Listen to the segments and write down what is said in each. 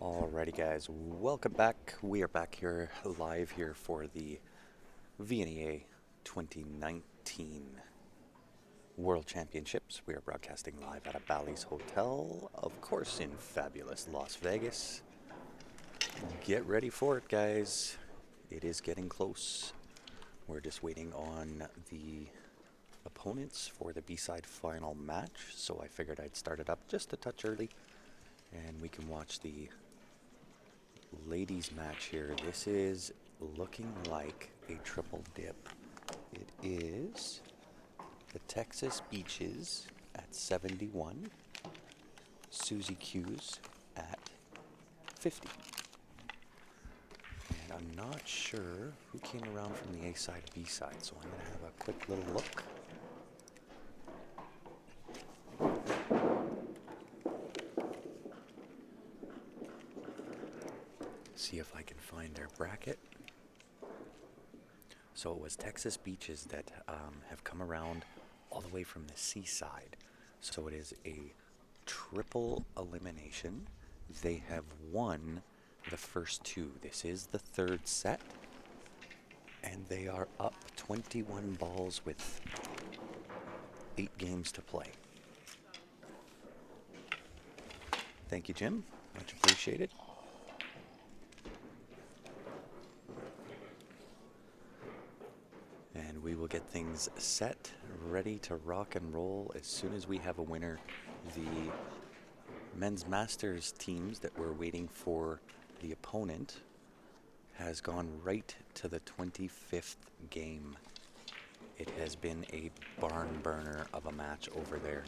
Alrighty guys, welcome back. We are back here live here for the VNEA 2019 World Championships. We are broadcasting live at a Ballys hotel, of course in fabulous Las Vegas. Get ready for it guys. It is getting close. We're just waiting on the opponents for the B-side final match, so I figured I'd start it up just a touch early and we can watch the ladies match here. This is looking like a triple dip. It is the Texas Beaches at 71, Susie Q's at 50. And I'm not sure who came around from the A side, B side, so I'm going to have a quick little look. See if I can find their bracket. So it was Texas Beaches that have come around all the way from the seaside. So it is a triple elimination. They have won the first two. This is the third set. And they are up 21 balls with 8 games to play. Thank you, Jim. Much appreciated. And we will get things set, ready to rock and roll as soon as we have a winner. The men's masters teams that we're waiting for the opponent has gone right to the 25th game. It has been a barn burner of a match over there.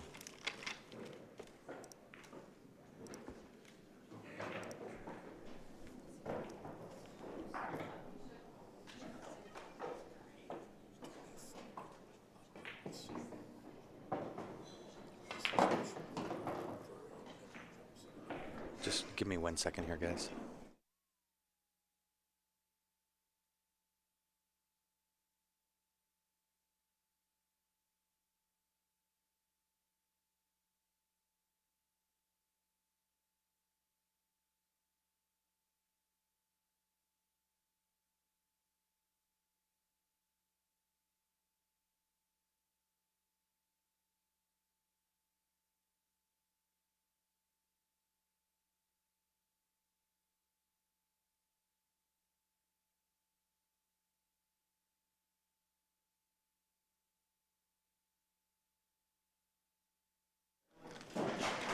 Just give me 1 second here, guys.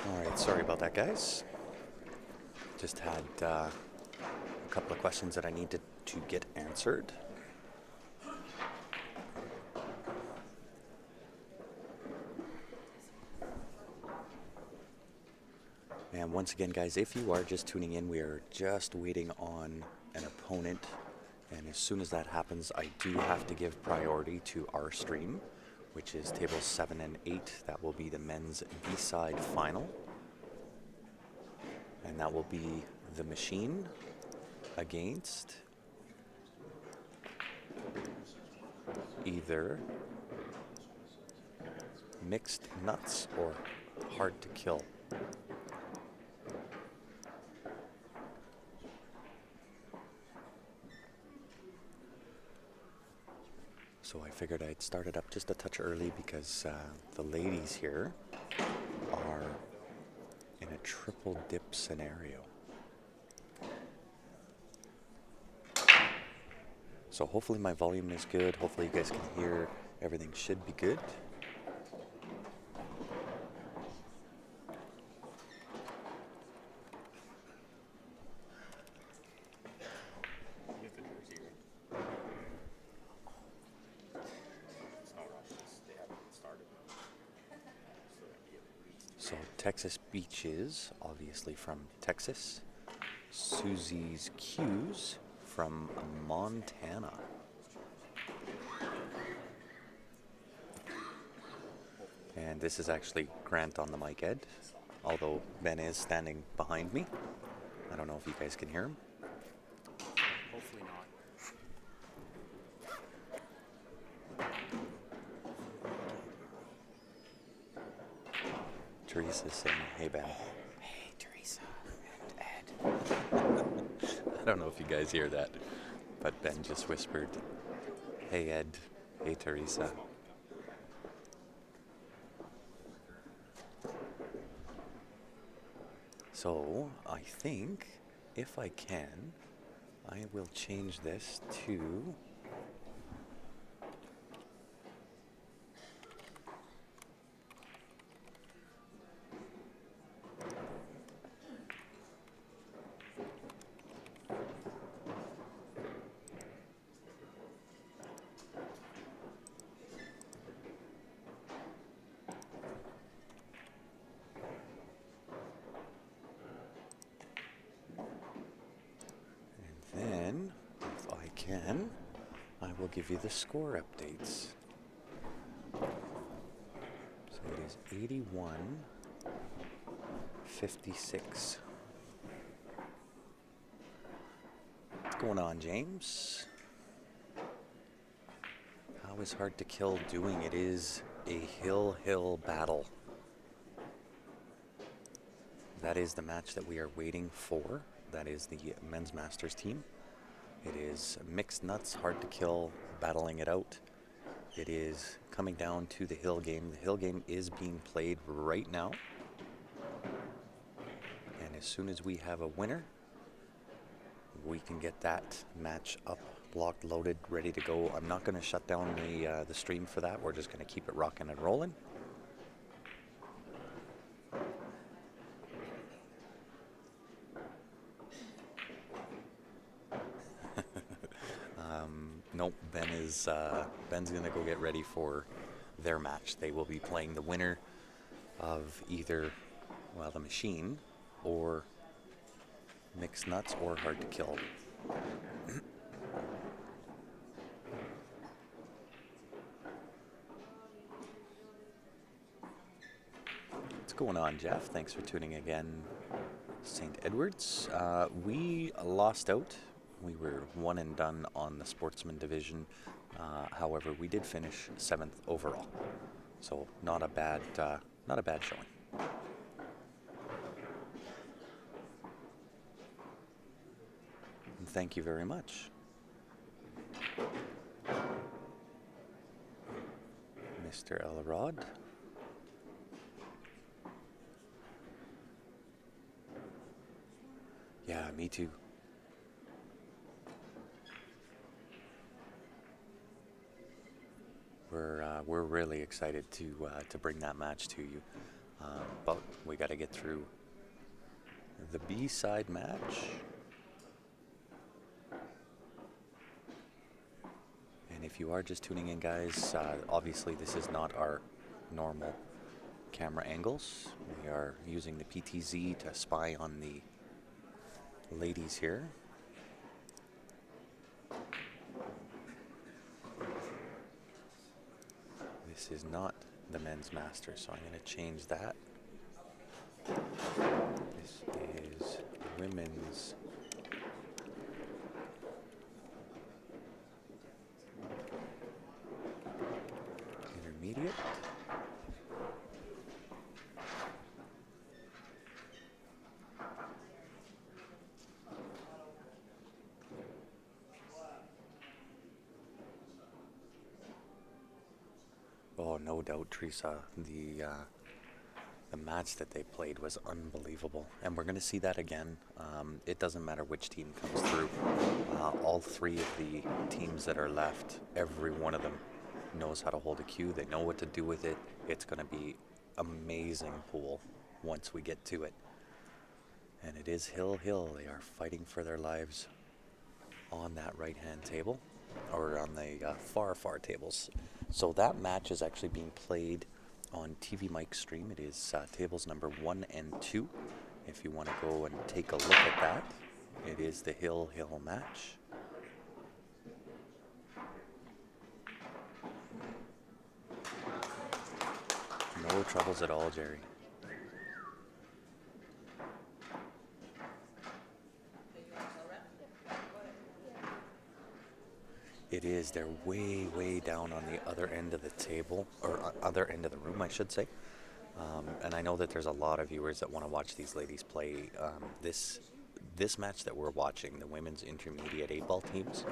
Alright, sorry about that, guys. Just had a couple of questions that I needed to get answered. And once again, guys, if you are just tuning in, we are just waiting on an opponent. And as soon as that happens, I do have to give priority to our stream, which is tables 7 and 8. That will be the men's B-side final. And that will be the Machine against either Mixed Nuts or Hard to Kill. So I figured I'd start it up just a touch early because the ladies here are in a triple dip scenario. So hopefully my volume is good. Hopefully you guys can hear. Everything should be good. So Texas Beaches, obviously from Texas. Susie's Q's from Montana. And this is actually Grant on the mic, Ed, although Ben is standing behind me. I don't know if you guys can hear him. Hopefully not. Teresa's saying, hey Ben. Hey, Teresa and Ed. I don't know if you guys hear that, but Ben just whispered, "Hey Ed, hey Teresa." So I think if I can, I will change this to then, if I can, I will give you the score updates. So it is 81-56. What's going on, James? How is Hard to Kill doing? It is a hill battle. That is the match that we are waiting for. That is the men's masters team. It is Mixed Nuts, Hard to Kill, battling it out. It is coming down to the hill game. The hill game is being played right now. And as soon as we have a winner, we can get that match up, locked, loaded, ready to go. I'm not going to shut down the stream for that. We're just going to keep it rocking and rolling. Nope, Ben's gonna go get ready for their match. They will be playing the winner of either, well, the machine or Mixed Nuts or Hard to Kill. What's going on, Jeff? Thanks for tuning again. St. Edwards. We lost out. We were one and done on the sportsman division. However, we did finish 7th overall, so not a bad showing. And thank you very much, Mr. Elrod. Yeah, me too. We're really excited to bring that match to you, but we got to get through the B-side match. And if you are just tuning in, guys, obviously this is not our normal camera angles. We are using the PTZ to spy on the ladies here. This is not the men's master, so I'm going to change that. This is women's intermediate. Oh, no doubt, Teresa. The match that they played was unbelievable, and we're going to see that again. It doesn't matter which team comes through. All three of the teams that are left, every one of them knows how to hold a cue. They know what to do with it. It's going to be amazing pool once we get to it. And it is hill. They are fighting for their lives on that right-hand table, or on the far tables. So that match is actually being played on TV Mike's stream. It is tables number 1 and 2. If you want to go and take a look at that, it is the hill match. No troubles at all, Jerry. It is. They're way down on the other end of the table, or other end of the room, I should say. And I know that there's a lot of viewers that want to watch these ladies play. This this match that we're watching, the women's intermediate 8-ball teams,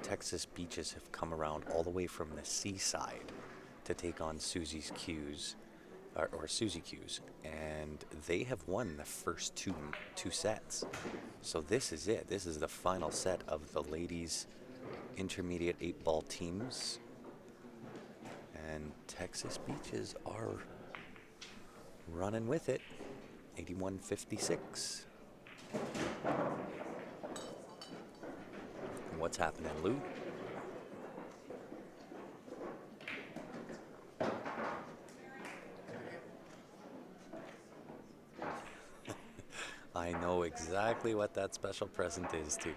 Texas Beaches have come around all the way from the seaside to take on Susie's Q's, or Susie Q's, and they have won the first two sets. So this is it. This is the final set of the ladies' intermediate 8-ball teams, and Texas Beaches are running with it, 81-56. What's happening, Lou? I know exactly what that special present is, too.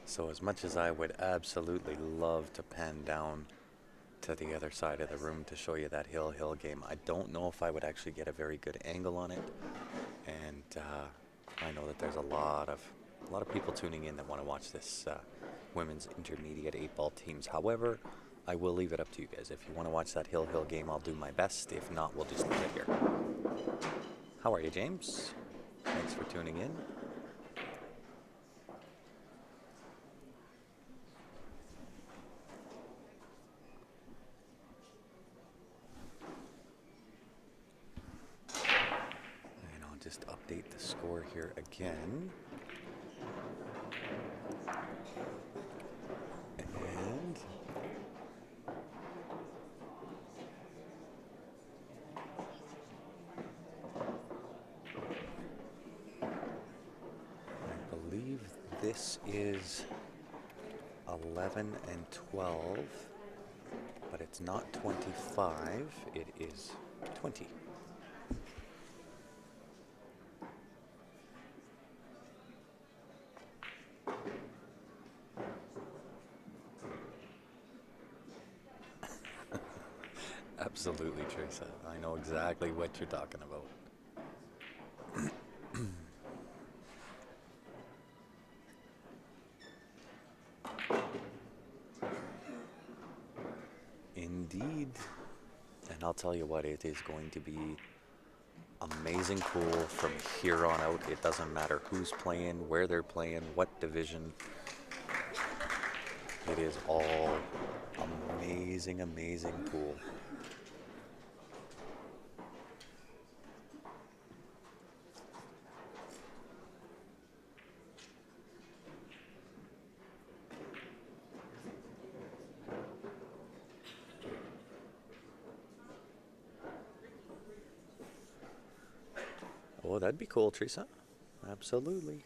So as much as I would absolutely love to pan down to the other side of the room to show you that Hill game, I don't know if I would actually get a very good angle on it. And I know that there's a lot of people tuning in that want to watch this women's intermediate 8-ball teams. However, I will leave it up to you guys. If you want to watch that Hill game, I'll do my best. If not, we'll just leave it here. How are you, James? Thanks for tuning in. Just update the score here again. And I believe this is 11 and 12, but it's not 25, it is 20. Absolutely, Teresa. I know exactly what you're talking about. Indeed. And I'll tell you what, it is going to be amazing pool from here on out. It doesn't matter who's playing, where they're playing, what division. It is all amazing, amazing pool. Oh, that'd be cool, Teresa. Absolutely.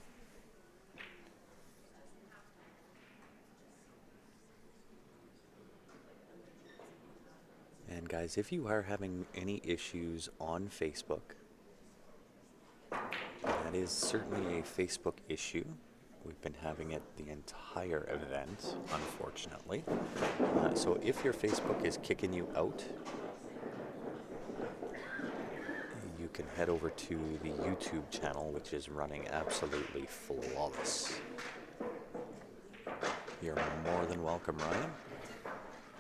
And guys, if you are having any issues on Facebook, that is certainly a Facebook issue. We've been having it the entire event, unfortunately. So if your Facebook is kicking you out, you can head over to the YouTube channel, which is running absolutely flawless. You're more than welcome, Ryan.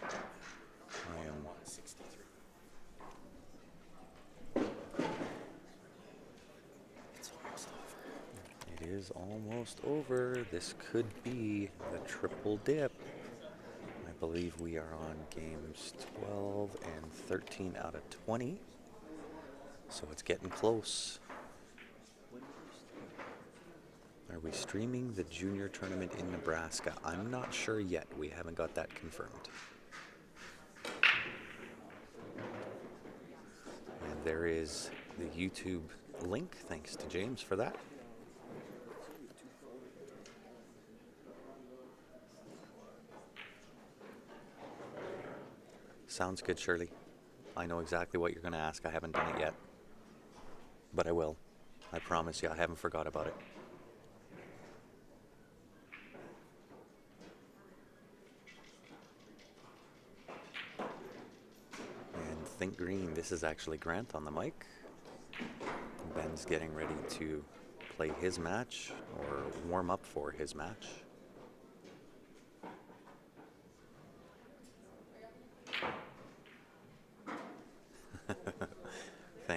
I am 63. It's almost over. It is almost over. This could be the triple dip. I believe we are on games 12 and 13 out of 20. So it's getting close. Are we streaming the junior tournament in Nebraska? I'm not sure yet. We haven't got that confirmed. And there is the YouTube link. Thanks to James for that. Sounds good, Shirley. I know exactly what you're going to ask. I haven't done it yet. But I will. I promise you, I haven't forgot about it. And think green, this is actually Grant on the mic. Ben's getting ready to play his match, or warm up for his match.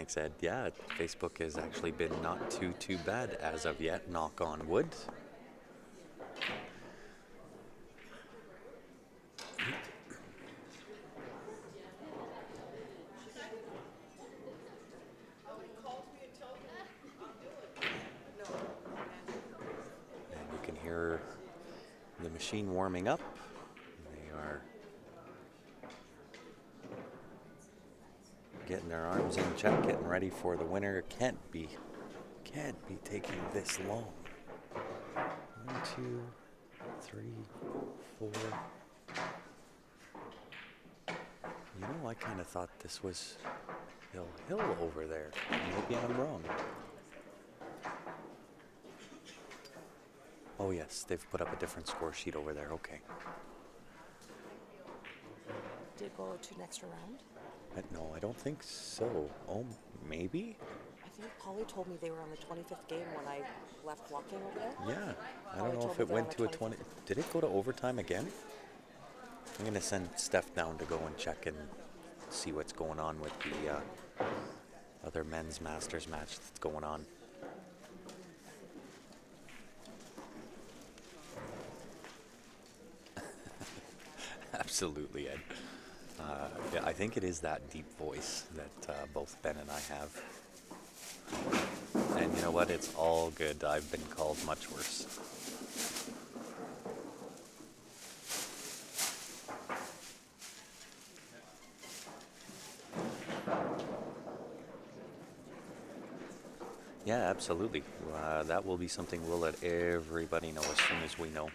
Thanks, Ed. Yeah, Facebook has actually been not too bad as of yet, knock on wood. And you can hear the machine warming up. They are getting their arms in check, getting ready for the winner. It can't be taking this long. 1, 2, 3, 4. You know, I kind of thought this was Hill over there. Maybe I'm wrong. Oh yes, they've put up a different score sheet over there. Okay. Did it go to next round? No, I don't think so. Oh, maybe? I think Polly told me they were on the 25th game when I left walking over there. Yeah. I Polly don't know told if me it they're went on to the a 20. Did it go to overtime again? I'm going to send Steph down to go and check and see what's going on with the other men's masters match that's going on. Absolutely, Ed. Yeah, I think it is that deep voice that both Ben and I have. And you know what? It's all good. I've been called much worse. Yeah, absolutely. That will be something we'll let everybody know as soon as we know.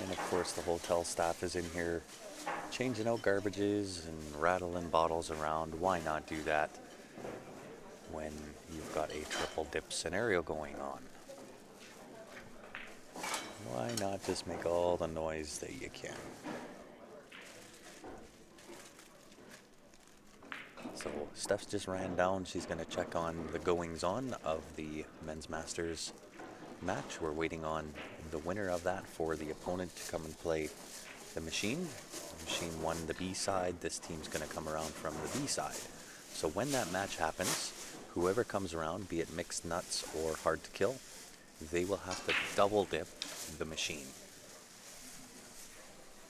And of course, the hotel staff is in here changing out garbages and rattling bottles around. Why not do that when you've got a triple dip scenario going on? Why not just make all the noise that you can? So Steph's just ran down. She's going to check on the goings on of the men's masters match. We're waiting on the winner of that for the opponent to come and play the machine. The machine won the B side. This team's going to come around from the B side. So when that match happens, whoever comes around, be it mixed nuts or hard to kill, they will have to double dip the machine.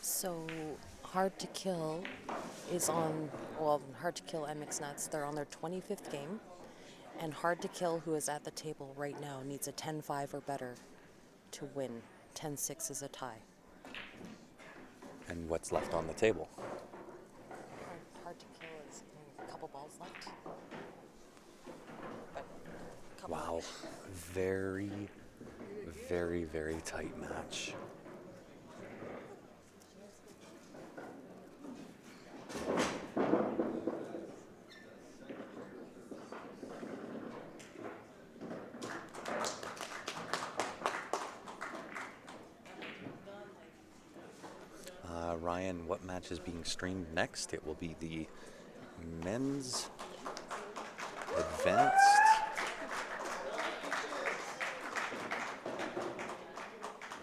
So Hard to Kill is on, well, Hard to Kill and Mixed Nuts, they're on their 25th game. And Hard to Kill, who is at the table right now, needs a 10-5 or better to win. 10-6 is a tie. And what's left on the table? Hard to Kill is a couple balls left. But a couple Wow. Very, very tight match. Ryan, what match is being streamed next? It will be the men's advanced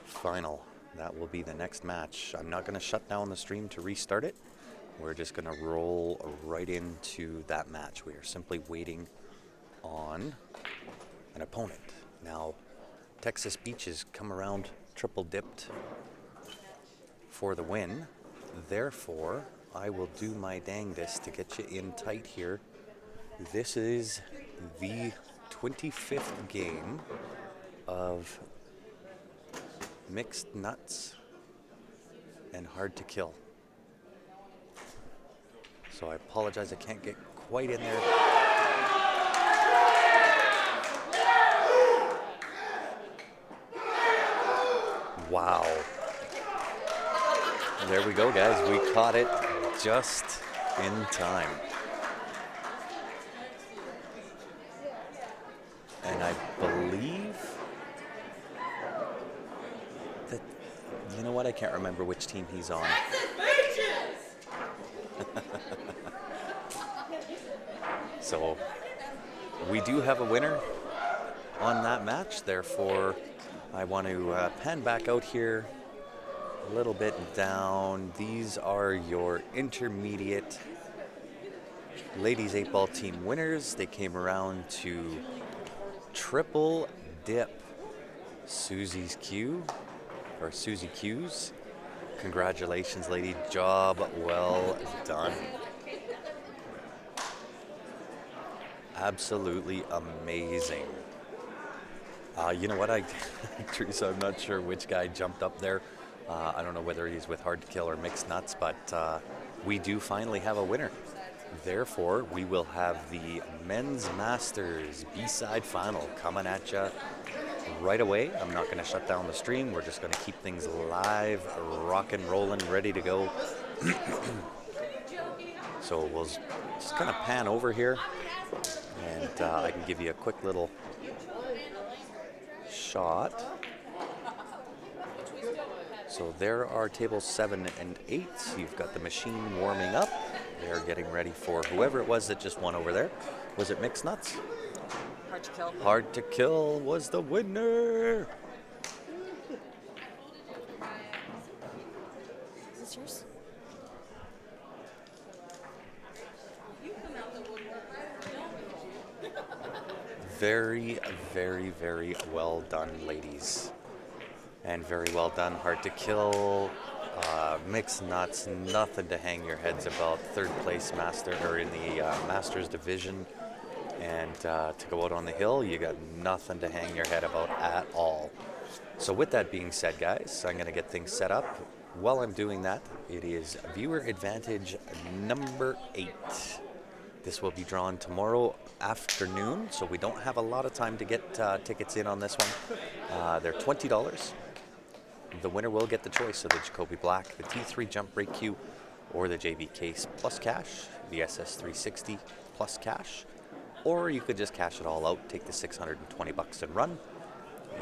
final. That will be the next match. I'm not going to shut down the stream to restart it. We're just going to roll right into that match. We are simply waiting on an opponent. Now, Texas Beach has come around triple dipped for the win. Therefore, I will do my dangdest to get you in tight here. This is the 25th game of Mixed Nuts and Hard to Kill. So I apologize, I can't get quite in there. Wow. There we go, guys. We caught it just in time. And I believe that, you know what? I can't remember which team he's on. So we do have a winner on that match. Therefore, I want to pan back out here a little bit down. These are your intermediate ladies 8-ball team winners. They came around to triple dip Susie's Q, or Susie Q's. Congratulations, lady. Job well done. Absolutely amazing. You know what, Teresa, I'm not sure which guy jumped up there. I don't know whether he's with Hard to Kill or Mixed Nuts, but we do finally have a winner. Therefore, we will have the Men's Masters B-side final coming at you right away. I'm not going to shut down the stream. We're just going to keep things live, rock and rolling, ready to go. So we'll just kind of pan over here, and I can give you a quick little shot. So there are tables 7 and 8. You've got the machine warming up. They're getting ready for whoever it was that just won over there. Was it Mixed Nuts? Hard to kill. Hard to Kill was the winner. Is this yours? Very, very, very well done, ladies. And very well done, Hard to Kill. Mixed Nuts, nothing to hang your heads about. Third place master, or in the Masters division. And to go out on the hill, you got nothing to hang your head about at all. So with that being said, guys, I'm going to get things set up. While I'm doing that, it is viewer advantage number 8. This will be drawn tomorrow afternoon, so we don't have a lot of time to get tickets in on this one. They're $20. The winner will get the choice of the Jacoby Black, the T3 Jump Brake Q, or the JB Case plus cash, the SS360 plus cash, or you could just cash it all out, take the $620 and run.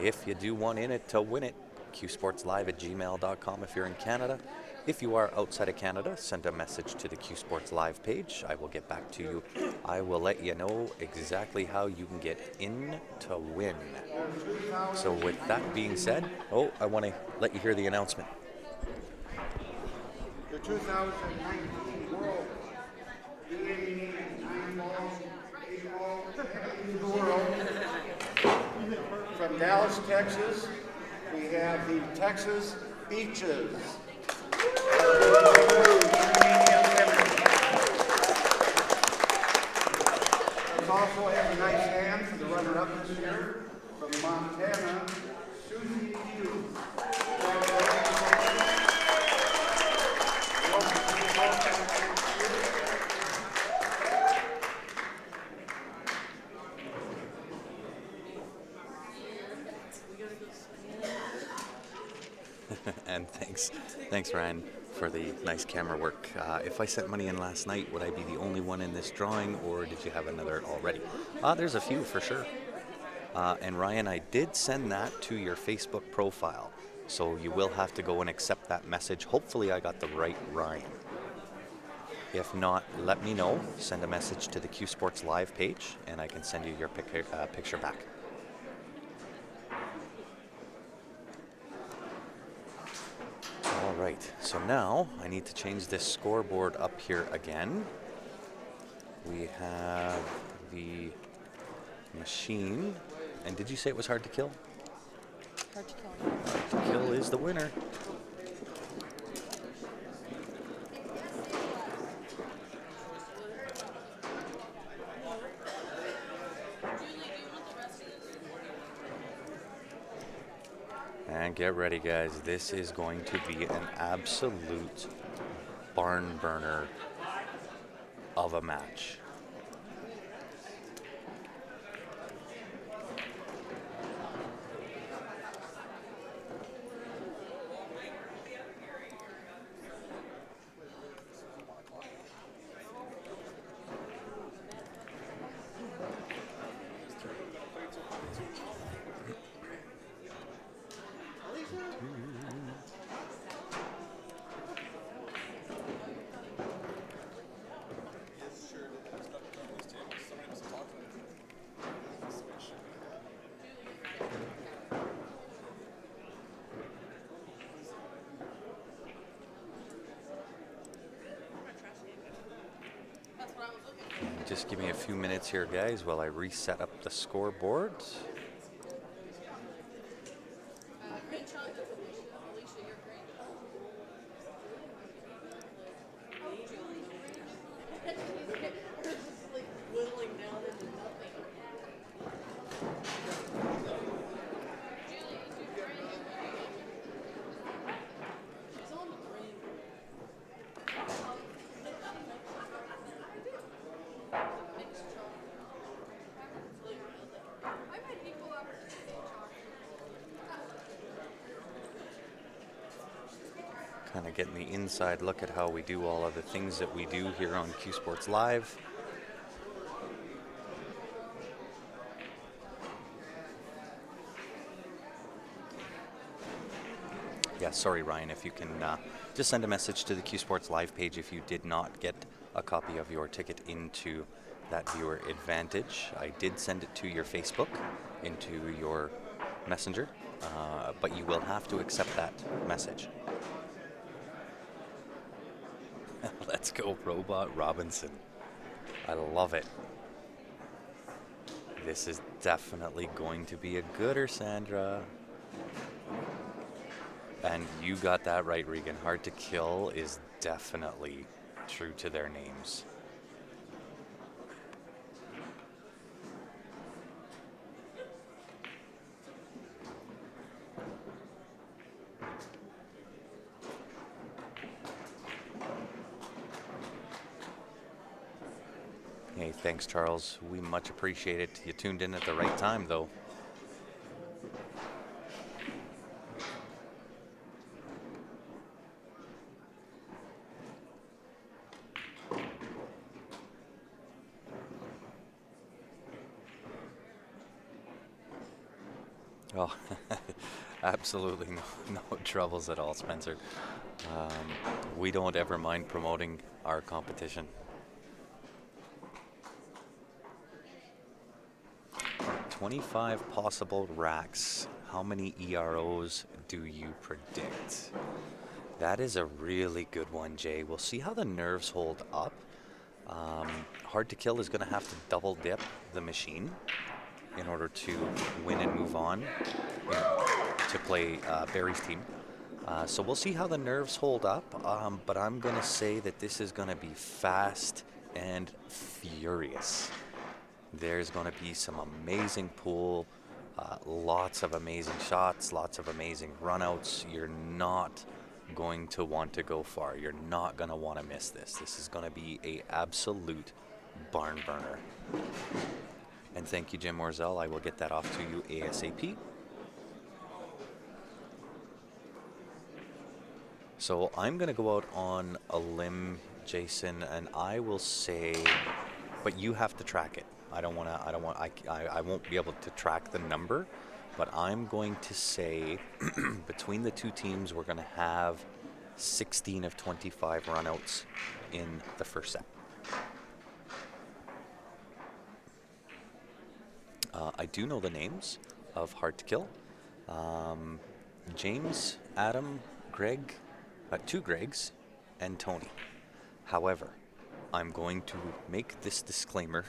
If you do want in it to win it, qsportslive@gmail.com if you're in Canada. If you are outside of Canada, send a message to the Q Sports Live page. I will get back to you. I will let you know exactly how you can get in to win. So with that being said, I want to let you hear the announcement. The 2019 World VNEA 9-ball, 8-ball champions of the world. From Dallas, Texas, we have the Texas Beaches. There's also have a nice hand for the runner-up this year from Montana, Susie Q. And thanks Ryan for the nice camera work. If I sent money in last night, would I be the only one in this drawing, or did you have another already? There's a few for sure. And Ryan, I did send that to your Facebook profile, so you will have to go and accept that message. Hopefully I got the right Ryan. If not, let me know. Send a message to the Q Sports Live page, and I can send you your picture back. All right, so now I need to change this scoreboard up here again. We have the machine, and did you say it was Hard to Kill? Hard to kill. Hard to Kill is the winner. And get ready, guys. This is going to be an absolute barn burner of a match. And just give me a few minutes here, guys, while I reset up the scoreboard. Kind of getting the inside look at how we do all of the things that we do here on Q Sports Live. Yeah, sorry, Ryan, if you can just send a message to the Q Sports Live page if you did not get a copy of your ticket into that viewer advantage. I did send it to your Facebook, into your messenger, but you will have to accept that message. Let's go, Robot Robinson. I love it. This is definitely going to be a gooder, Sandra. And you got that right, Regan. Hard to Kill is definitely true to their names. Hey, thanks, Charles. We much appreciate it. You tuned in at the right time, though. Oh, absolutely no troubles at all, Spencer. We don't ever mind promoting our competition. 25 possible racks. How many EROs do you predict? That is a really good one, Jay. We'll see how the nerves hold up. Hard to Kill is going to have to double dip the machine in order to win and move on to play Barry's team. So we'll see how the nerves hold up, but I'm going to say that this is going to be fast and furious. There's going to be some amazing pool, lots of amazing shots, lots of amazing runouts. You're not going to want to go far. You're not going to want to miss this. This is going to be a absolute barn burner. And thank you, Jim Morzell. I will get that off to you ASAP. So I'm going to go out on a limb, Jason, and I will say, but you have to track it. I won't be able to track the number, but I'm going to say between the two teams, we're going to have 16 of 25 runouts in the first set. I do know the names of Hard to Kill. James, Adam, Greg, two Gregs, and Tony. However, I'm going to make this disclaimer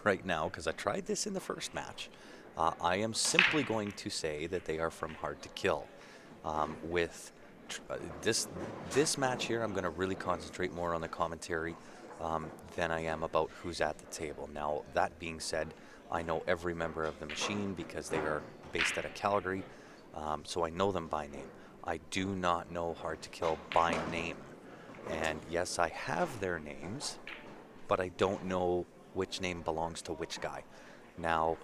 right now because I tried this in the first match. I am simply going to say that they are from Hard to Kill. With this match here, I'm going to really concentrate more on the commentary than I am about who's at the table. Now, that being said, I know every member of the machine because they are based out of Calgary, so I know them by name. I do not know Hard to Kill by name. And yes, I have their names, but I don't know which name belongs to which guy. Now,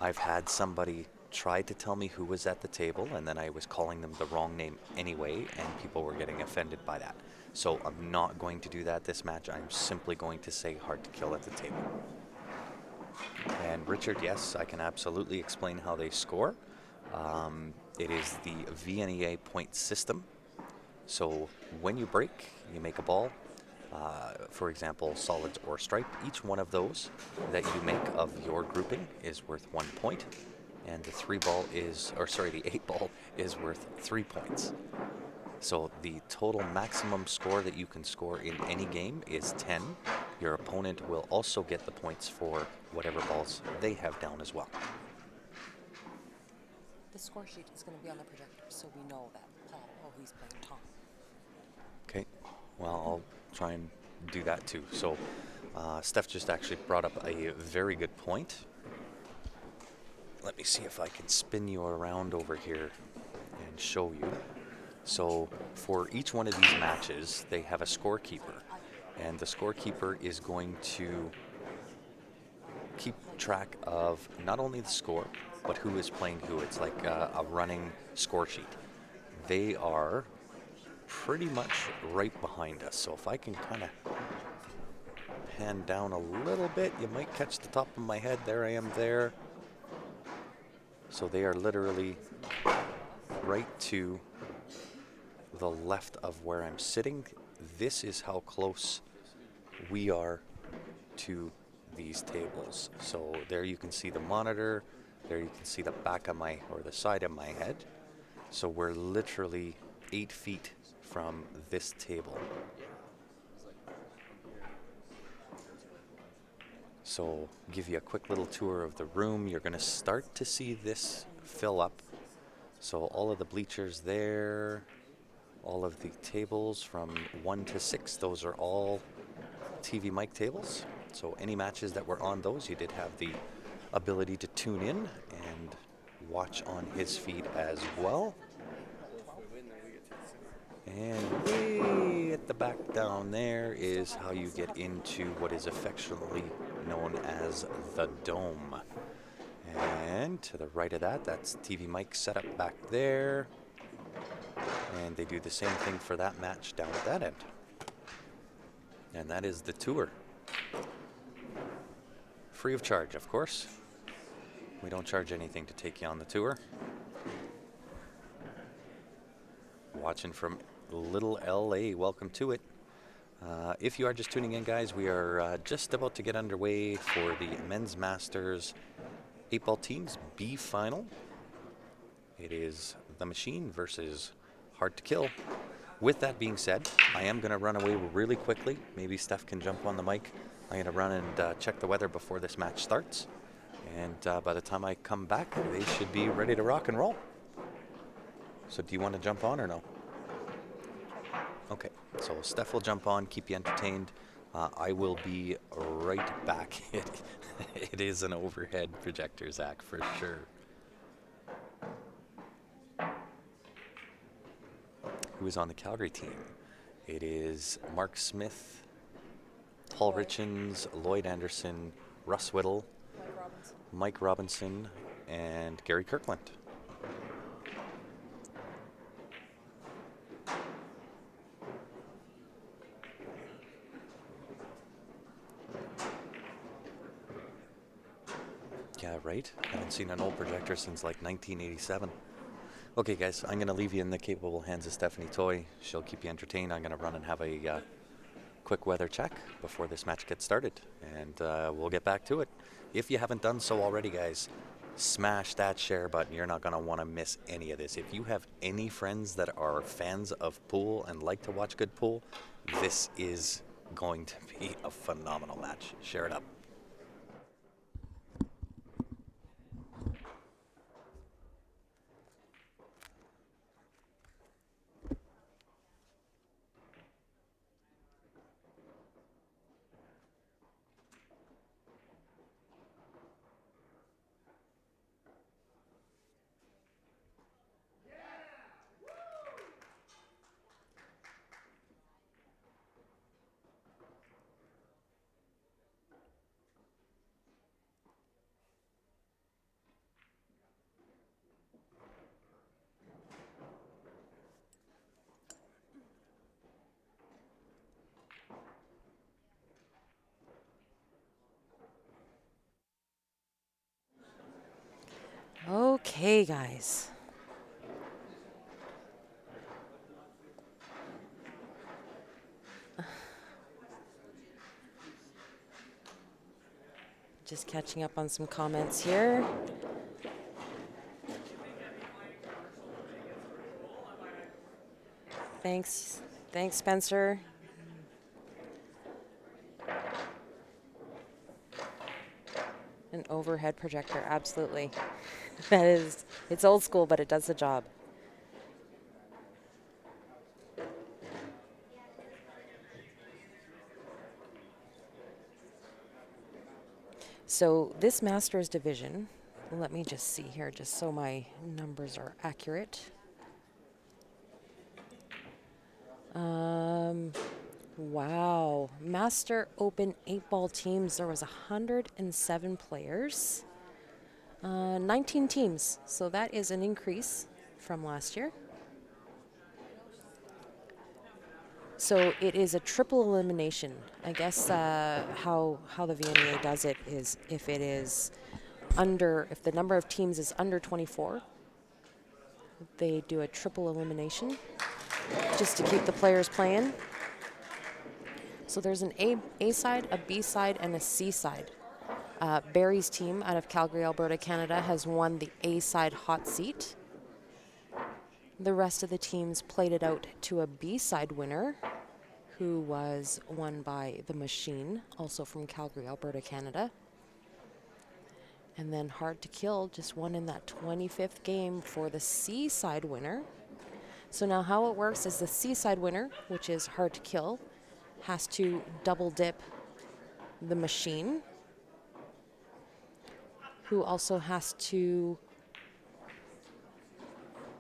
I've had somebody try to tell me who was at the table, and then I was calling them the wrong name anyway, and people were getting offended by that. So I'm not going to do that this match. I'm simply going to say Hard to Kill at the table. And Richard, yes, I can absolutely explain how they score. It is the VNEA point system. So when you break, you make a ball. For example, solids or stripe. Each one of those that you make of your grouping is worth 1 point, and the 8 ball is worth 3 points. So the total maximum score that you can score in any game is 10. Your opponent will also get the points for whatever balls they have down as well. The score sheet is going to be on the projector, so we know that Paul, he's playing Tom. Okay, well, I'll try and do that too. So Steph just actually brought up a very good point. Let me see if I can spin you around over here and show you. So for each one of these matches, they have a scorekeeper, and the scorekeeper is going to keep track of not only the score, but who is playing who. It's like a running score sheet. They are pretty much right behind us. So if I can kind of pan down a little bit, you might catch the top of my head. There I am there. So they are literally right to the left of where I'm sitting. This is how close we are to these tables. So there you can see the monitor. There you can see the back of my, or the side of my head. So we're literally 8 feet from this table. So give you a quick little tour of the room. You're going to start to see this fill up. So all of the bleachers there, all of the tables from 1 to 6, those are all TV mic tables. So any matches that were on those, you did have the ability to tune in and watch on his feed as well. And way at the back down there is how you get into what is affectionately known as the Dome. And to the right of that, that's TV mic setup back there. And they do the same thing for that match down at that end. And that is the tour. Free of charge, of course. We don't charge anything to take you on the tour. Watching from Little LA, welcome to it. If you are just tuning in, guys, we are just about to get underway for the Men's Masters 8-ball teams B final. It is The Machine versus Hard to Kill. With that being said, I am going to run away really quickly. Maybe Steph can jump on the mic. I'm going to run and check the weather before this match starts. And by the time I come back, they should be ready to rock and roll. So do you want to jump on or no? Okay, so Steph will jump on, keep you entertained. I will be right back. It is an overhead projector, Zach, for sure. Who is on the Calgary team? It is Mark Smith, Paul Richens, Lloyd Anderson, Russ Whittle, Mike Robinson, and Gary Kirkland. Yeah, right? I haven't seen an old projector since like 1987. Okay, guys, I'm going to leave you in the capable hands of Stephanie Toy. She'll keep you entertained. I'm going to run and have a quick weather check before this match gets started, and we'll get back to it. If you haven't done so already, guys, smash that share button. You're not going to want to miss any of this. If you have any friends that are fans of pool and like to watch good pool, this is going to be a phenomenal match. Share it up. Okay, guys. Just catching up on some comments here. Thanks, Spencer. An overhead projector, absolutely. That is, it's old school, but it does the job. So this Masters division, let me just see here, just so my numbers are accurate. Wow. Master Open 8-ball teams, there was 107 players. 19 teams, so that is an increase from last year. So it is a triple elimination. I guess how the VNEA does it is if the number of teams is under 24, they do a triple elimination just to keep the players playing. So there's an A side, a B side, and a C side. Barry's team out of Calgary, Alberta, Canada has won the A side hot seat. The rest of the teams played it out to a B side winner, who was won by The Machine, also from Calgary, Alberta, Canada. And then Hard to Kill just won in that 25th game for the C side winner. So now how it works is the C side winner, which is Hard to Kill, has to double dip The Machine, who also has to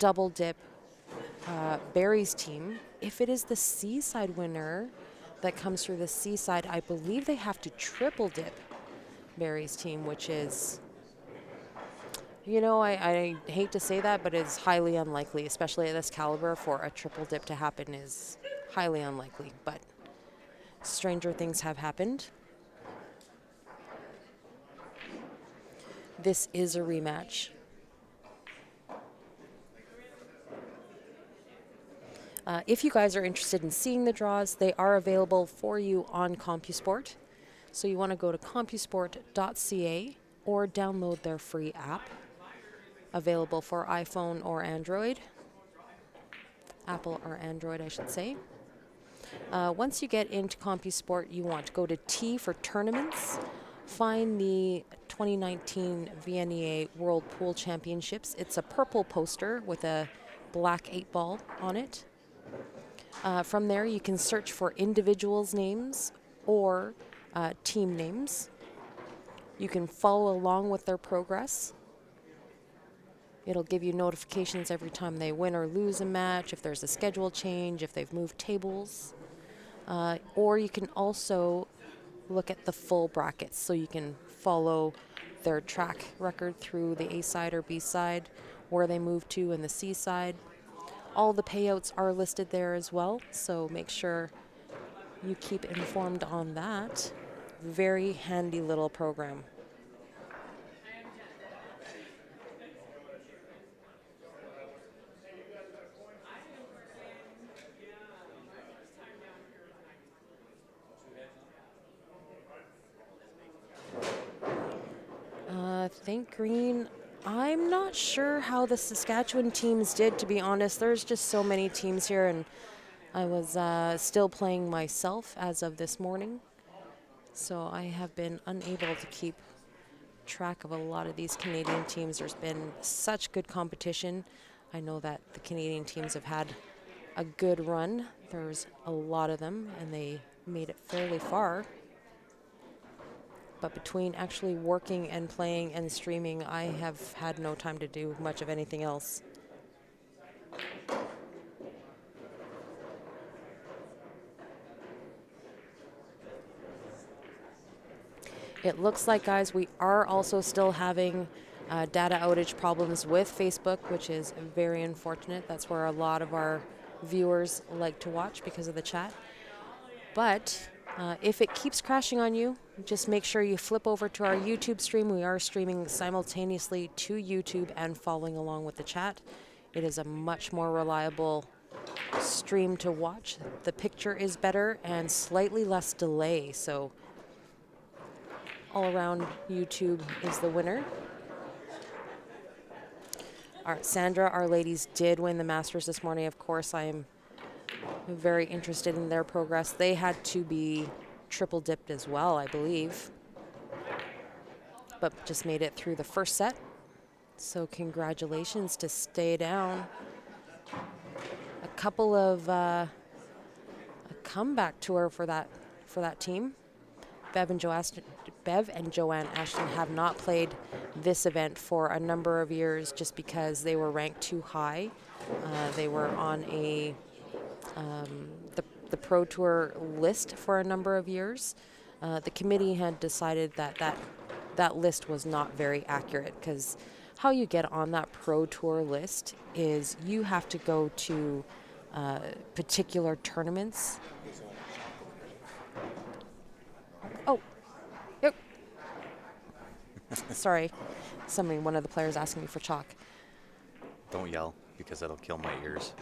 double dip Barry's team. If it is the C-side winner that comes through the C-side, I believe they have to triple dip Barry's team, which is, I hate to say that, but it's highly unlikely, especially at this caliber, for a triple dip to happen is highly unlikely. But stranger things have happened. This is a rematch. If you guys are interested in seeing the draws, they are available for you on CompuSport. So you want to go to compusport.ca or download their free app, available for iPhone or Android. Apple or Android, I should say. Once you get into CompuSport, you want to go to T for tournaments, find the 2019 VNEA World Pool Championships. It's a purple poster with a black 8-ball on it. From there, you can search for individuals' names or team names. You can follow along with their progress. It'll give you notifications every time they win or lose a match, if there's a schedule change, if they've moved tables. Or you can also look at the full brackets, so you can follow their track record through the A side or B side, where they move to in the C side. All the payouts are listed there as well, so make sure you keep informed on that. Very handy little program. Think green. I'm not sure how the Saskatchewan teams did, to be honest. There's just so many teams here, and I was still playing myself as of this morning. So I have been unable to keep track of a lot of these Canadian teams. There's been such good competition. I know that the Canadian teams have had a good run. There's a lot of them, and they made it fairly far. But between actually working and playing and streaming, I have had no time to do much of anything else. It looks like, guys, we are also still having data outage problems with Facebook, which is very unfortunate. That's where a lot of our viewers like to watch because of the chat. But if it keeps crashing on you, just make sure you flip over to our YouTube stream. We are streaming simultaneously to YouTube and following along with the chat. It is a much more reliable stream to watch. The picture is better and slightly less delay, so all around YouTube is the winner. All right, Sandra, our ladies did win the Masters this morning. Of course, I am very interested in their progress. They had to be triple dipped as well, I believe. but just made it through the first set. So congratulations to stay down. A couple of a comeback tour for that team. Bev and Joanne Ashton have not played this event for a number of years just because they were ranked too high. They were on the Pro Tour list for a number of years. The committee had decided that list was not very accurate, because how you get on that Pro Tour list is you have to go to particular tournaments. Oh, yep. Sorry, one of the players asking me for chalk. Don't yell, because that'll kill my ears.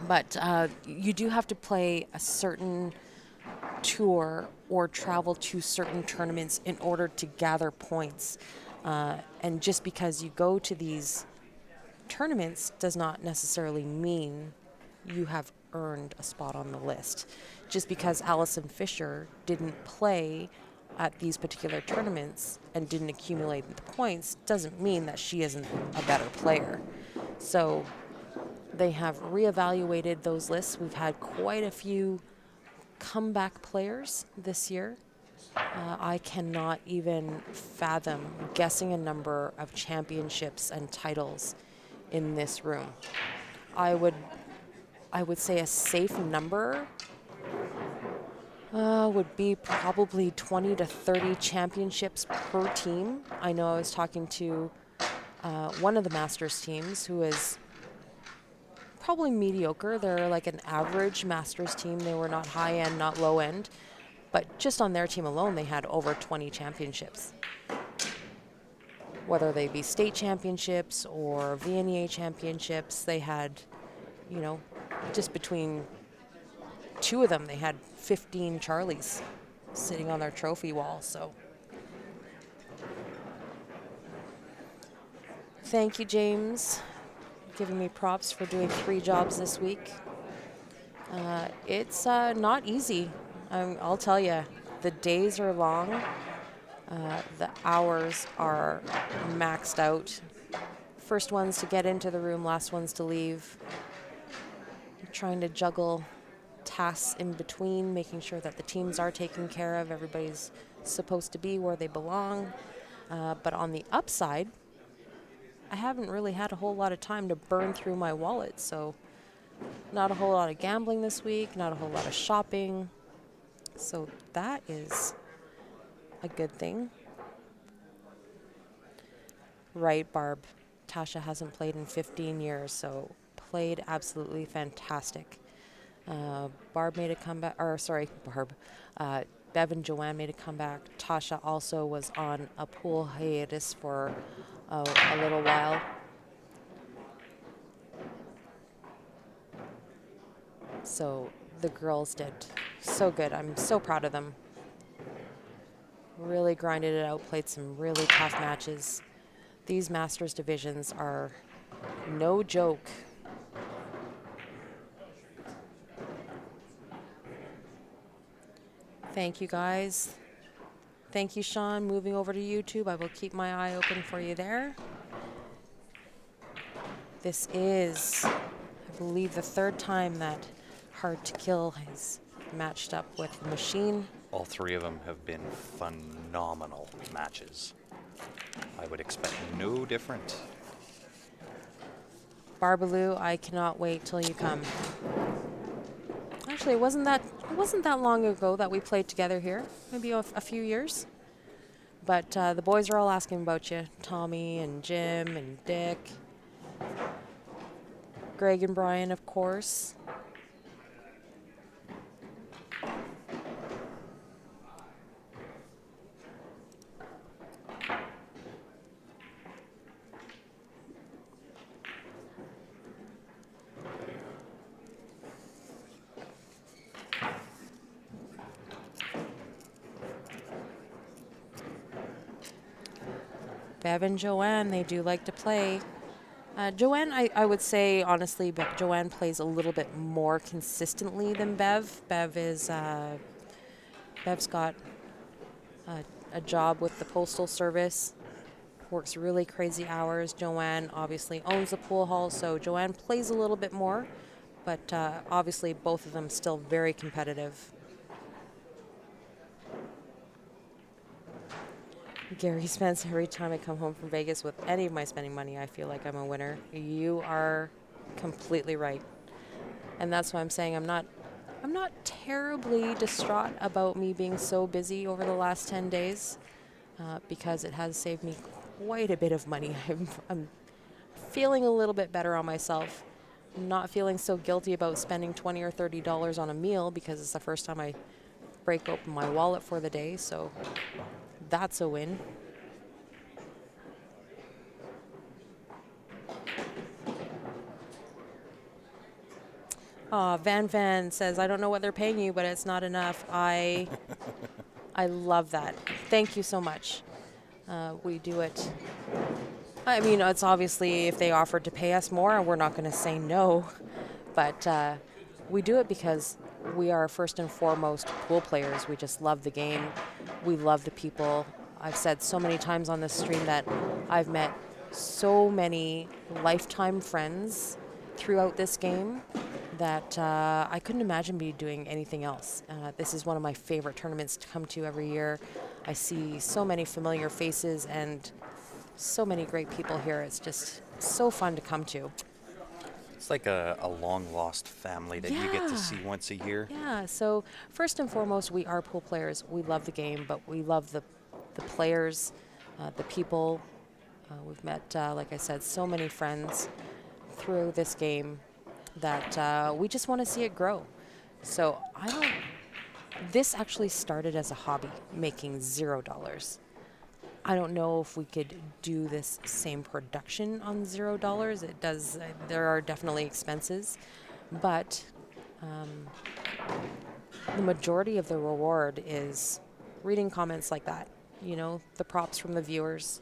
But you do have to play a certain tour or travel to certain tournaments in order to gather points. And just because you go to these tournaments does not necessarily mean you have earned a spot on the list. Just because Allison Fisher didn't play at these particular tournaments and didn't accumulate the points doesn't mean that she isn't a better player. So they have reevaluated those lists. We've had quite a few comeback players this year. I cannot even fathom guessing a number of championships and titles in this room. I would say a safe number would be probably 20 to 30 championships per team. I know I was talking to one of the Masters teams who is probably mediocre. They're like an average Masters team. They were not high end, not low end. But just on their team alone, they had over 20 championships. Whether they be state championships or VNEA championships, they had, just between two of them, they had 15 Charlies sitting on their trophy wall. So thank you, James, giving me props for doing 3 jobs this week. It's not easy. I'll tell you, the days are long. The hours are maxed out. First ones to get into the room, last ones to leave. I'm trying to juggle tasks in between, making sure that the teams are taken care of. Everybody's supposed to be where they belong. But on the upside, I haven't really had a whole lot of time to burn through my wallet. So not a whole lot of gambling this week, not a whole lot of shopping. So that is a good thing. Right, Barb. Tasha hasn't played in 15 years, so played absolutely fantastic. Barb made a comeback, Bev and Joanne made a comeback. Tasha also was on a pool hiatus for a little while. So the girls did so good. I'm so proud of them. Really grinded it out, played some really tough matches. These Masters divisions are no joke. Thank you, guys. Thank you, Sean. Moving over to YouTube, I will keep my eye open for you there. This is, I believe, the 3rd time that Hard to Kill has matched up with Machine. All 3 of them have been phenomenal matches. I would expect no different. Barbaloo, I cannot wait till you come. Actually, it wasn't that long ago that we played together here. Maybe a few years. But the boys are all asking about you. Tommy and Jim and Dick. Greg and Brian, of course. Bev and Joanne, they do like to play. Joanne, I would say, honestly, Joanne plays a little bit more consistently than Bev. Bev's got a job with the Postal Service, works really crazy hours. Joanne obviously owns the pool hall, so Joanne plays a little bit more, but obviously both of them still very competitive. Gary Spence, every time I come home from Vegas with any of my spending money, I feel like I'm a winner. You are completely right. And that's why I'm saying I'm not terribly distraught about me being so busy over the last 10 days because it has saved me quite a bit of money. I'm feeling a little bit better on myself. Not feeling so guilty about spending $20 or $30 on a meal because it's the first time I break open my wallet for the day. So that's a win. Van says, I don't know what they're paying you, but it's not enough. I love that. Thank you so much. We do it. I mean, it's obviously if they offered to pay us more, we're not going to say no. But we do it because we are first and foremost pool players. We just love the game. We love the people. I've said so many times on this stream that I've met so many lifetime friends throughout this game that I couldn't imagine me doing anything else. This is one of my favorite tournaments to come to every year. I see so many familiar faces and so many great people here. It's just so fun to come to. It's like a long-lost family that you get to see once a year. Yeah, so first and foremost, we are pool players. We love the game, but we love the players, the people. We've met, like I said, so many friends through this game that we just want to see it grow. So this actually started as a hobby, making $0. I don't know if we could do this same production on $0. It does, there are definitely expenses, but the majority of the reward is reading comments like that, you know, the props from the viewers,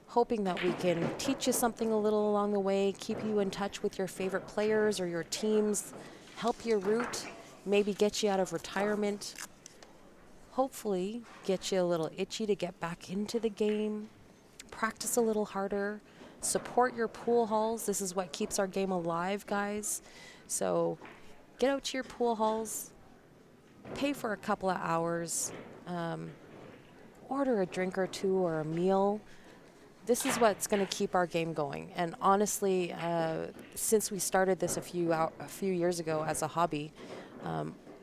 hoping that we can teach you something a little along the way, keep you in touch with your favorite players or your teams, help you root, maybe get you out of retirement, hopefully get you a little itchy to get back into the game, practice a little harder, support your pool halls. This is what keeps our game alive, guys. So get out to your pool halls, pay for a couple of hours, order a drink or two or a meal. This is what's going to keep our game going. And honestly, since we started this a few years ago as a hobby,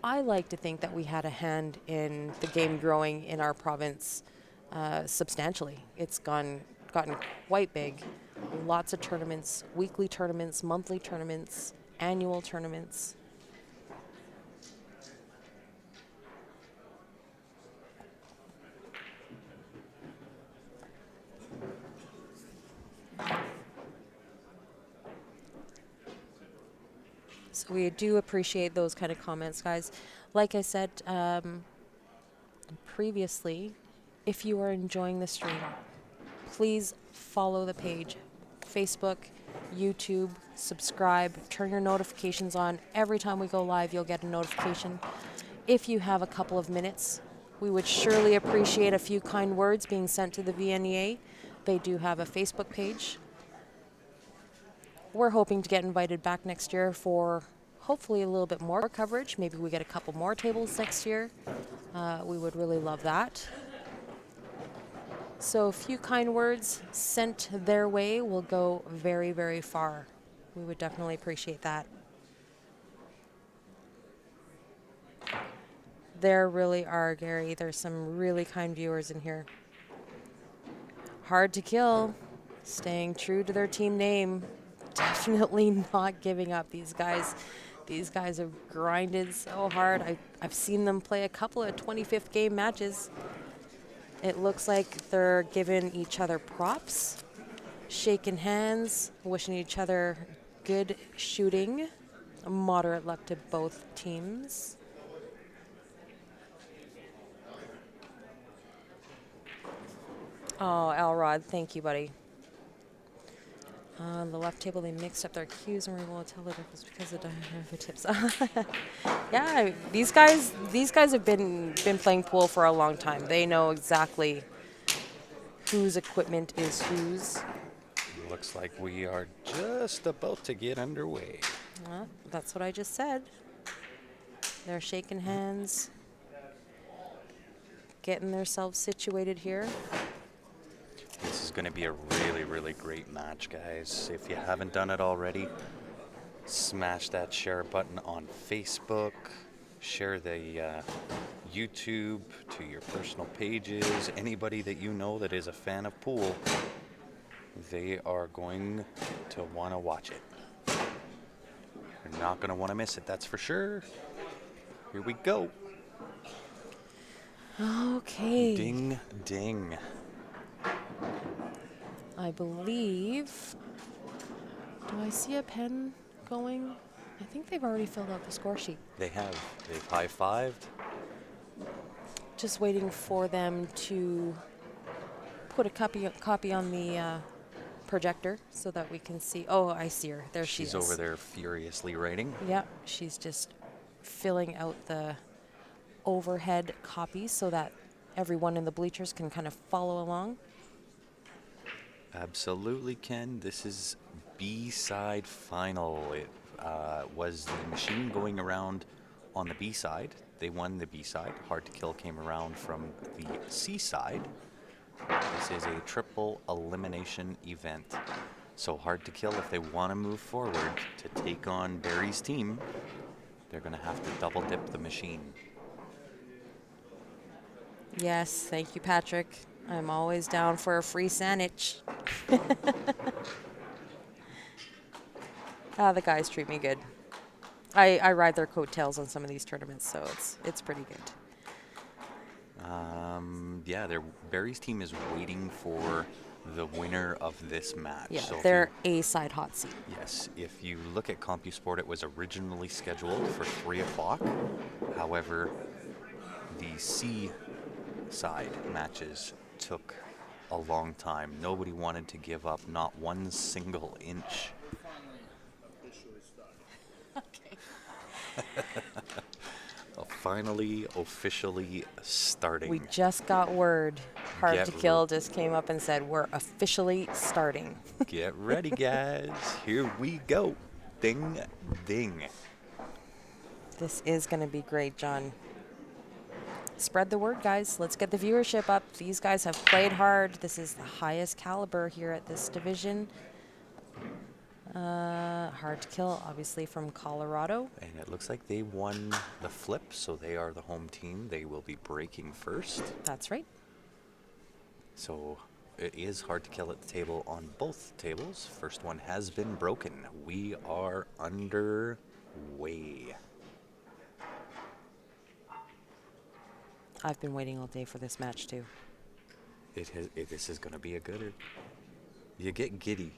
I like to think that we had a hand in the game growing in our province substantially. It's gotten quite big. Lots of tournaments, weekly tournaments, monthly tournaments, annual tournaments. So we do appreciate those kind of comments, guys. Like I said previously, if you are enjoying the stream, please follow the page. Facebook, YouTube, subscribe, turn your notifications on. Every time we go live, you'll get a notification. If you have a couple of minutes, we would surely appreciate a few kind words being sent to the VNEA. They do have a Facebook page. We're hoping to get invited back next year for hopefully a little bit more coverage. Maybe we get a couple more tables next year. We would really love that. So a few kind words sent their way will go very, very far. We would definitely appreciate that. There really are, Gary. There's some really kind viewers in here. Hard to kill. Staying true to their team name. Definitely not giving up. These guys have grinded so hard. I've seen them play a couple of 25th game matches. It looks like they're giving each other props, shaking hands, wishing each other good shooting. Moderate luck to both teams. Oh, Elrod, thank you, buddy. On the left table, they mixed up their cues and were able to tell the difference because of the tips. Yeah, these guys have been playing pool for a long time. They know exactly whose equipment is whose. Looks like we are just about to get underway. Well, that's what I just said. They're shaking hands, getting themselves situated here. This is going to be a really, really great match, guys. If you haven't done it already, smash that share button on Facebook. Share the YouTube to your personal pages. Anybody that you know that is a fan of pool, they are going to want to watch it. You're not going to want to miss it, that's for sure. Here we go. Okay. Ding, ding. I believe. Do I see a pen going? I think they've already filled out the score sheet. They have. They've high-fived. Just waiting for them to put a copy on the projector so that we can see. Oh, I see her. There she is. She's over there furiously writing. Yep, she's just filling out the overhead copies so that everyone in the bleachers can kind of follow along. Absolutely, Ken. This is B-side final. It was the machine going around on the B side. They won the B side. Hard to Kill came around from the C side. This is a triple elimination event. So Hard to Kill, if they want to move forward to take on Barry's team, they're going to have to double dip the machine. Yes, thank you, Patrick. I'm always down for a free sandwich. The guys treat me good. I ride their coattails on some of these tournaments, so it's pretty good. Yeah, Barry's team is waiting for the winner of this match. Yeah, So if they're A-side hot seat. Yes, if you look at CompuSport, it was originally scheduled for 3 o'clock. However, the C side matches took a long time. Nobody wanted to give up not one single inch. Finally, officially starting. We just got word. Hard Get to Kill just came up and said, we're officially starting. Get ready, guys. Here we go. Ding, ding. This is going to be great, John. Spread the word, guys. Let's get the viewership up. These guys have played hard. This is the highest caliber here at this division. Hard to Kill, obviously from Colorado. And it looks like they won the flip, so they are the home team. They will be breaking first. That's right. So it is Hard to Kill at the table on both tables. First one has been broken. We are underway. I've been waiting all day for this match, too. This is going to be a gooder. You get giddy.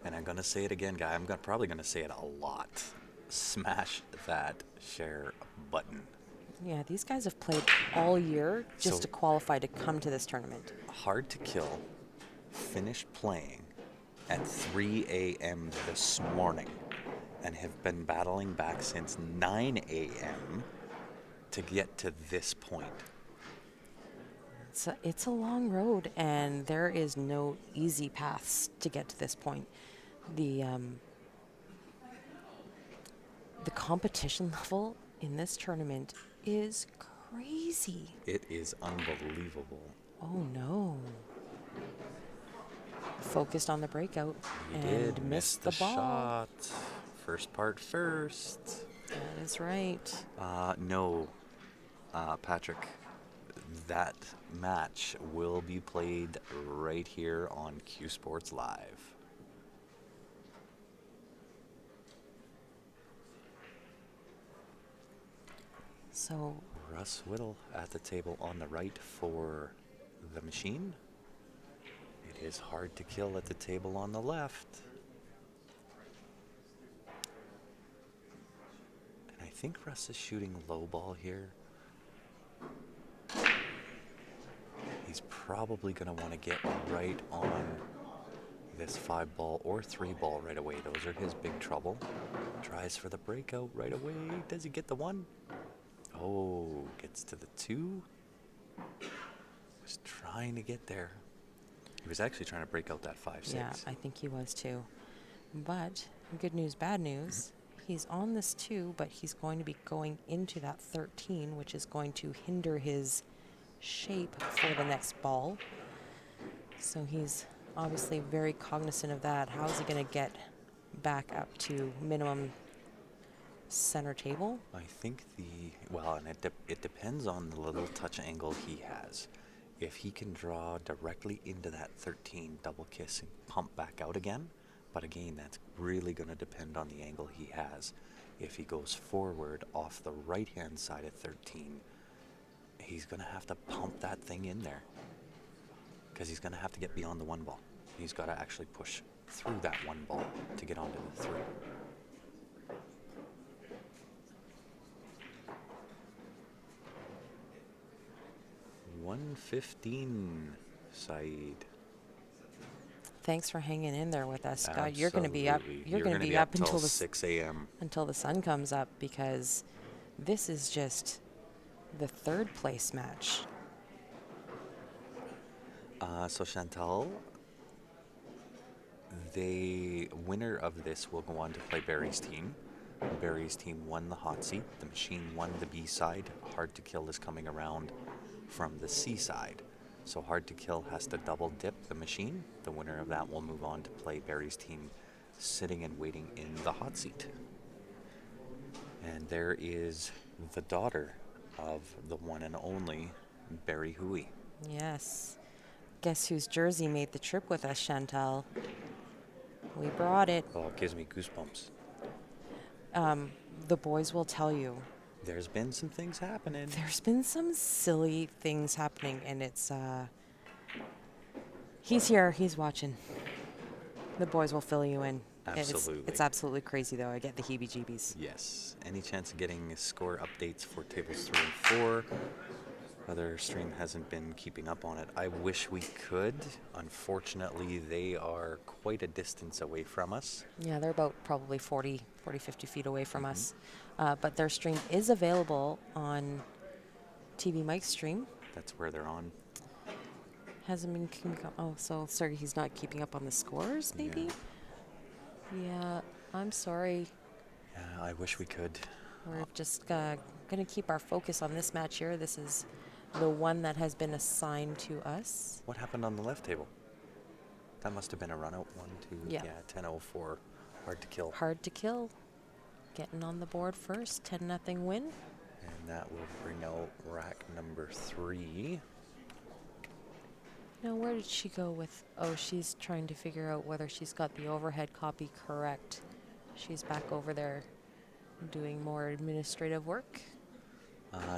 And I'm going to say it again, guy. I'm probably going to say it a lot. Smash that share button. Yeah, these guys have played all year just So- to qualify to come to this tournament. Hard to Kill finished playing at 3 a.m. this morning and have been battling back since 9 a.m. to get to this point. It's a long road, and there is no easy paths to get to this point. The competition level in this tournament is crazy. It is unbelievable. Oh no. Focused on the breakout He and did missed miss the ball. shot. First part first. That is right. No, Patrick, that match will be played right here on Q Sports Live. So Russ Whittle at the table on the right for the machine. It is Hard to Kill at the table on the left. And I think Russ is shooting low ball here. He's probably going to want to get right on this 5-ball or 3-ball right away. Those are his big trouble. Tries for the breakout right away. Does he get the 1? Oh, gets to the 2. Was trying to get there. He was actually trying to break out that 5-6. Yeah, I think he was too. But good news, bad news. He's on this 2, but he's going to be going into that 13, which is going to hinder his shape for the next ball. So he's obviously very cognizant of that. How is he going to get back up to minimum center table? I think and it depends on the little touch angle he has. If he can draw directly into that 13, double kiss and pump back out again, but again, that's really going to depend on the angle he has. If he goes forward off the right-hand side of 13, he's going to have to pump that thing in there because he's going to have to get beyond the 1 ball. He's got to actually push through that 1 ball to get onto the 3. 115, Saeed. Thanks for hanging in there with us, Scott. You're going to be up. Absolutely. You're going to be up until the 6 a.m. until the sun comes up, because this is just the 3rd place match. So Chantal, the winner of this will go on to play Barry's team. Barry's team won the hot seat. The machine won the B side. Hard to Kill is coming around from the C side. So Hard to Kill has to double dip the machine. The winner of that will move on to play Barry's team, sitting and waiting in the hot seat. And there is the daughter of the one and only Barry Hui. Yes. Guess whose jersey made the trip with us, Chantal? We brought it. Oh, it gives me goosebumps. The boys will tell you. There's been some things happening. There's been some silly things happening, and it's, he's here, he's watching. The boys will fill you in. Absolutely. It's absolutely crazy, though. I get the heebie-jeebies. Yes. Any chance of getting score updates for tables 3 and 4? Other stream hasn't been keeping up on it. I wish we could. Unfortunately, they are quite a distance away from us. Yeah, they're about probably 40, 50 feet away from us. But their stream is available on TV Mike's stream. That's where they're on. Hasn't been keeping up. Oh, so sorry, he's not keeping up on the scores, maybe? Yeah, I'm sorry. Yeah, I wish we could. We're just going to keep our focus on this match here. This is the one that has been assigned to us. What happened on the left table? That must have been a run out. 1, 2, Yeah. 10-04. Hard to Kill. Hard to Kill. Getting on the board first. 10-0 win. And that will bring out rack number 3. Now, where did she go with? Oh, she's trying to figure out whether she's got the overhead copy correct. She's back over there doing more administrative work.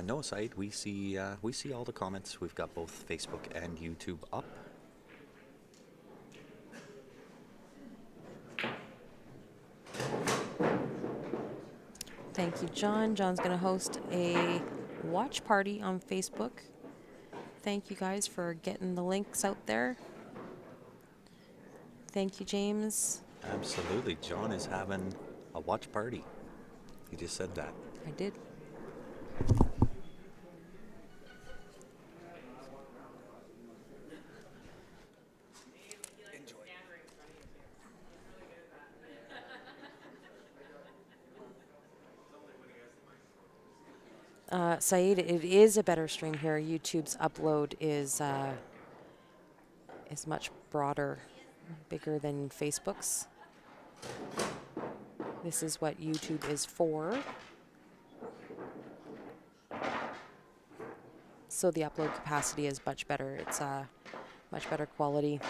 No, Said, we see all the comments. We've got both Facebook and YouTube up. Thank you, John. John's going to host a watch party on Facebook. Thank you guys for getting the links out there. Thank you, James. Absolutely. John is having a watch party. He just said that. I did. Saeed, it is a better stream here. YouTube's upload is much broader, bigger than Facebook's. This is what YouTube is for. So the upload capacity is much better. It's much better quality.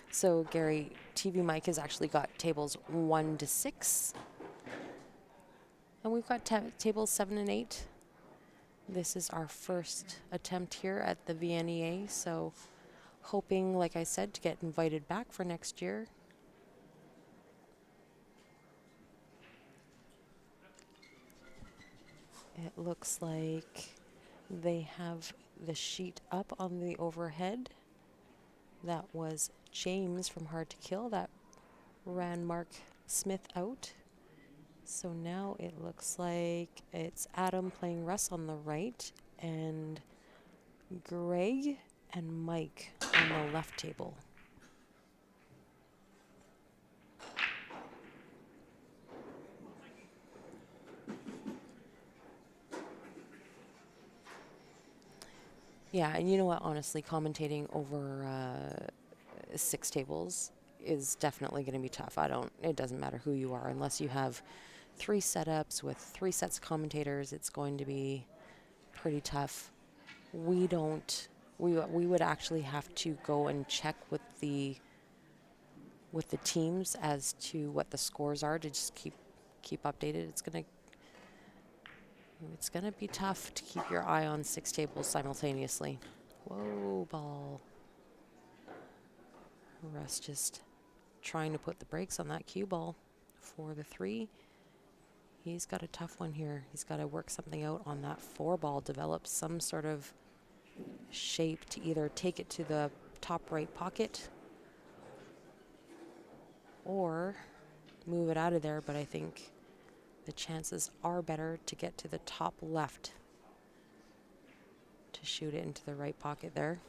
So Gary, TV Mike has actually got tables 1 to 6. And we've got tables 7 and 8. This is our first attempt here at the VNEA, so hoping, like I said, to get invited back for next year. It looks like they have the sheet up on the overhead. That was James from Hard to Kill that ran Mark Smith out. So now it looks like it's Adam playing Russ on the right and Greg and Mike on the left table. Yeah, and you know what? Honestly, commentating over 6 tables is definitely going to be tough. It doesn't matter who you are, unless you have 3 setups with 3 sets of commentators, it's going to be pretty tough. We would actually have to go and check with the teams as to what the scores are to just keep updated. It's gonna be tough to keep your eye on 6 tables simultaneously. Whoa, ball. Russ just trying to put the brakes on that cue ball for the 3. He's got a tough one here. He's got to work something out on that 4 ball, develop some sort of shape to either take it to the top right pocket or move it out of there, but I think the chances are better to get to the top left to shoot it into the right pocket there.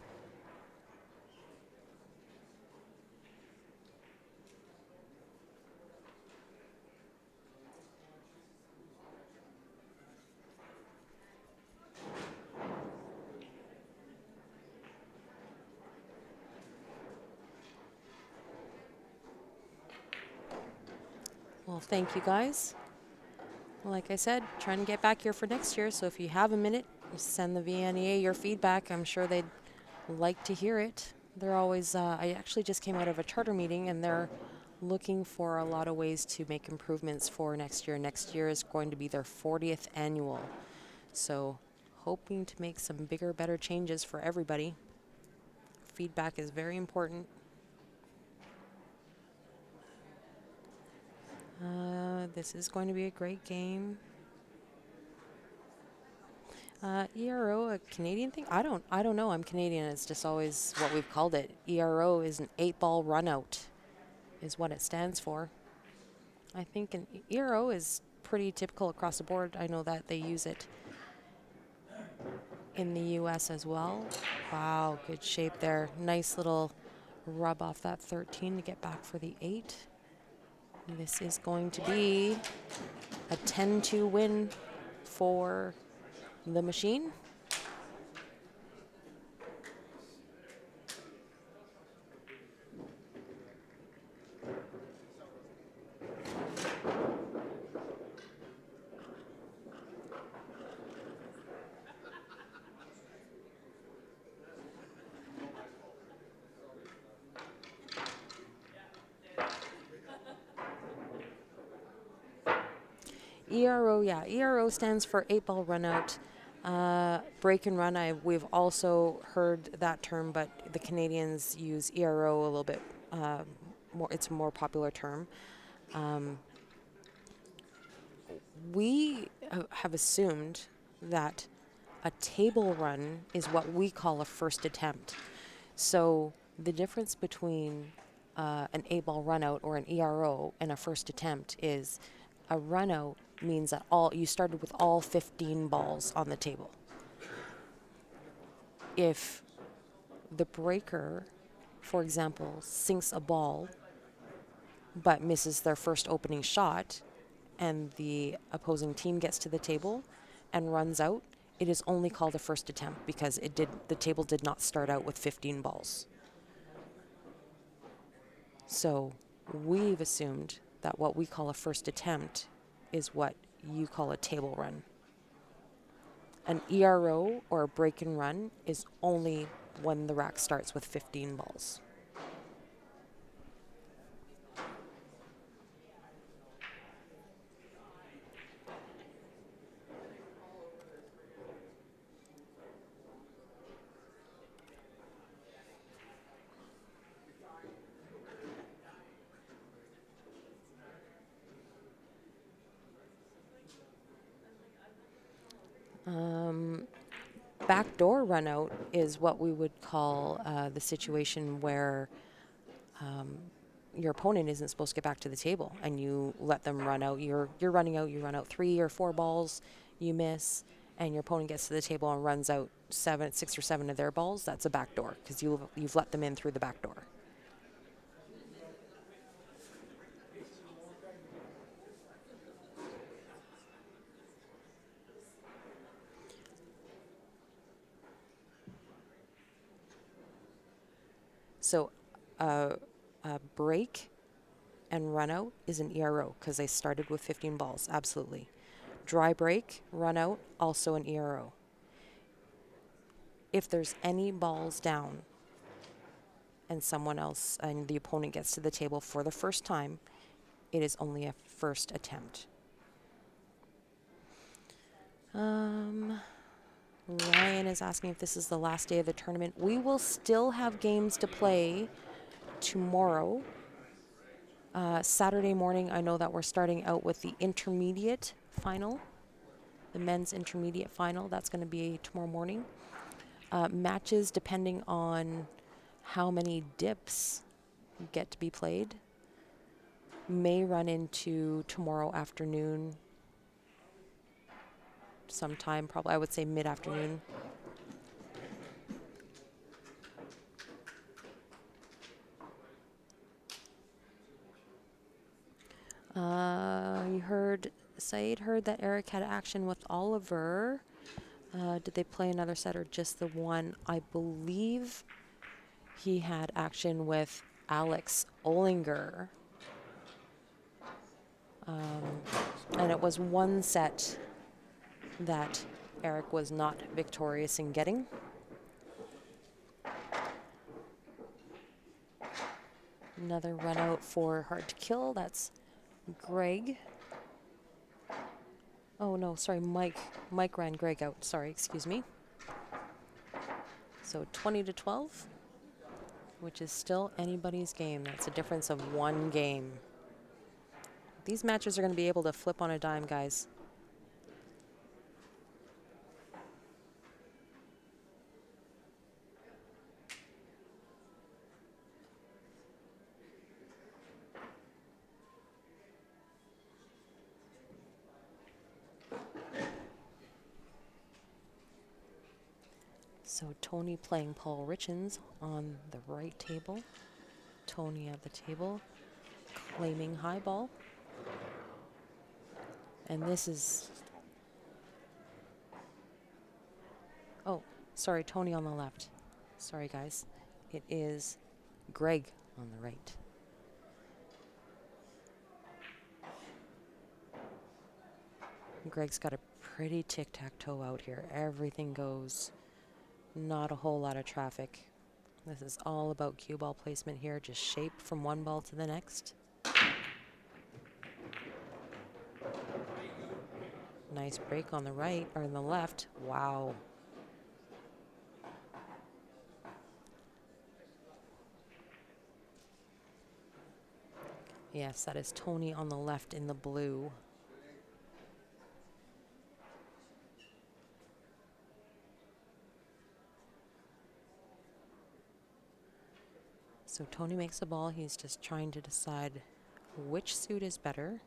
Well, thank you guys. Like I said, trying to get back here for next year, so if you have a minute, send the VNEA your feedback. I'm sure they'd like to hear it. They're always, I actually just came out of a charter meeting, and they're looking for a lot of ways to make improvements for next year. Next year is going to be their 40th annual, so hoping to make some bigger, better changes for everybody. Feedback is very important. This is going to be a great game. ERO, a Canadian thing? I don't know. I'm Canadian. It's just always what we've called it. ERO is an 8-ball run out, is what it stands for. I think an ERO is pretty typical across the board. I know that they use it in the U.S. as well. Wow, good shape there. Nice little rub off that 13 to get back for the 8. This is going to be a 10-2 win for the machine. ERO, yeah, ERO stands for 8-ball run out. Break and run, we've also heard that term, but the Canadians use ERO a little bit more. It's a more popular term. We have assumed that a table run is what we call a first attempt. So the difference between an 8-ball run out or an ERO and a first attempt is a run out means that you started with all 15 balls on the table. If the breaker, for example, sinks a ball but misses their first opening shot and the opposing team gets to the table and runs out, it is only called a first attempt because the table did not start out with 15 balls. So we've assumed that what we call a first attempt is what you call a table run. An ERO, or a break and run, is only when the rack starts with 15 balls. backdoor run out is what we would call the situation where your opponent isn't supposed to get back to the table, and you let them run out. You're running out. You run out 3 or 4 balls, you miss, and your opponent gets to the table and runs out 6 or 7 of their balls. That's a backdoor because you've let them in through the back door. So a break and run out is an ERO because they started with 15 balls. Absolutely. Dry break, run out, also an ERO. If there's any balls down and someone else and the opponent gets to the table for the first time, it is only a first attempt. Ryan is asking if this is the last day of the tournament. We will still have games to play tomorrow. Saturday morning, I know that we're starting out with the intermediate final, the men's intermediate final. That's going to be tomorrow morning. Matches, depending on how many dips get to be played, may run into tomorrow afternoon sometime, probably I would say mid-afternoon. You heard, Said heard that Eric had action with Oliver. Did they play another set or just the one? I believe he had action with Alex Olinger. And it was one set that Eric was not victorious in getting. Another run out for Hard to Kill. That's Greg. Oh no, sorry, Mike. Mike ran Greg out. Sorry, excuse me. So 20-12, which is still anybody's game. That's a difference of 1 game. These matches are going to be able to flip on a dime, guys. So Tony playing Paul Richens on the right table. Tony at the table, claiming high ball. And this is... Oh, sorry, Tony on the left. Sorry, guys. It is Greg on the right. Greg's got a pretty tic-tac-toe out here. Everything goes. Not a whole lot of traffic. This is all about cue ball placement here. Just shape from one ball to the next. Nice break on the right, or on the left. Wow. Yes, that is Tony on the left in the blue. So Tony makes the ball. He's just trying to decide which suit is better.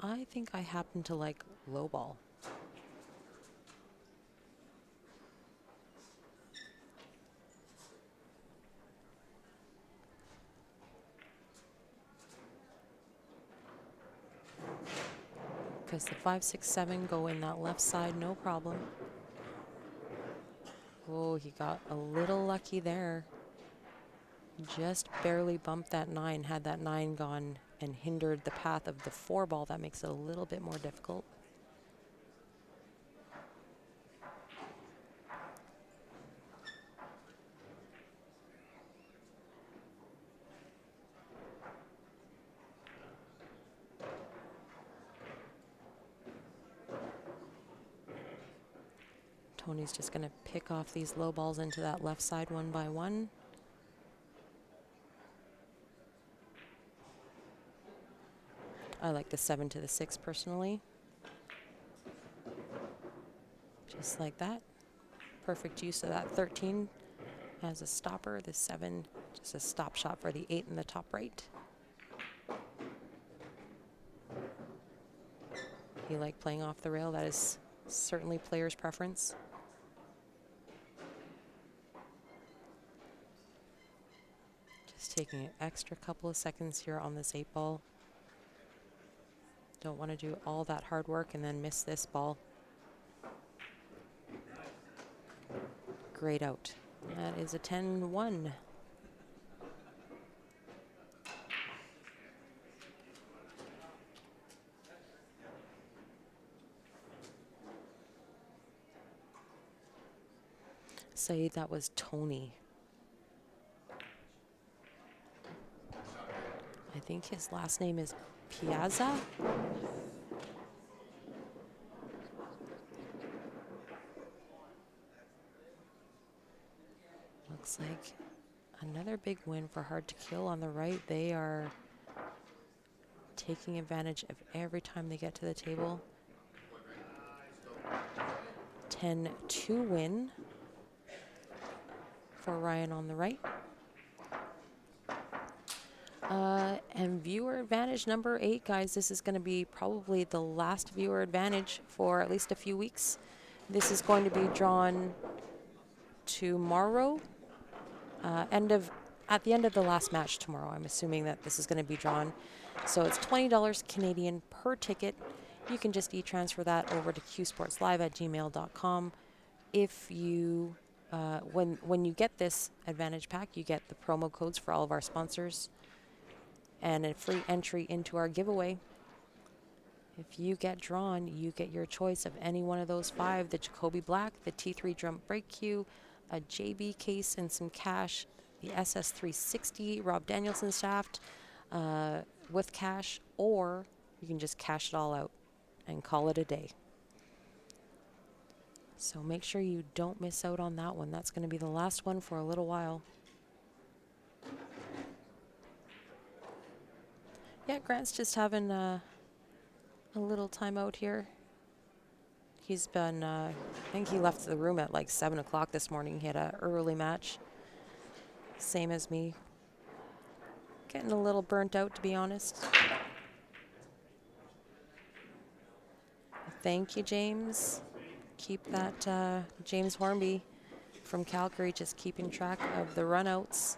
I think I happen to like low ball. Because the 5, 6, 7 go in that left side, no problem. Oh, he got a little lucky there. Just barely bumped that 9. Had that 9 gone and hindered the path of the 4 ball, that makes it a little bit more difficult. Tony's just going to pick off these low balls into that left side one by one. I like the 7 to the 6 personally. Just like that. perfect use of that 13 as a stopper. The 7, just a stop shot for the 8 in the top right. You like playing off the rail, that is certainly player's preference. Just taking an extra couple of seconds here on this 8 ball. Don't want to do all that hard work and then miss this ball. Great out. That is a 10-1. Say that was Tony. I think his last name is Piazza. Looks like another big win for Hard to Kill on the right. They are taking advantage of every time they get to the table. 10-2 win for Ryan on the right. And viewer advantage number 8, guys. This is going to be probably the last viewer advantage for at least a few weeks. This is going to be drawn tomorrow. At the end of the last match tomorrow. I'm assuming that this is going to be drawn. So it's $20 Canadian per ticket. You can just e-transfer that over to qsportslive@gmail.com. If you, when you get this advantage pack, you get the promo codes for all of our sponsors and a free entry into our giveaway. If you get drawn, you get your choice of any one of those 5, the Jacoby Black, the T3 drum brake cue, a JB case and some cash, the SS360 Rob Danielson shaft with cash, or you can just cash it all out and call it a day. So make sure you don't miss out on that one. That's going to be the last one for a little while. Yeah, Grant's just having a little time out here. He's been, I think he left the room at like 7 o'clock this morning. He had an early match. Same as me. Getting a little burnt out, to be honest. Thank you, James. Keep that, James Hornby from Calgary, just keeping track of the runouts.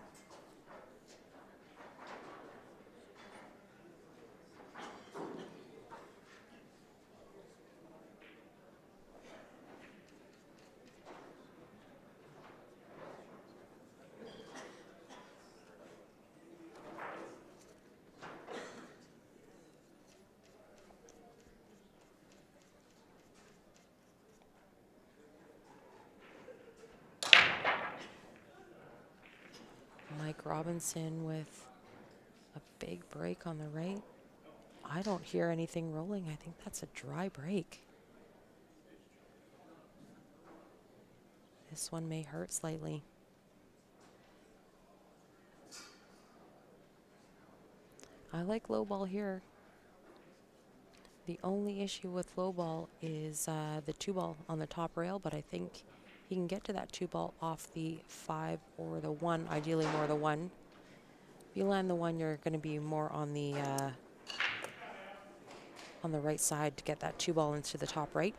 Mike Robinson with a big break on the right. I don't hear anything rolling. I think that's a dry break. This one may hurt slightly. I like low ball here. The only issue with low ball is the 2 ball on the top rail, but I think he can get to that 2 ball off the 5 or the 1, ideally more the 1. If you land the 1, you're going to be more on the right side to get that 2 ball into the top right.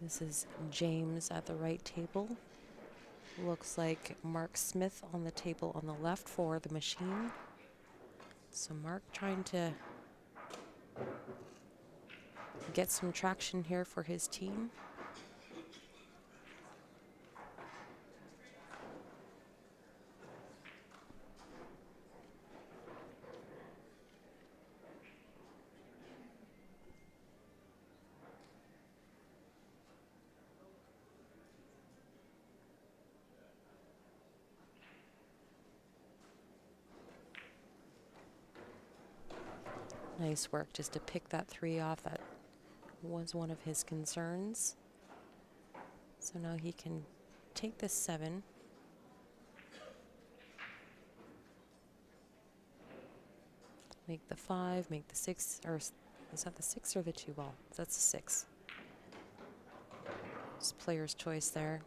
This is James at the right table. Looks like Mark Smith on the table on the left for the machine. So Mark trying to get some traction here for his team. Nice work just to pick that 3 off. That was one of his concerns. So now he can take this 7. Make the 5, make the 6, or is that the 6 or the 2 ball? That's the 6. Just player's choice there.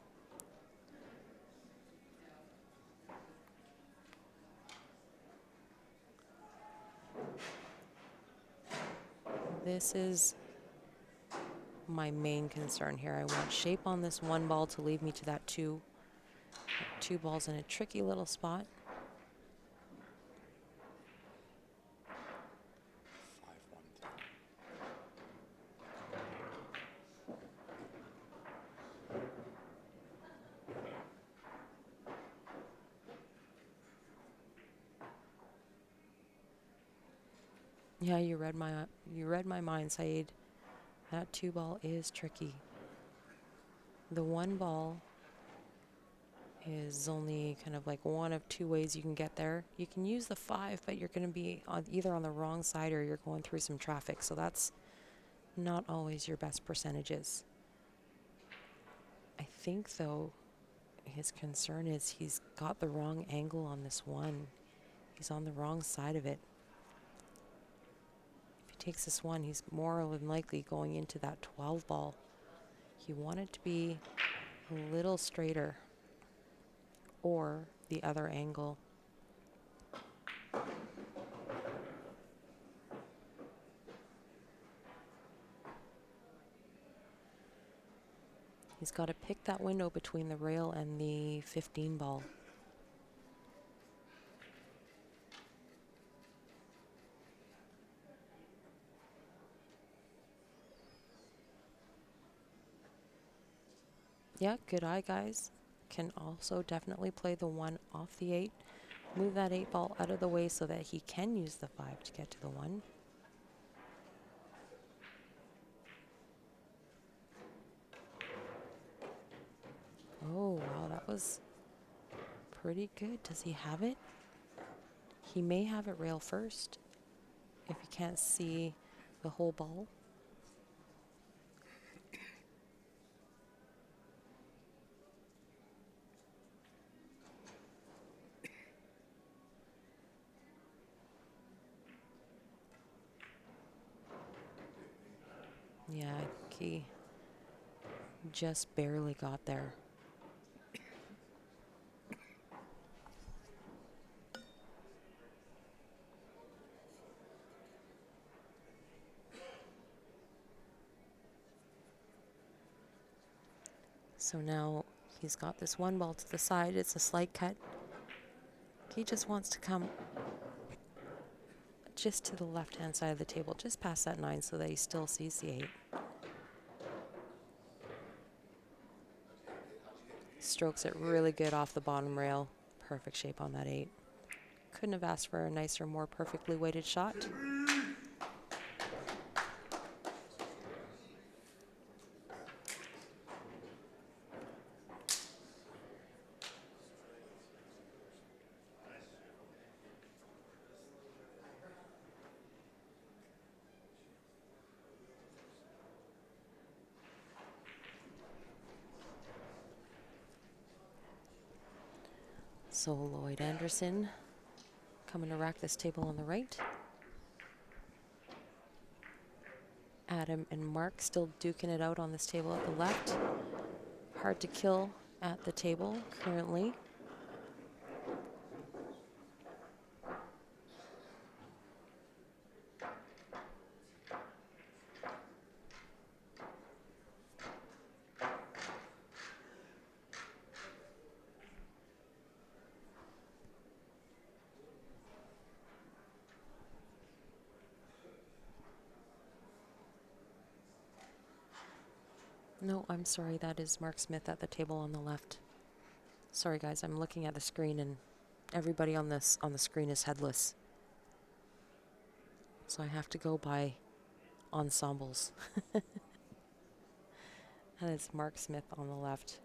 This is my main concern here. I want shape on this 1 ball to lead me to that 2. 2 balls in a tricky little spot. 5-1. Yeah, you read my mind, Saeed. That 2 ball is tricky. The 1 ball is only kind of like one of 2 ways you can get there. You can use the 5, but you're going to be either on the wrong side or you're going through some traffic. So that's not always your best percentages. I think, though, his concern is he's got the wrong angle on this 1. He's on the wrong side of it. If he takes this 1, he's more than likely going into that 12 ball. You want it to be a little straighter or the other angle. He's got to pick that window between the rail and the 15 ball. Yeah, good eye, guys. Can also definitely play the 1 off the 8. Move that 8 ball out of the way so that he can use the 5 to get to the 1. Oh, wow, that was pretty good. Does he have it? He may have it rail first if he can't see the whole ball. Yeah, I think he just barely got there. So now he's got this 1 ball to the side. It's a slight cut. He just wants to come just to the left-hand side of the table, just past that 9 so that he still sees the 8. Strokes it really good off the bottom rail. Perfect shape on that 8. Couldn't have asked for a nicer, more perfectly weighted shot. So Lloyd Anderson coming to rack this table on the right. Adam and Mark still duking it out on this table at the left. Hard to kill at the table currently. No, I'm sorry, that is Mark Smith at the table on the left. Sorry guys, I'm looking at the screen and everybody on the screen is headless. So I have to go by ensembles. And it's Mark Smith on the left,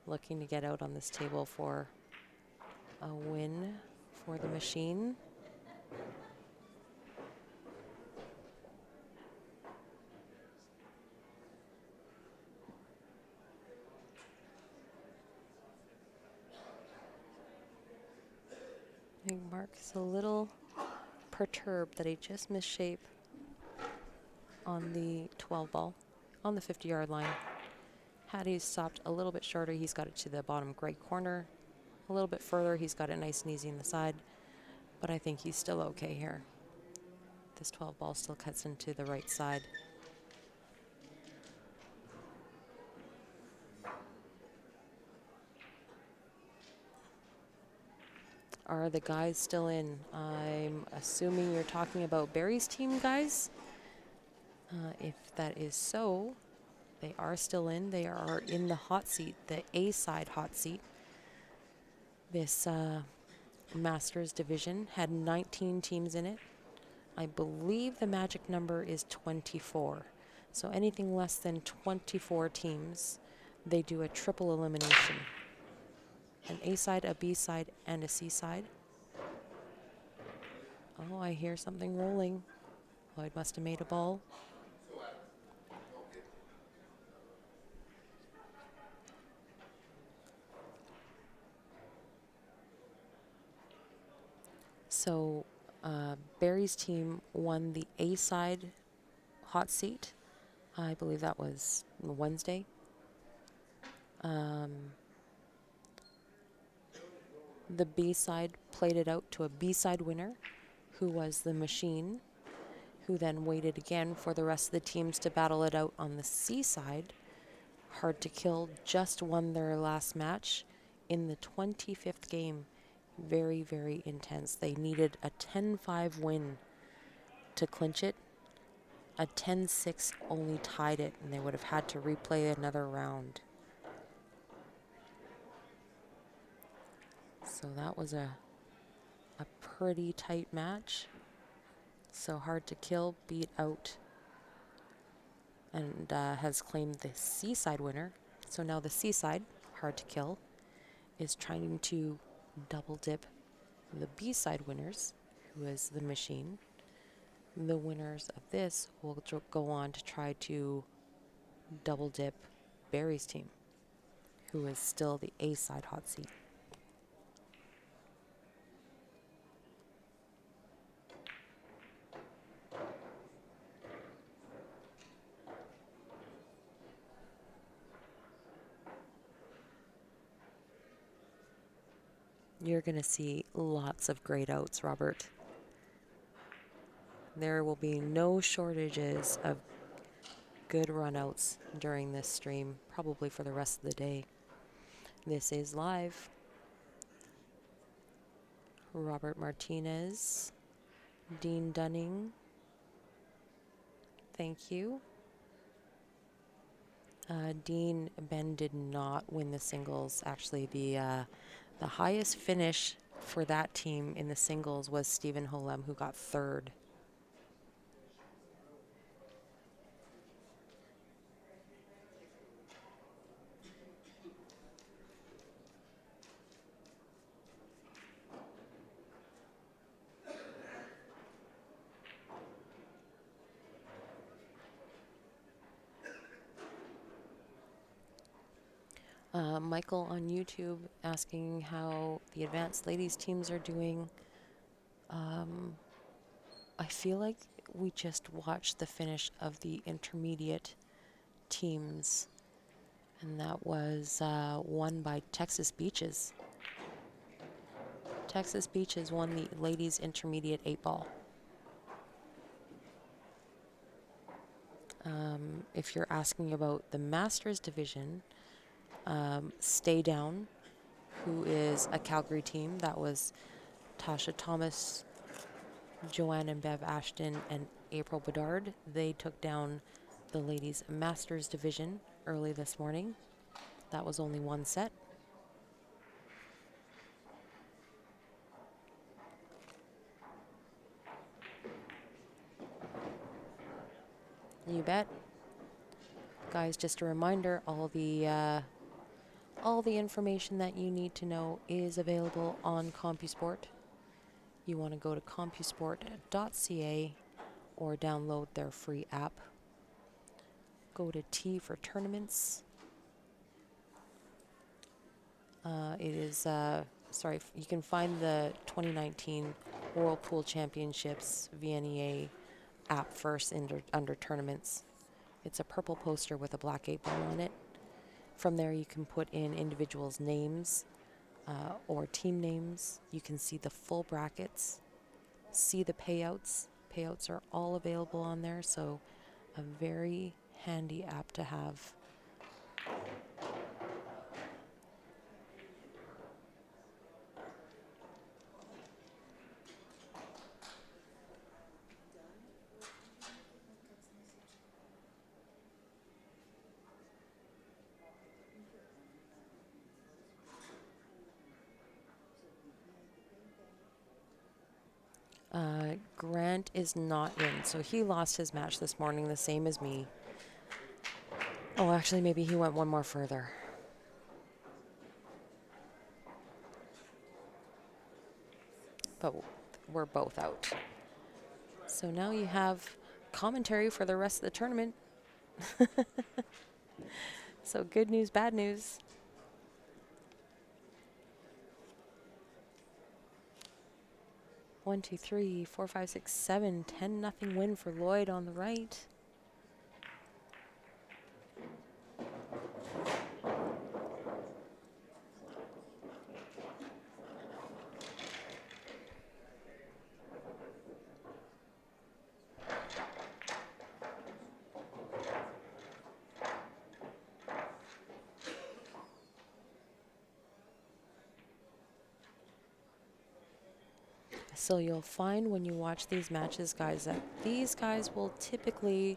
looking to get out on this table for a win for the machine. I think Mark's a little perturbed that he just missed shape on the 12 ball on the 50-yard line. Had he stopped a little bit shorter, he's got it to the bottom right corner. A little bit further, he's got it nice and easy in the side. But I think he's still okay here. This 12 ball still cuts into the right side. Are the guys still in? I'm assuming you're talking about Barry's team, guys. If that is so, they are still in. They are in the hot seat, the A side hot seat. This Masters division had 19 teams in it. I believe the magic number is 24. So anything less than 24 teams, they do a triple elimination. An A side, a B side, and a C side. Oh, I hear something rolling. Lloyd must have made a ball. So Barry's team won the A side hot seat. I believe that was Wednesday. The B side played it out to a B side winner, who was the Machine, who then waited again for the rest of the teams to battle it out on the C side. Hard to Kill just won their last match in the 25th game. Very, very intense. They needed a 10-5 win to clinch it. A 10-6 only tied it, and they would have had to replay another round. So that was a pretty tight match. So Hard to Kill beat out and has claimed the C-side winner. So now the C-side, Hard to Kill, is trying to double dip the B-side winners, who is the Machine. The winners of this will go on to try to double dip Barry's team, who is still the A-side hot seat. You're going to see lots of grayed outs, Robert. There will be no shortages of good runouts during this stream, probably for the rest of the day. This is live. Robert Martinez, Dean Dunning, thank you. Dean Ben did not win the singles. Actually, the highest finish for that team in the singles was Stephen Holem, who got third. Michael on YouTube asking how the advanced ladies teams are doing. I feel like we just watched the finish of the intermediate teams, and that was won by Texas Beaches. Texas Beaches won the ladies intermediate 8-ball. If you're asking about the Masters division, Stay Down, who is a Calgary team, that was Tasha Thomas, Joanne and Bev Ashton, and April Bedard. They took down the ladies Masters division early this morning. That was only one set. You bet. Guys, just a reminder, all the information that you need to know is available on CompuSport. You want to go to compusport.ca or download their free app. Go to T for tournaments. It is sorry, you can find the 2019 World Pool Championships VNEA app first under tournaments. It's a purple poster with a black 8 ball on it. From there, you can put in individuals' names or team names. You can see the full brackets, see the payouts. Payouts are all available on there, so a very handy app to have. Grant is not in, so he lost his match this morning, the same as me. Oh, actually, maybe he went one more further. But we're both out. So now you have commentary for the rest of the tournament. So good news, bad news. One, two, three, four, five, six, seven. 10-0 win for Lloyd on the right. So you'll find when you watch these matches, guys, that these guys will typically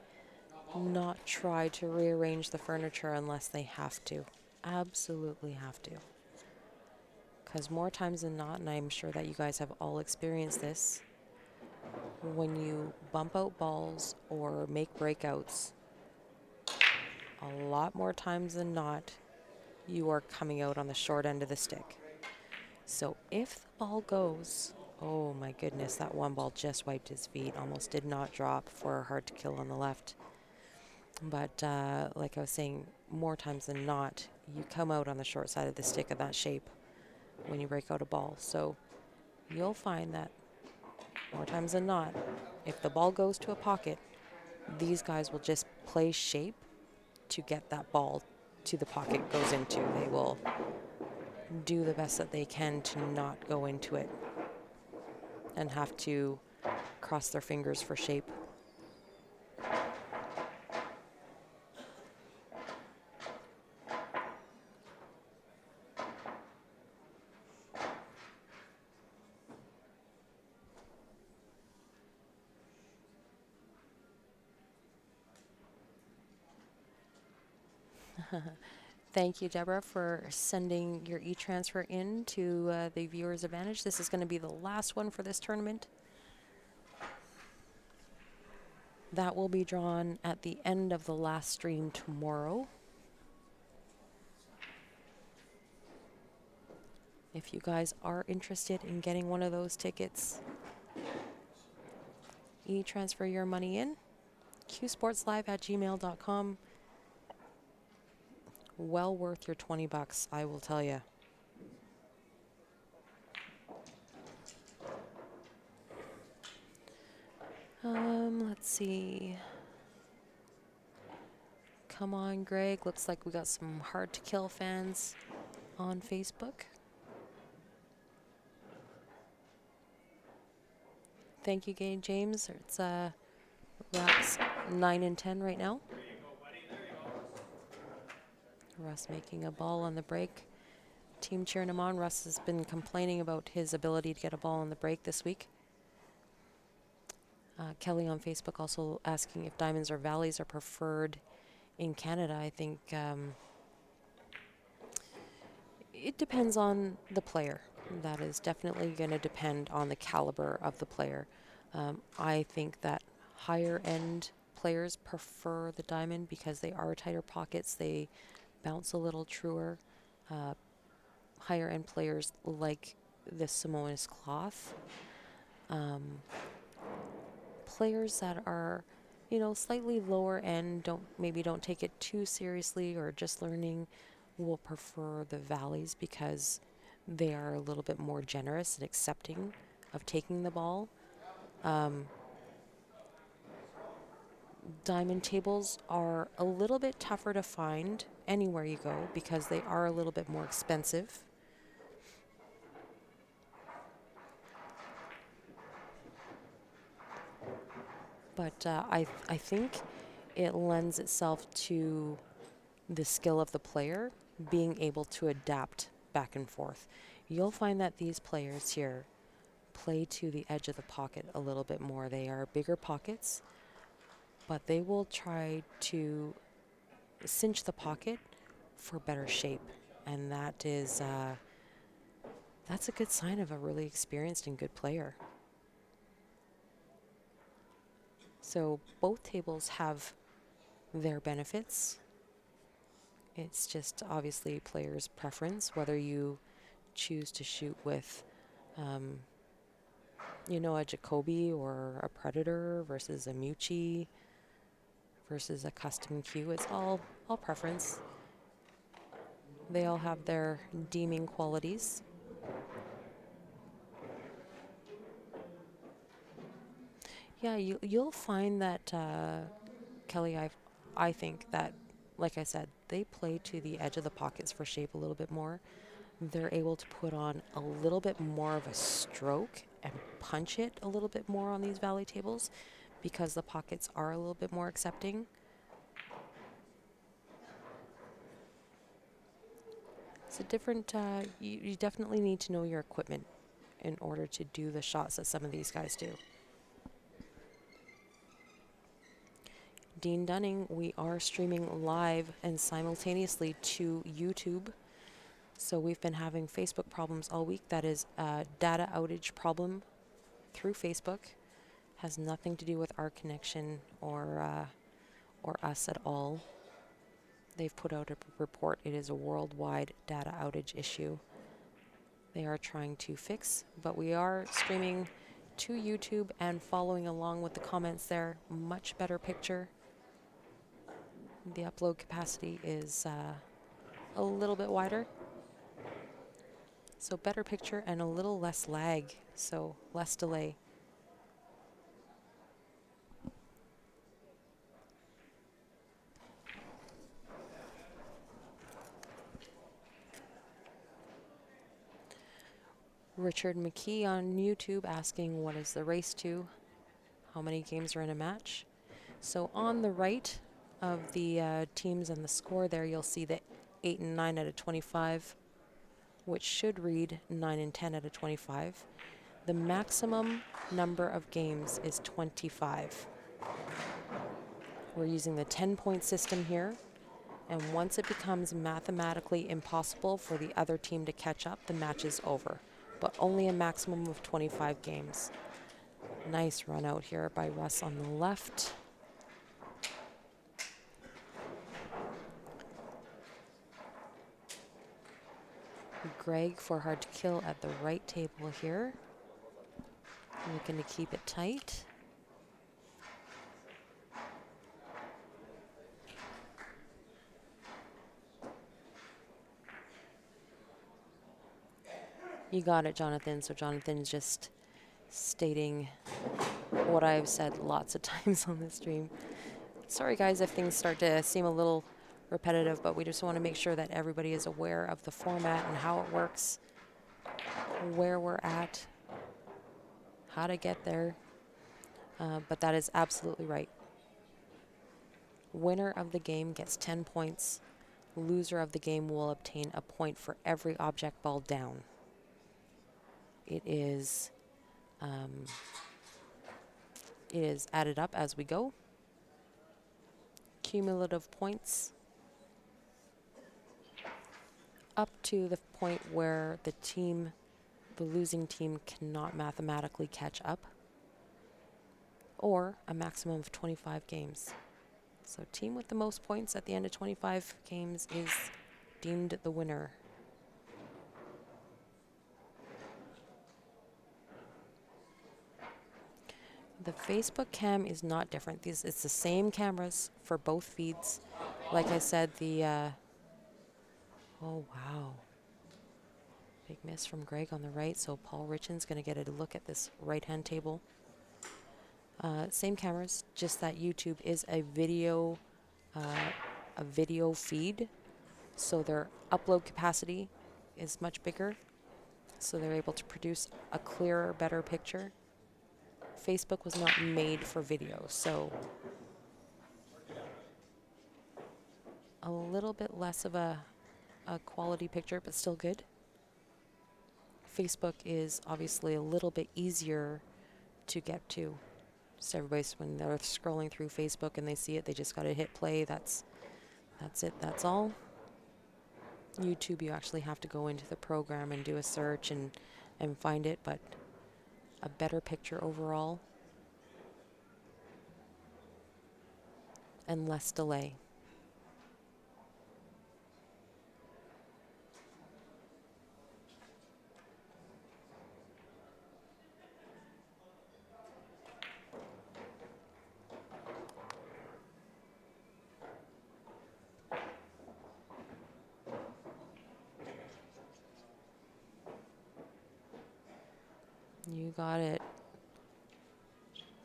not try to rearrange the furniture unless they have to. Absolutely have to. Because more times than not, and I'm sure that you guys have all experienced this, when you bump out balls or make breakouts, a lot more times than not, you are coming out on the short end of the stick. So if the ball goes, oh my goodness, that one ball just wiped his feet, almost did not drop for a hard to kill on the left. But like I was saying, more times than not, you come out on the short side of the stick of that shape when you break out a ball. So you'll find that more times than not, if the ball goes to a pocket, these guys will just play shape to get that ball to the pocket it goes into. They will do the best that they can to not go into it and have to cross their fingers for shape. Thank you, Deborah, for sending your e-transfer in to the Viewers Advantage. This is going to be the last one for this tournament. That will be drawn at the end of the last stream tomorrow. If you guys are interested in getting one of those tickets, e-transfer your money in, qsportslive@gmail.com. Well worth your $20, I will tell you. Let's see. Come on, Greg. Looks like we got some Hard to Kill fans on Facebook. Thank you, Gay James. It's Rats 9 and 10 right now. Russ making a ball on the break. Team cheering him on. Russ has been complaining about his ability to get a ball on the break this week. Kelly on Facebook also asking if diamonds or valleys are preferred in Canada. I think it depends on the player. That is definitely going to depend on the caliber of the player. I think that higher end players prefer the diamond because they are tighter pockets. They bounce a little truer. Higher end players like the Samoa's cloth. Players that are, slightly lower end, don't take it too seriously or just learning, will prefer the valleys because they are a little bit more generous and accepting of taking the ball. Diamond tables are a little bit tougher to find anywhere you go because they are a little bit more expensive. But I think it lends itself to the skill of the player being able to adapt back and forth. You'll find that these players here play to the edge of the pocket a little bit more. They are bigger pockets, but they will try to cinch the pocket for better shape. And that is, that's a good sign of a really experienced and good player. So both tables have their benefits. It's just obviously player's preference, whether you choose to shoot with, a Jacoby or a Predator versus a Mucci versus a custom cue. It's all preference. They all have their deeming qualities. Yeah, you'll find that Kelly, I think that, like I said, they play to the edge of the pockets for shape a little bit more. They're able to put on a little bit more of a stroke and punch it a little bit more on these valley tables because the pockets are a little bit more accepting. It's a different, you definitely need to know your equipment in order to do the shots that some of these guys do. Dean Dunning, we are streaming live and simultaneously to YouTube. So we've been having Facebook problems all week. That is a data outage problem through Facebook. Has nothing to do with our connection or us at all. They've put out a report. It is a worldwide data outage issue. They are trying to fix, but we are streaming to YouTube and following along with the comments there. Much better picture. The upload capacity is a little bit wider. So better picture and a little less lag, so less delay. Richard McKee on YouTube asking, what is the race to? How many games are in a match? So on the right of the teams and the score there, you'll see the 8 and 9 out of 25, which should read 9 and 10 out of 25. The maximum number of games is 25. We're using the 10-point system here. And once it becomes mathematically impossible for the other team to catch up, the match is over. But only a maximum of 25 games. Nice run out here by Russ on the left. Greg for hard to kill at the right table here. Looking to keep it tight. You got it, Jonathan. So Jonathan's just stating what I've said lots of times on this stream. Sorry, guys, if things start to seem a little repetitive, but we just want to make sure that everybody is aware of the format and how it works, where we're at, how to get there. But that is absolutely right. Winner of the game gets 10 points. Loser of the game will obtain a point for every object ball down. It is added up as we go. Cumulative points up to the point where the losing team cannot mathematically catch up, or a maximum of 25 games. So team with the most points at the end of 25 games is deemed the winner. The Facebook cam is not different. It's the same cameras for both feeds. Like I said, oh wow. Big miss from Greg on the right, so Paul Richen's going to get a look at this right-hand table. Same cameras, just that YouTube is a video feed, so their upload capacity is much bigger, so they're able to produce a clearer, better picture. Facebook was not made for video, so a little bit less of a quality picture, but still good. Facebook is obviously a little bit easier to get to. So everybody's, when they're scrolling through Facebook and they see it, they just got to hit play. That's it. That's all. YouTube, you actually have to go into the program and do a search and find it, but a better picture overall and less delay. You got it.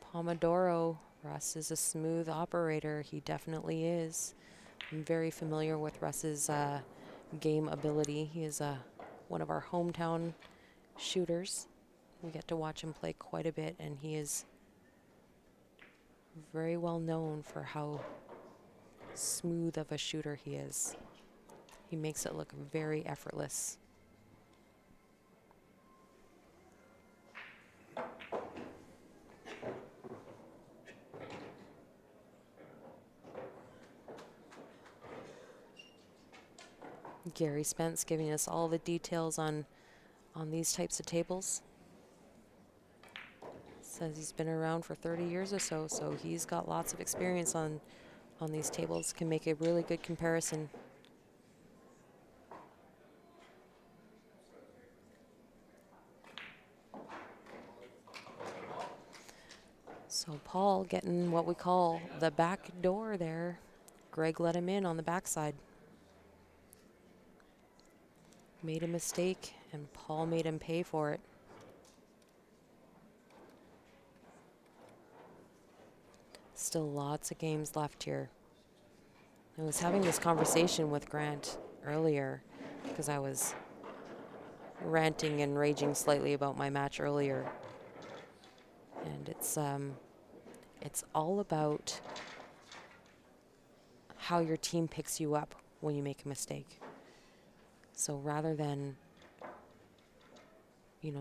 Pomodoro. Russ is a smooth operator. He definitely is. I'm very familiar with Russ's game ability. He is one of our hometown shooters. We get to watch him play quite a bit, and he is very well known for how smooth of a shooter he is. He makes it look very effortless. Gary Spence giving us all the details on these types of tables. Says he's been around for 30 years or so, so he's got lots of experience on these tables. Can make a really good comparison. So Paul getting what we call the back door there. Greg let him in on the backside. Made a mistake, and Paul made him pay for it. Still lots of games left here. I was having this conversation with Grant earlier because I was ranting and raging slightly about my match earlier. And it's all about how your team picks you up when you make a mistake. So rather than,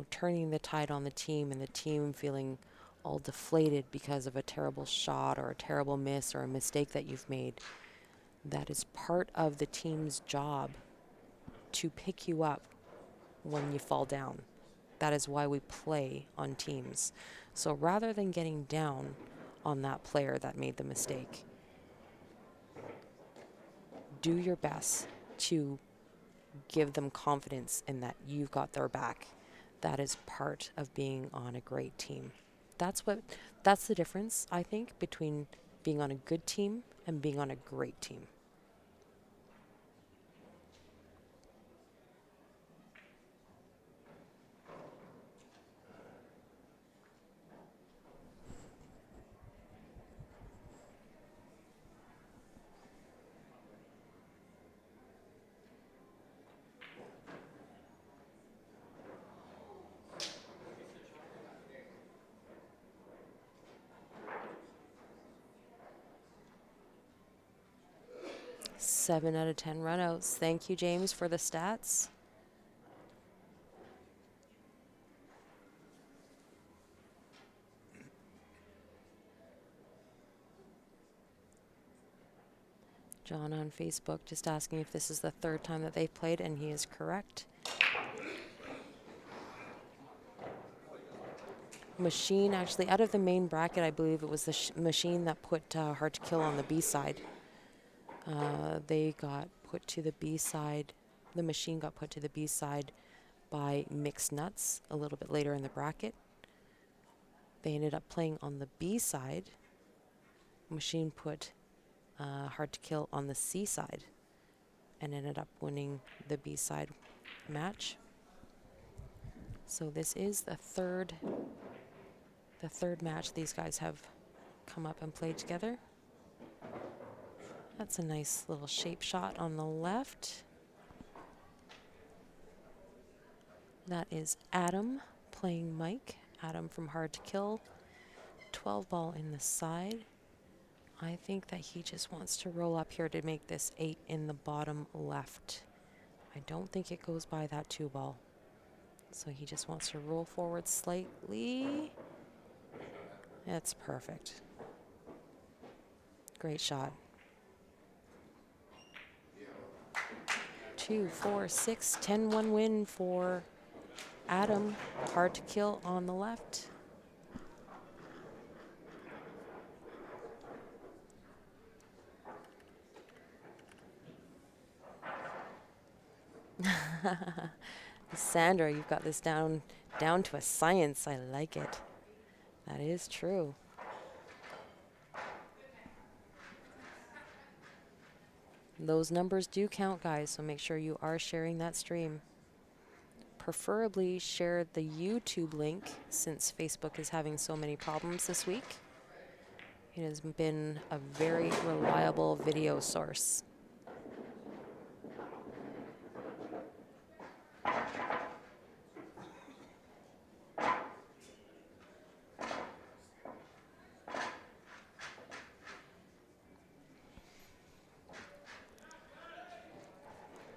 turning the tide on the team and the team feeling all deflated because of a terrible shot or a terrible miss or a mistake that you've made, that is part of the team's job to pick you up when you fall down. That is why we play on teams. So rather than getting down on that player that made the mistake, do your best to give them confidence in that you've got their back. That is part of being on a great team. That's the difference, I think, between being on a good team and being on a great team. Seven out of 10 runouts. Thank you, James, for the stats. John on Facebook just asking if this is the third time that they've played, and he is correct. Machine, actually, out of the main bracket, I believe it was the Machine that put Hard to Kill on the B side. They got put to the B side. The Machine got put to the B side by Mixed Nuts a little bit later in the bracket. They ended up playing on the B side. Machine put Hard to Kill on the C side and ended up winning the B side match. So this is the third match these guys have come up and played together. That's a nice little shape shot on the left. That is Adam playing Mike. Adam from Hard to Kill. 12 ball in the side. I think that he just wants to roll up here to make this 8 in the bottom left. I don't think it goes by that 2 ball. So he just wants to roll forward slightly. That's perfect. Great shot. 2, 4, 6, 10-1 win for Adam. Hard to Kill on the left. Sandra, you've got this down to a science. I like it. That is true. Those numbers do count, guys, so make sure you are sharing that stream. Preferably share the YouTube link since Facebook is having so many problems this week. It has been a very reliable video source.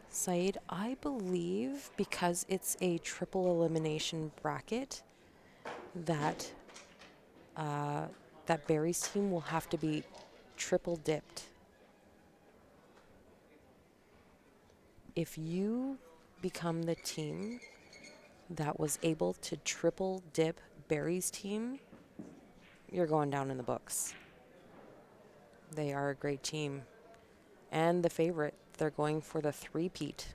Saeed, I believe because it's a triple elimination bracket that that Barry's team will have to be triple dipped. If you become the team that was able to triple dip Barry's team, you're going down in the books. They are a great team. And the favorite, they're going for the three-peat.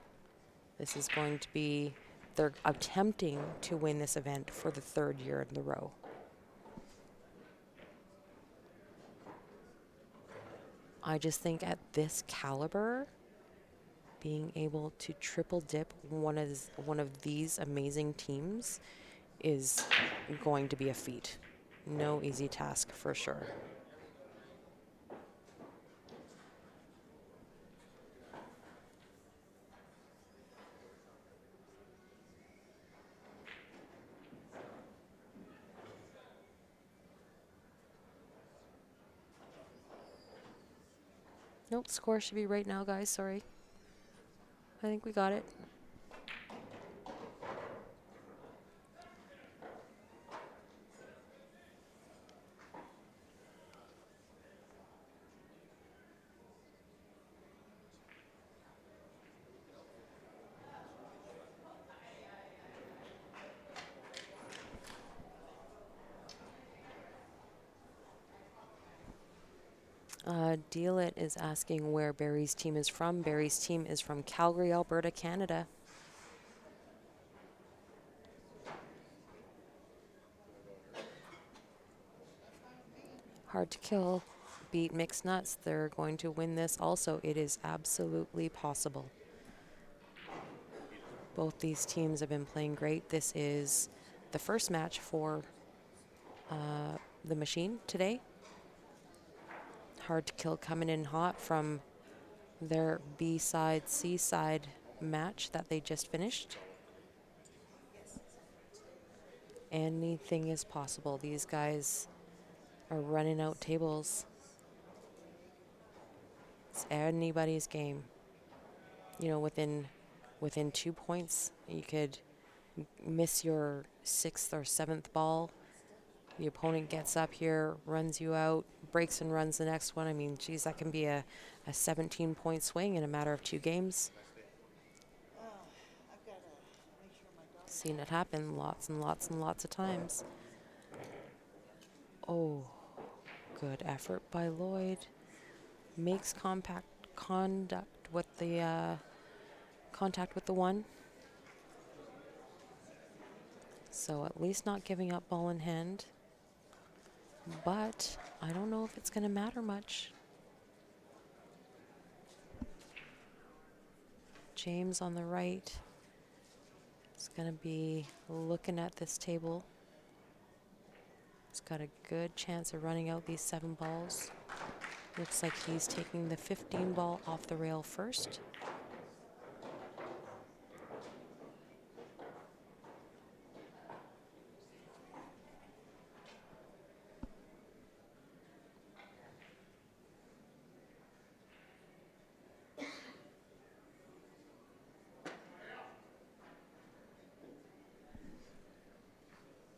This is going to be, they're attempting to win this event for the 3rd year in a row. I just think at this caliber, being able to triple dip one of these amazing teams is going to be a feat. No easy task for sure. Nope, score should be right now, guys. Sorry. I think we got it. Deal It is asking where Barry's team is from. Barry's team is from Calgary, Alberta, Canada. Hard to Kill beat Mixed Nuts. They're going to win this also. It is absolutely possible. Both these teams have been playing great. This is the first match for the machine today. Hard to Kill coming in hot from their B-side, C-side match that they just finished. Anything is possible. These guys are running out tables. It's anybody's game. You know, within 2 points, you could miss your 6th or 7th ball. The opponent gets up here, runs you out, breaks and runs the next one. I mean, geez, that can be a 17-point swing in a matter of 2 games. Seen it happen lots and lots and lots of times. Oh, good effort by Lloyd. Makes contact with the one. So at least not giving up ball in hand. But I don't know if it's going to matter much. James on the right is going to be looking at this table. He's got a good chance of running out these 7 balls. Looks like he's taking the 15 ball off the rail first.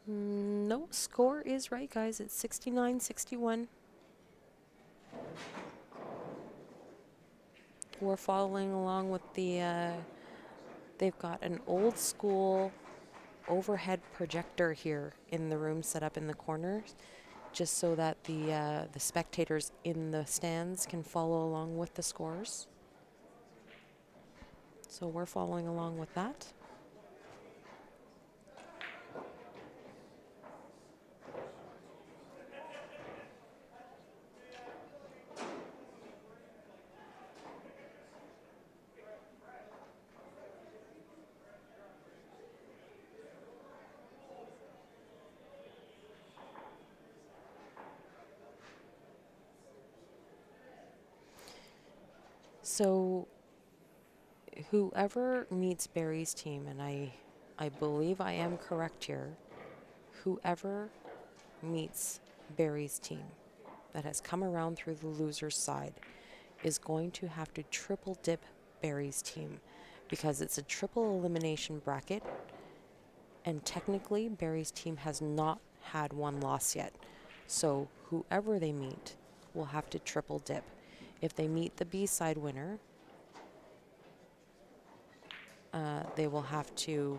No, score is right, guys. It's 69-61. We're following along with the, they've got an old school overhead projector here in the room set up in the corners, just so that the spectators in the stands can follow along with the scores. So we're following along with that. So whoever meets Barry's team, and I believe I am correct here, whoever meets Barry's team that has come around through the loser's side is going to have to triple dip Barry's team, because it's a triple elimination bracket, and technically Barry's team has not had 1 loss yet. So whoever they meet will have to triple dip. If they meet the B-side winner, they will have to,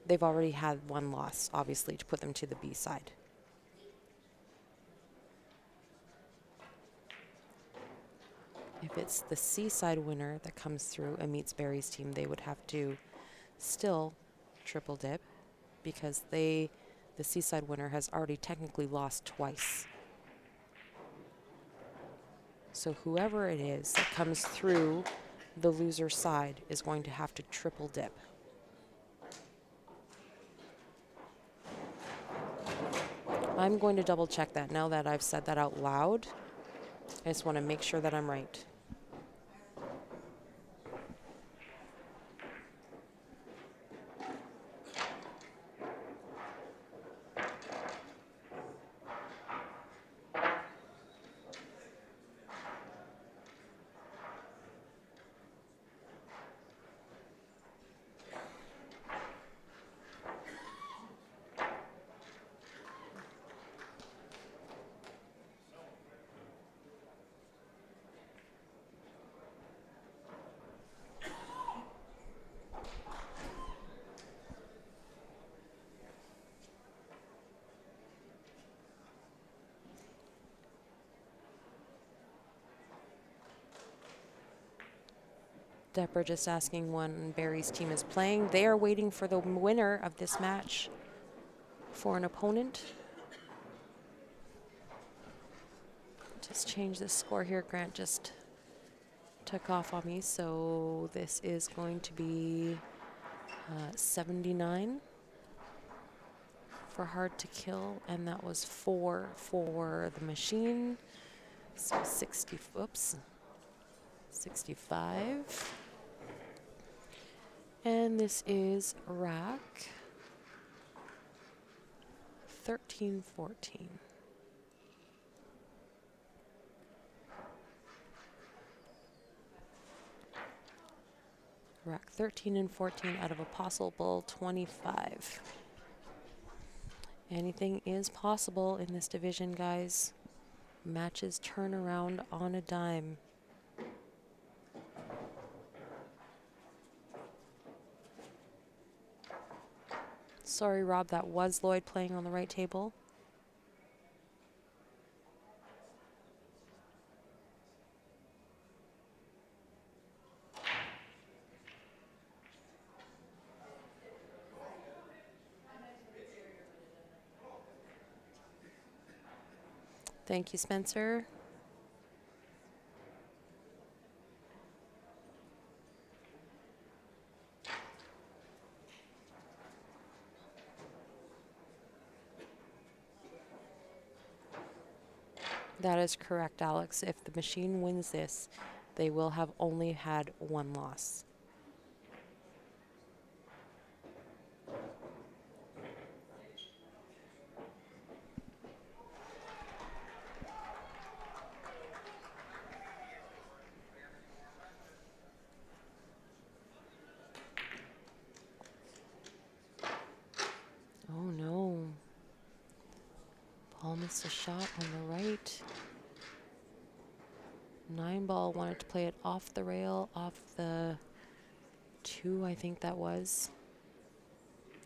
they've already had 1 loss, obviously, to put them to the B-side. If it's the C-side winner that comes through and meets Barry's team, they would have to still triple dip, because the C-side winner has already technically lost twice. So whoever it is that comes through the loser side is going to have to triple dip. I'm going to double check that now that I've said that out loud. I just want to make sure that I'm right. Depper just asking when Barry's team is playing. They are waiting for the winner of this match for an opponent. Just change the score here. Grant just took off on me. So this is going to be 79 for hard to kill. And that was 4 for the machine. So 65. And this is rack 13-14. Rack 13 and 14 out of a possible 25. Anything is possible in this division, guys. Matches turn around on a dime. Sorry, Rob, that was Lloyd playing on the right table. Thank you, Spencer. That is correct, Alex. If the machine wins this, they will have only had one loss. Oh no. Paul missed a shot on the right. 9-ball wanted to play it off the rail, off the 2, I think that was.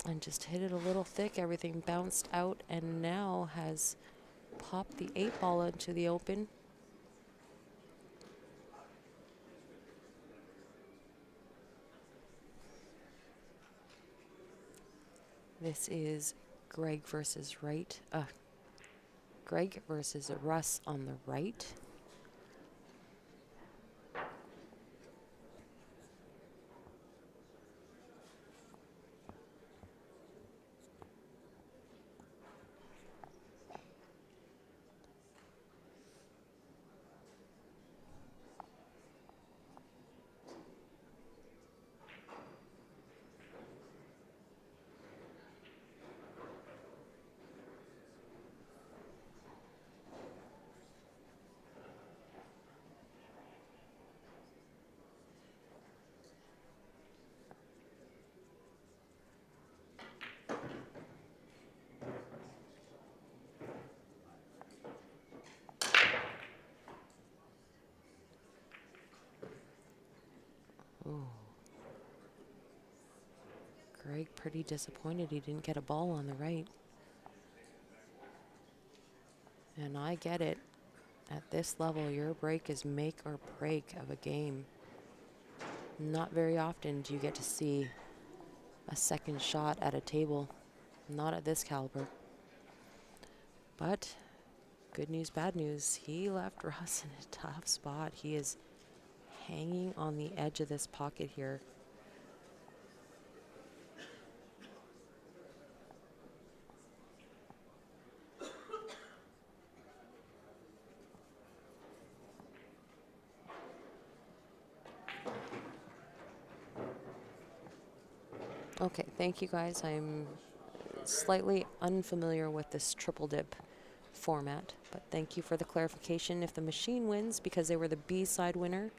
And just hit it a little thick. Everything bounced out and now has popped the 8-ball into the open. This is Greg versus Russ on the right. Oh. Greg pretty disappointed he didn't get a ball on the right. And I get it. At this level, your break is make or break of a game. Not very often do you get to see a second shot at a table. Not at this caliber. But good news, bad news. He left Russ in a tough spot. He is hanging on the edge of this pocket here. Okay, thank you guys. I'm slightly unfamiliar with this triple dip format, but thank you for the clarification. If the machine wins because they were the B side winner,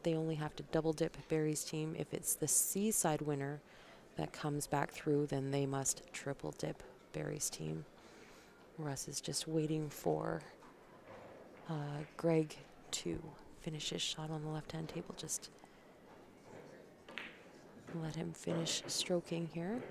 they only have to double dip Barry's team. If it's the C side winner that comes back through, then they must triple dip Barry's team. Russ is just waiting for Greg to finish his shot on the left-hand table. Just let him finish stroking here.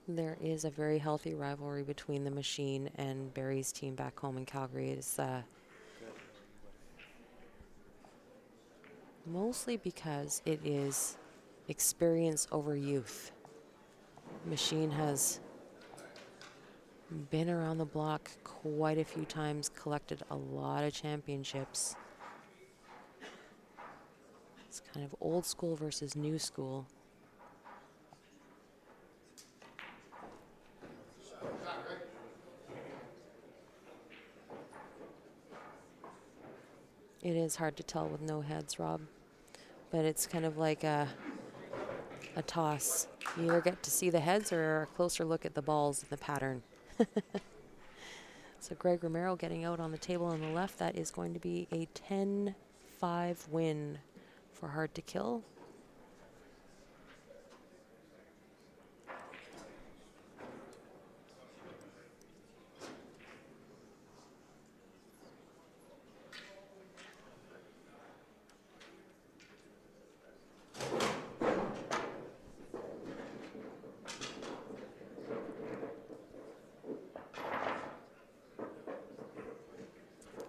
There is a very healthy rivalry between the machine and Barry's team back home in Calgary. It's mostly because it is experience over youth. Machine has been around the block quite a few times, collected a lot of championships. It's kind of old school versus new school. It is hard to tell with no heads, Rob, but it's kind of like a toss. You either get to see the heads or a closer look at the balls and the pattern. So Greg Romero getting out on the table on the left. That is going to be a 10-5 win for Hard to Kill.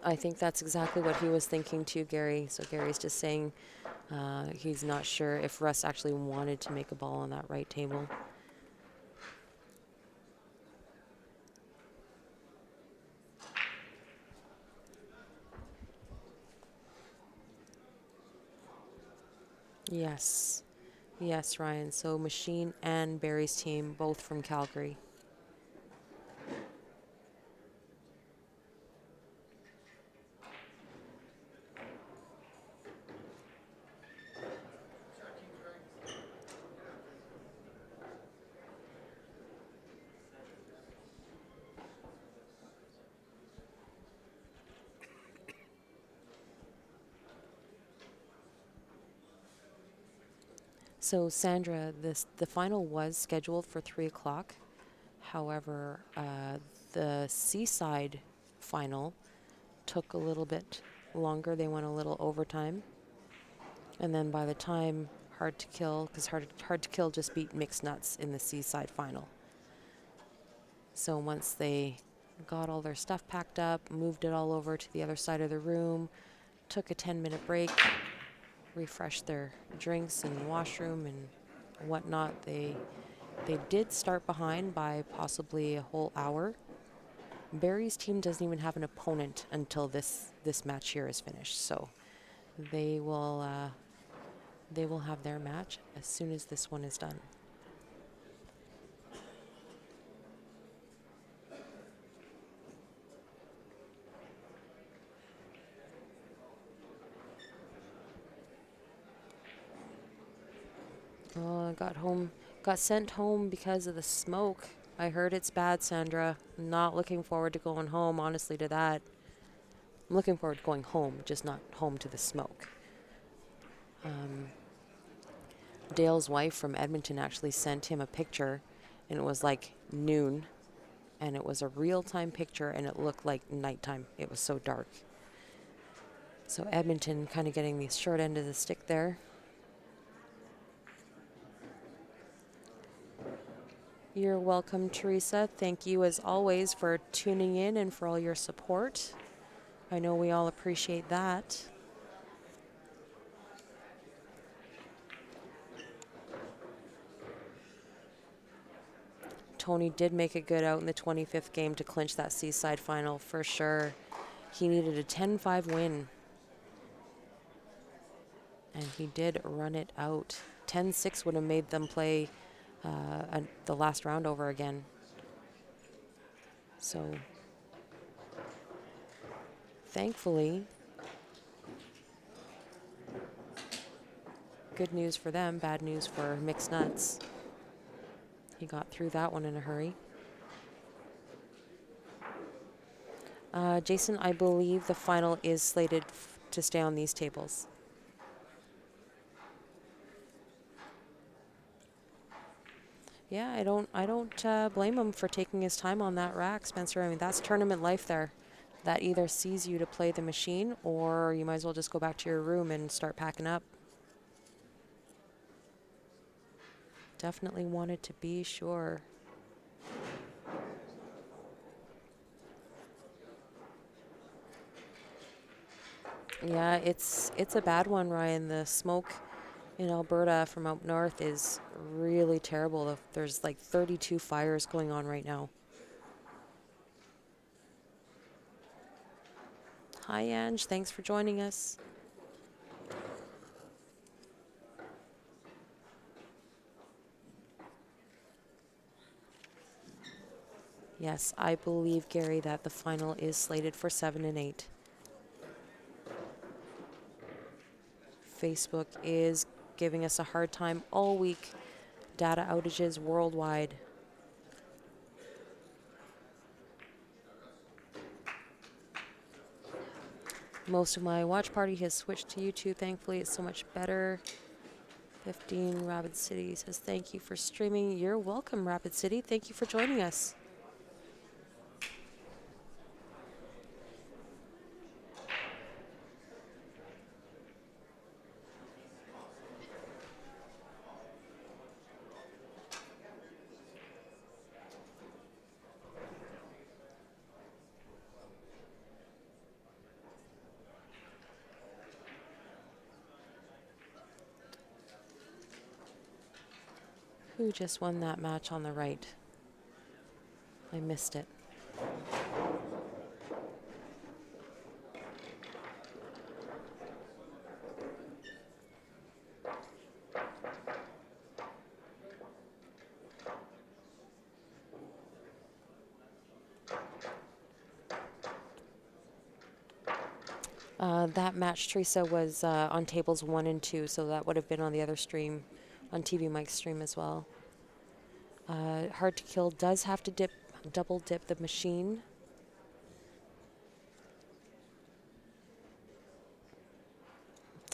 I think that's exactly what he was thinking too, Gary. So Gary's just saying he's not sure if Russ actually wanted to make a ball on that right table. Yes, Yes, Ryan. So Machine and Barry's team, both from Calgary. So Sandra, the final was scheduled for 3 o'clock. However, the Seaside final took a little bit longer. They went a little overtime, and then by the time Hard to Kill, because Hard to Kill just beat Mixed Nuts in the Seaside final. So once they got all their stuff packed up, moved it all over to the other side of the room, took a 10-minute break, refreshed their drinks and washroom and whatnot, they did start behind by possibly a whole hour. Barry's team doesn't even have an opponent until this match here is finished, so they will have their match as soon as this one is done. Oh, got sent home because of the smoke. I heard it's bad, Sandra. Not looking forward to going home, honestly, to that. I'm looking forward to going home, just not home to the smoke. Dale's wife from Edmonton actually sent him a picture, and it was like noon, and it was a real-time picture, and it looked like nighttime. It was so dark. So Edmonton kind of getting the short end of the stick there. You're welcome, Teresa. Thank you, as always, for tuning in and for all your support. I know we all appreciate that. Tony did make it good out in the 25th game to clinch that Seaside final for sure. He needed a 10-5 win, and he did run it out. 10-6 would have made them play the last round over again. So, thankfully, good news for them, bad news for Mixed Nuts. He got through that one in a hurry. Jason, I believe the final is slated to stay on these tables. Yeah, I don't blame him for taking his time on that rack, Spencer. I mean, that's tournament life there. That either sees you to play the machine, or you might as well just go back to your room and start packing up. Definitely wanted to be sure. Yeah, it's a bad one, Ryan. The smoke in Alberta from up north is really terrible. There's like 32 fires going on right now. Hi, Ange. Thanks for joining us. Yes, I believe, Gary, that the final is slated for 7 and 8. Facebook is giving us a hard time all week. Data outages worldwide. Most of my watch party has switched to YouTube. Thankfully, it's so much better. 15 Rapid City says, thank you for streaming. You're welcome, Rapid City. Thank you for joining us. Who just won that match on the right? I missed it. That match, Teresa, was on tables 1 and 2, so that would have been on the other stream, on TV Mike's stream as well. Hard to Kill does have to double dip the machine.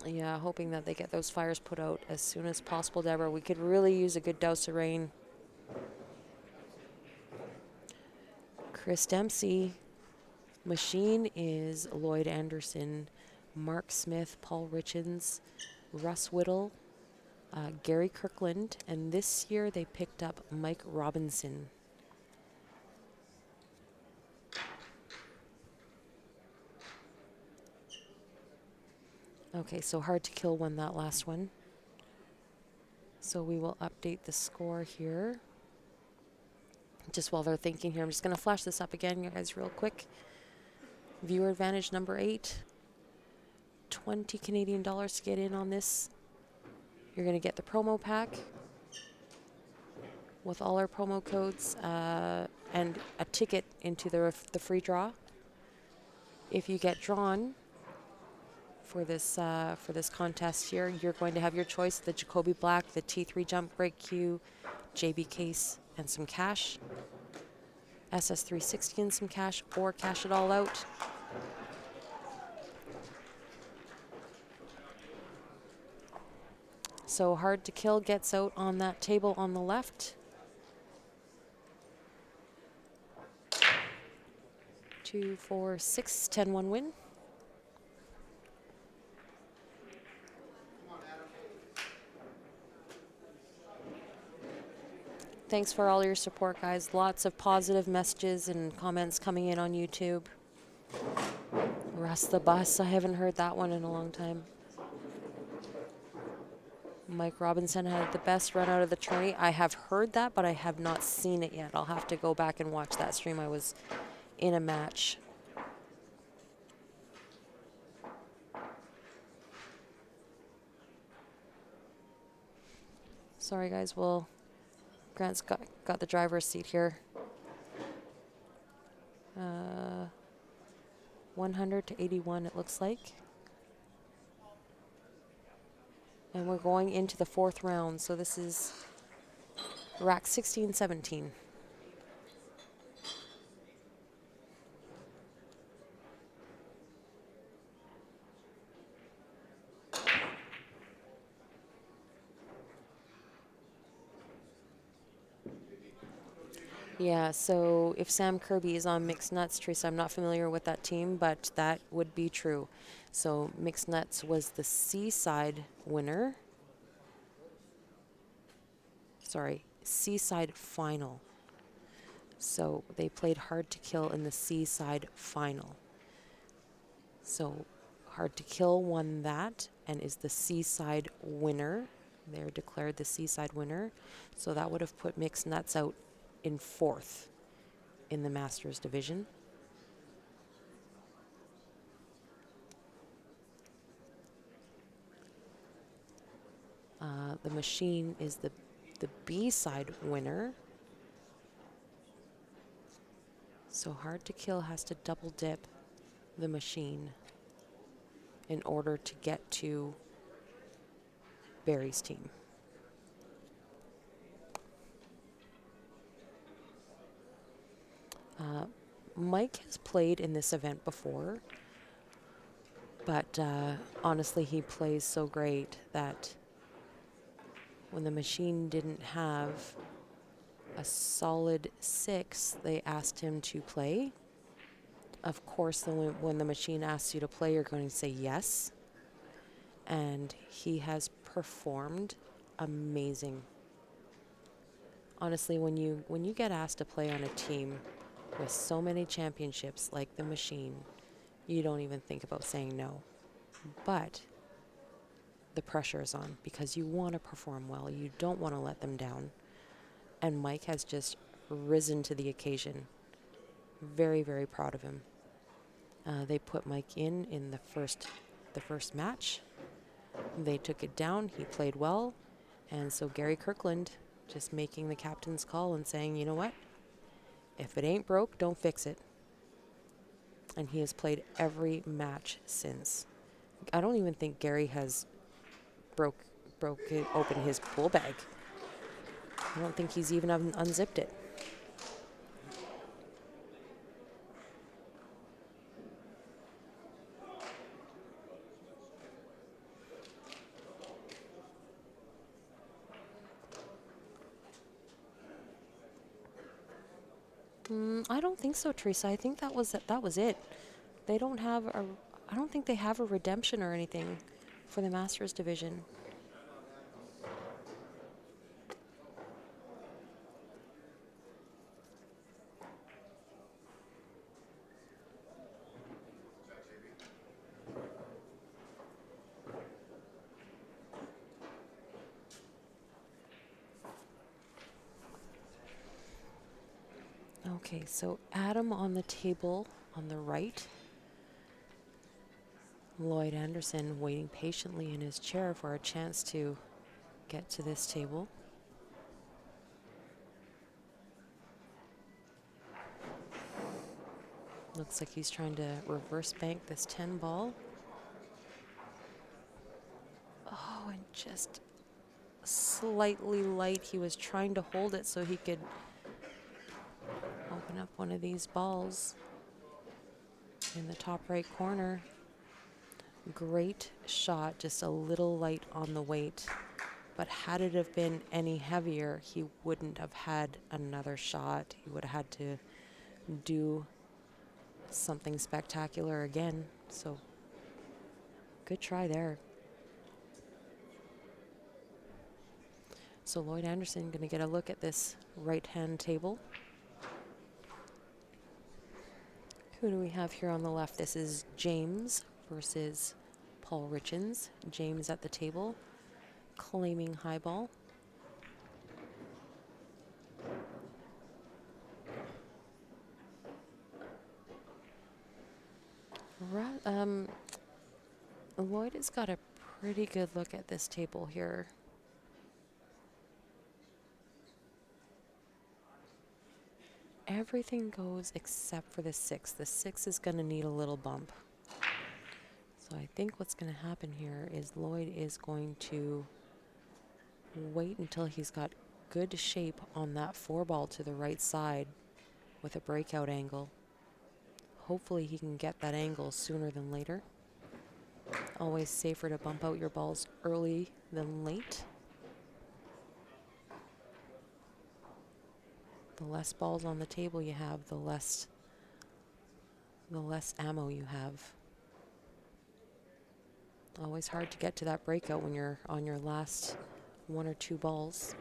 Yeah, hoping that they get those fires put out as soon as possible, Deborah. We could really use a good douse of rain. Chris Dempsey. Machine is Lloyd Anderson, Mark Smith, Paul Richens, Russ Whittle, Gary Kirkland, and this year they picked up Mike Robinson. Okay, so Hard to Kill won that last one. So we will update the score here. Just while they're thinking here, I'm just going to flash this up again, you guys, real quick. Viewer advantage number 8. 20 Canadian dollars to get in on this. You're going to get the promo pack with all our promo codes and a ticket into the free draw. If you get drawn for this contest here, you're going to have your choice: the Jacoby Black, the T3 jump brake cue, JB case, and some cash. SS360 and some cash, or cash it all out. So Hard to Kill gets out on that table on the left. 2, 4, 6, 10-1 win. Thanks for all your support, guys. Lots of positive messages and comments coming in on YouTube. Russ the Bus, I haven't heard that one in a long time. Mike Robinson had the best run out of the tourney. I have heard that, but I have not seen it yet. I'll have to go back and watch that stream. I was in a match. Sorry, guys. Well, Grant's got the driver's seat here. 100 to 81, it looks like. And we're going into the 4th round. So this is rack 16, 17. Yeah, so if Sam Kirby is on Mixed Nuts, Teresa, I'm not familiar with that team, but that would be true. So Mixed Nuts was the Seaside winner. Sorry, Seaside final. So they played Hard to Kill in the Seaside final. So Hard to Kill won that and is the Seaside winner. They're declared the Seaside winner. So that would have put Mixed Nuts out in 4th in the Masters division. The Machine is the B-side winner. So Hard to Kill has to double dip the Machine in order to get to Barry's team. Mike has played in this event before, but honestly, he plays so great that when the Machine didn't have a solid 6, they asked him to play. Of course, when the Machine asks you to play, you're going to say yes. And he has performed amazing. Honestly, when you get asked to play on a team with so many championships like the Machine, you don't even think about saying no. But the pressure is on because you want to perform well. You don't want to let them down. And Mike has just risen to the occasion. Very, very proud of him. They put Mike in the first match. They took it down. He played well. And so Gary Kirkland just making the captain's call and saying, you know what? If it ain't broke, don't fix it. and he has played every match since. I don't even think Gary has broke it open his pool bag. I don't think he's even unzipped it. I don't think so, Teresa. I think that was it. They don't have a. I don't think they have a redemption or anything for the Masters division. Okay, so Adam on the table on the right. Lloyd Anderson waiting patiently in his chair for a chance to get to this table. Looks like he's trying to reverse bank this 10 ball. Oh, and just slightly light. He was trying to hold it so he could open up one of these balls in the top right corner. Great shot, just a little light on the weight. But had it have been any heavier, he wouldn't have had another shot. He would have had to do something spectacular again. So good try there. So Lloyd Anderson going to get a look at this right-hand table. Who do we have here on the left? This is James versus Paul Richens. James at the table, claiming high ball. Lloyd has got a pretty good look at this table here. Everything goes except for the 6. The 6 is going to need a little bump. So I think what's going to happen here is Lloyd is going to wait until he's got good shape on that 4 ball to the right side with a breakout angle. Hopefully he can get that angle sooner than later. Always safer to bump out your balls early than late. The less balls on the table you have, the less ammo you have. Always hard to get to that breakout when you're on your last 1 or 2 balls.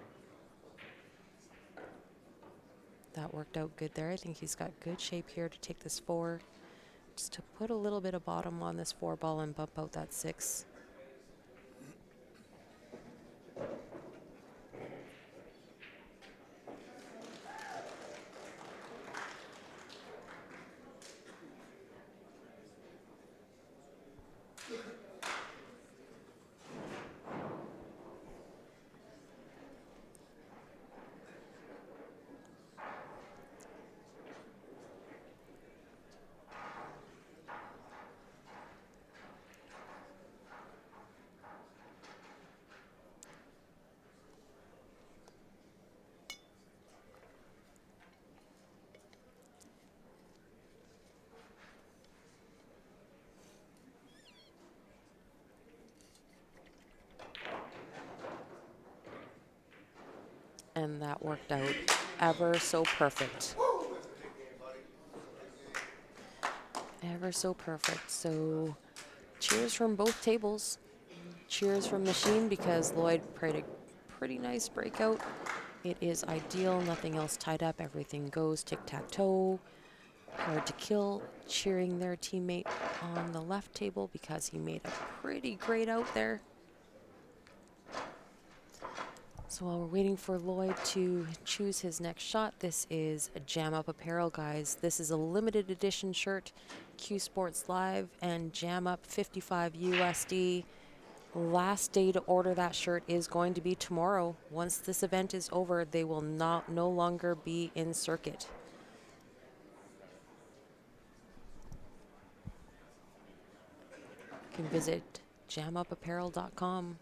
That worked out good there. I think he's got good shape here to take this 4. Just to put a little bit of bottom on this 4 ball and bump out that 6. And that worked out ever so perfect. Ever so perfect. So cheers from both tables. Cheers from Machine because Lloyd played a pretty nice breakout. It is ideal, nothing else tied up, everything goes tic-tac-toe. Hard to kill. Cheering their teammate on the left table because he made a pretty great out there. So while we're waiting for Lloyd to choose his next shot, this is a Jam Up apparel, guys. This is a limited edition shirt, Q Sports Live and Jam Up 55 USD. Last day to order that shirt is going to be tomorrow. Once this event is over, they will no longer be in circuit. You can visit jamupapparel.com.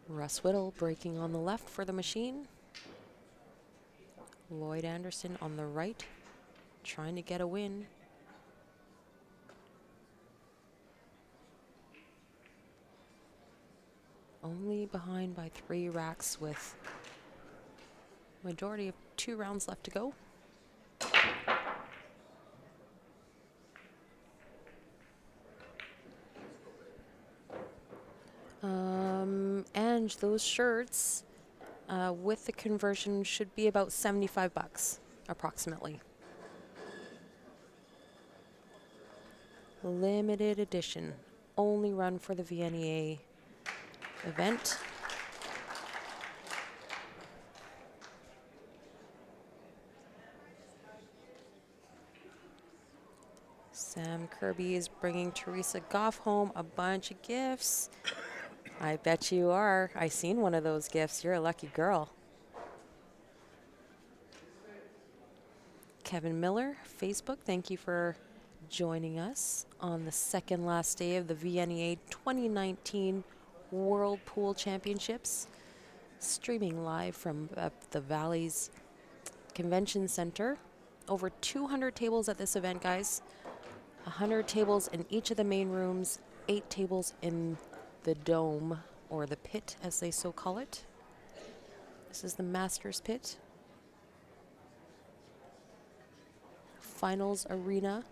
Russ Whittle breaking on the left for the machine. Lloyd Anderson on the right, trying to get a win. Only behind by 3 racks with majority of 2 rounds left to go. And those shirts with the conversion should be about 75 bucks approximately. Limited edition, only run for the VNEA event. Sam Kirby is bringing Teresa Goff home a bunch of gifts. I bet you are. I seen one of those gifts. You're a lucky girl. Kevin Miller, Facebook, thank you for joining us on the second last day of the VNEA 2019 World Pool Championships. Streaming live from the Ballys Convention Center. Over 200 tables at this event, guys. 100 tables in each of the main rooms, 8 tables in the dome, or the pit as they so call it. This is the Masters Pit. Finals Arena.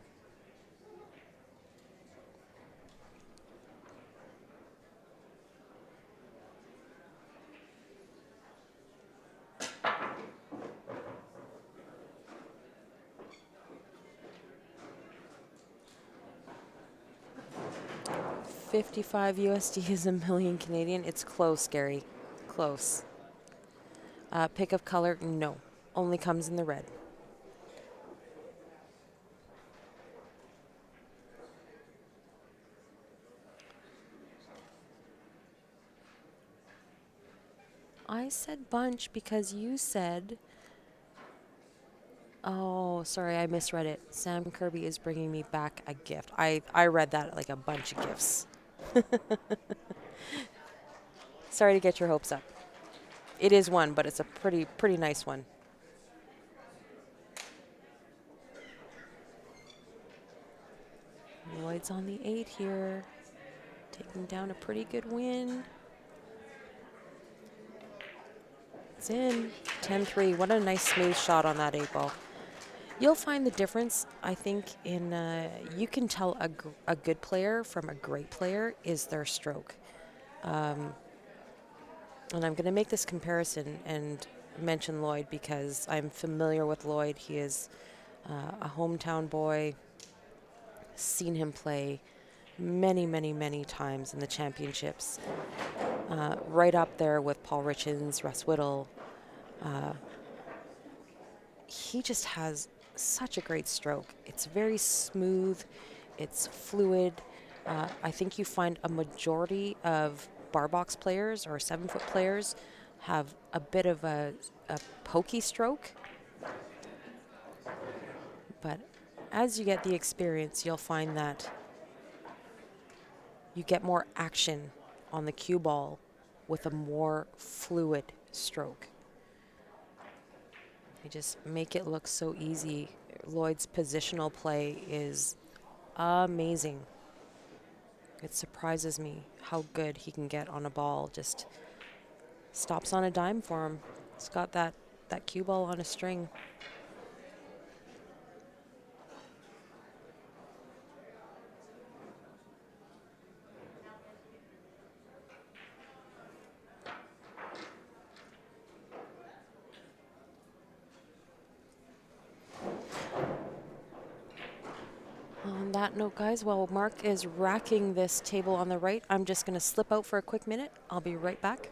$55 USD is a million Canadian. It's close, Gary. Close. Pick of color, no. Only comes in the red. I said bunch because you said... Oh, sorry, I misread it. Sam Kirby is bringing me back a gift. I read that like a bunch of gifts. Sorry to get your hopes up. It is one, but it's a pretty nice one. Lloyd's on the 8 here, taking down a pretty good win. It's in. 10-3. What a nice smooth shot on that 8 ball. You'll find the difference, I think, in you can tell a good player from a great player is their stroke. And I'm going to make this comparison and mention Lloyd because I'm familiar with Lloyd. He is a hometown boy. Seen him play many times in the championships. Right up there with Paul Richens, Russ Whittle. He just has such a great stroke. It's very smooth. It's fluid. I think you find a majority of bar box players or 7-foot players have a bit of a pokey stroke. But as you get the experience, you'll find that you get more action on the cue ball with a more fluid stroke. They just make it look so easy. Lloyd's positional play is amazing. It surprises me how good he can get on a ball. Just stops on a dime for him. He's got that cue ball on a string. On that note, guys, while Mark is racking this table on the right, I'm just going to slip out for a quick minute. I'll be right back.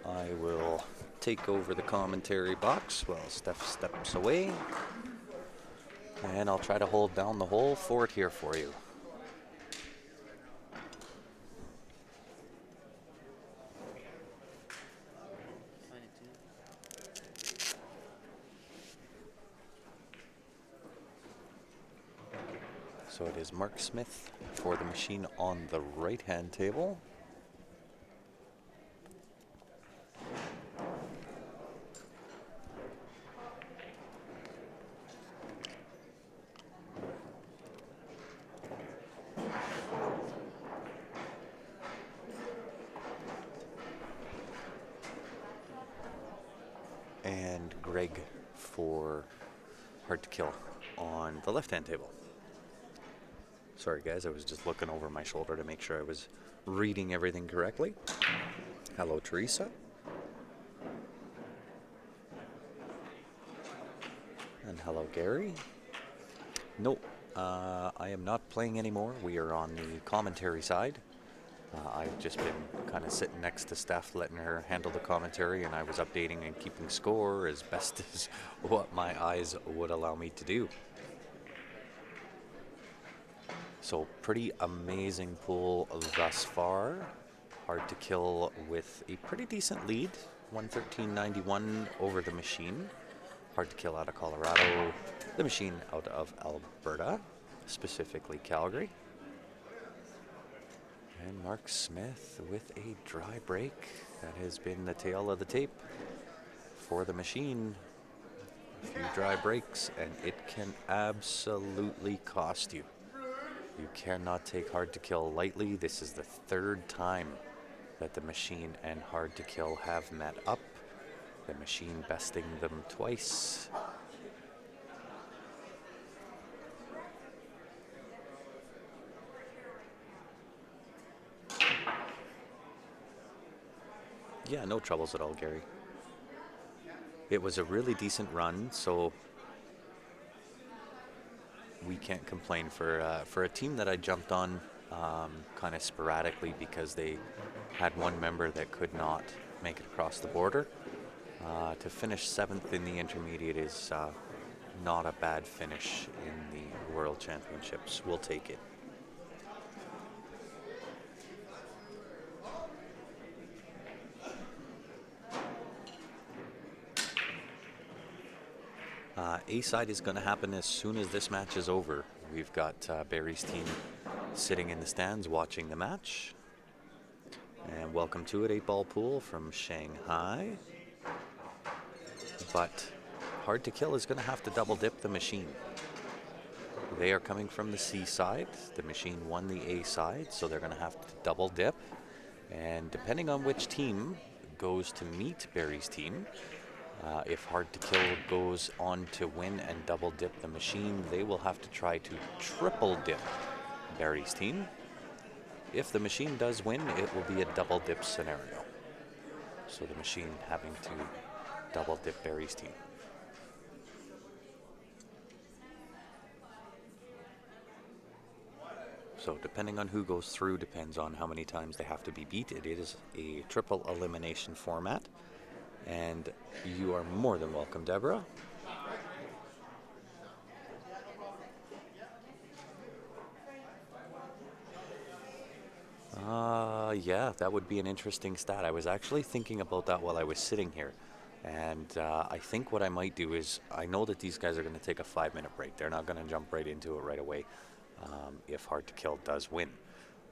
I will take over the commentary box while Steph steps away. And I'll try to hold down the whole fort here for you. So it is Mark Smith for the machine on the right-hand table. And Greg for Hard to Kill on the left-hand table. Sorry guys, I was just looking over my shoulder to make sure I was reading everything correctly. Hello, Teresa. And hello, Gary. No, I am not playing anymore. We are on the commentary side. I've just been kind of sitting next to Steph, letting her handle the commentary, and I was updating and keeping score as best as what my eyes would allow me to do. So pretty amazing pool thus far. Hard to Kill with a pretty decent lead, 113.91 over the machine. Hard to Kill out of Colorado, the machine out of Alberta, specifically Calgary. And Mark Smith with a dry break. That has been the tail of the tape for the machine. A few dry breaks, and it can absolutely cost you. You cannot take Hard to Kill lightly. This is the third time that the machine and Hard to Kill have met up. The machine besting them twice. Yeah, no troubles at all, Gary. It was a really decent run, so we can't complain for a team that I jumped on kind of sporadically because they had one member that could not make it across the border. To finish 7th in the intermediate is not a bad finish in the World Championships. We'll take it. A-side is going to happen as soon as this match is over. We've got Barry's team sitting in the stands watching the match. And welcome to it, 8-ball pool from Shanghai. But Hard to Kill is going to have to double dip the machine. They are coming from the C side. The machine won the A side, so they're going to have to double dip. And depending on which team goes to meet Barry's team, if Hard to Kill goes on to win and double dip the machine, they will have to try to triple dip Barry's team. If the machine does win, it will be a double dip scenario. So the machine having to double dip Barry's team. So depending on who goes through depends on how many times they have to be beat. It is a triple elimination format. And you are more than welcome, Deborah. Yeah, that would be an interesting stat. I was actually thinking about that while I was sitting here. And I think what I might do is, I know that these guys are going to take a 5-minute break. They're not going to jump right into it right away if Hard to Kill does win.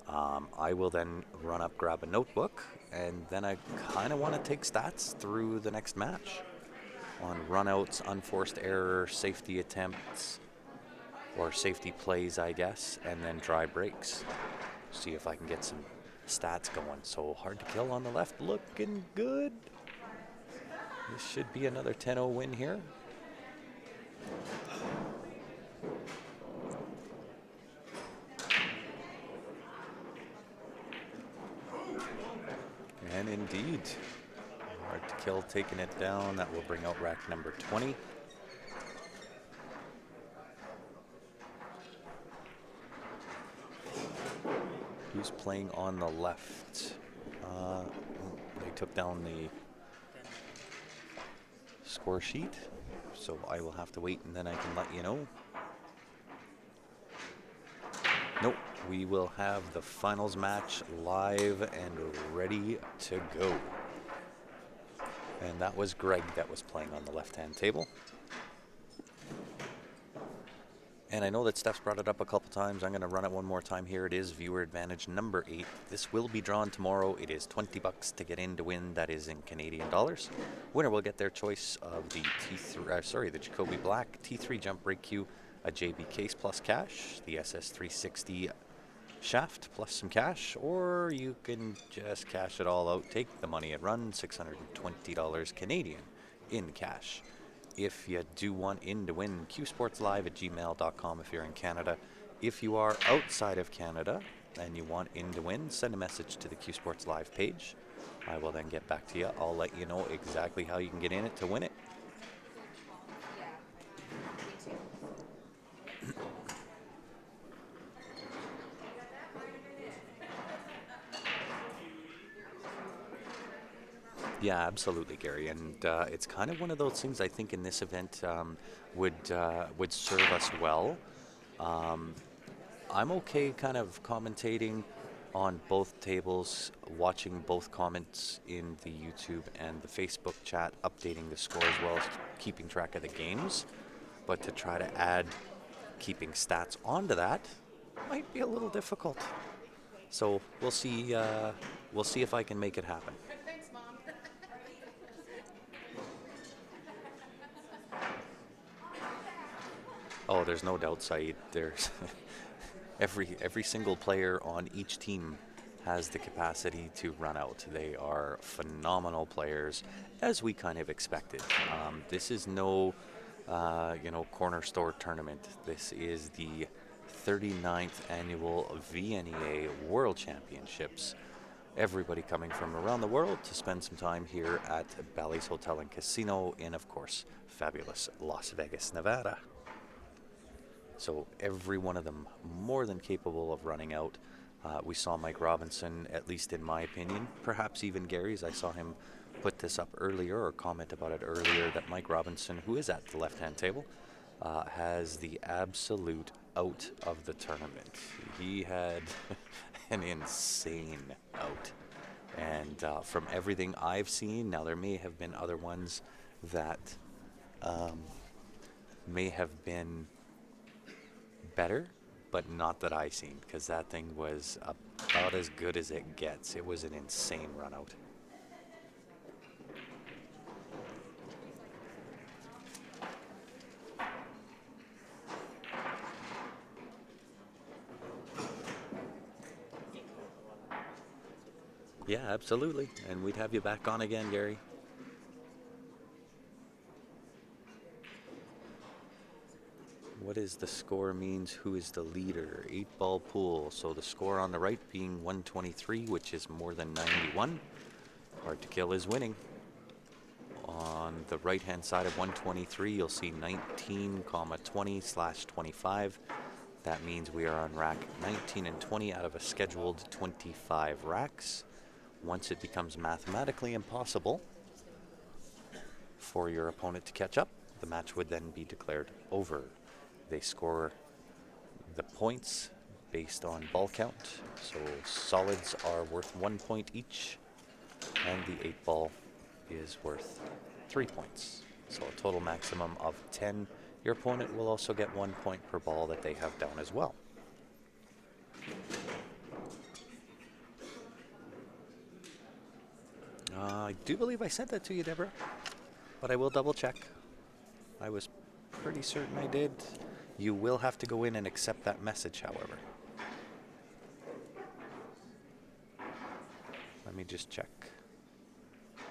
I will then run up, grab a notebook, and then I kind of want to take stats through the next match on runouts, unforced error, safety attempts, or safety plays, I guess, and then dry breaks. See if I can get some stats going. So Hard to Kill on the left, looking good. This should be another 10-0 win here. And indeed, Hard to Kill taking it down. That will bring out rack number 20. Who's playing on the left? They took down the score sheet, so I will have to wait and then I can let you know. Nope, we will have the finals match live and ready to go. And that was Greg that was playing on the left-hand table. And I know that Steph's brought it up a couple times. I'm going to run it one more time here. It is viewer advantage number 8. This will be drawn tomorrow. It is $20 to get in to win. That is in Canadian dollars. Winner will get their choice of the the Jacoby Black T3 jump brake cue, a JB case plus cash, the SS360 shaft plus some cash, or you can just cash it all out, take the money and run, $620 Canadian in cash. If you do want in to win, qsportslive@gmail.com if you're in Canada. If you are outside of Canada and you want in to win, send a message to the Q Sports Live page. I will then get back to you. I'll let you know exactly how you can get in it to win it. Yeah, absolutely, Gary. And it's kind of one of those things I think in this event would serve us well. I'm okay kind of commentating on both tables, watching both comments in the YouTube and the Facebook chat, updating the score as well as keeping track of the games. But to try to add keeping stats onto that might be a little difficult. So we'll see if I can make it happen. Oh, there's no doubt, Saeed. There's every single player on each team has the capacity to run out. They are phenomenal players, as we kind of expected. This is no, corner store tournament. This is the 39th annual VNEA World Championships. Everybody coming from around the world to spend some time here at Ballys Hotel and Casino in, of course, fabulous Las Vegas, Nevada. So every one of them more than capable of running out. We saw Mike Robinson, at least in my opinion, perhaps even Gary's. I saw him put this up earlier or comment about it earlier that Mike Robinson, who is at the left-hand table, has the absolute out of the tournament. He had an insane out. And from everything I've seen, now there may have been other ones that may have been better, but not that I seen, because that thing was about as good as it gets. It was an insane run out. Yeah, absolutely. And we'd have you back on again, Gary. What is the score means who is the leader? 8-ball pool. So the score on the right being 123, which is more than 91. Hard to kill is winning. On the right-hand side of 123, you'll see 19,20/25. That means we are on rack 19 and 20 out of a scheduled 25 racks. Once it becomes mathematically impossible for your opponent to catch up, the match would then be declared over. They score the points based on ball count. So solids are worth 1 point each, and the 8-ball is worth 3 points. So a total maximum of 10. Your opponent will also get 1 point per ball that they have down as well. I do believe I sent that to you, Deborah, but I will double check. I was pretty certain I did. You will have to go in and accept that message, however. Let me just check.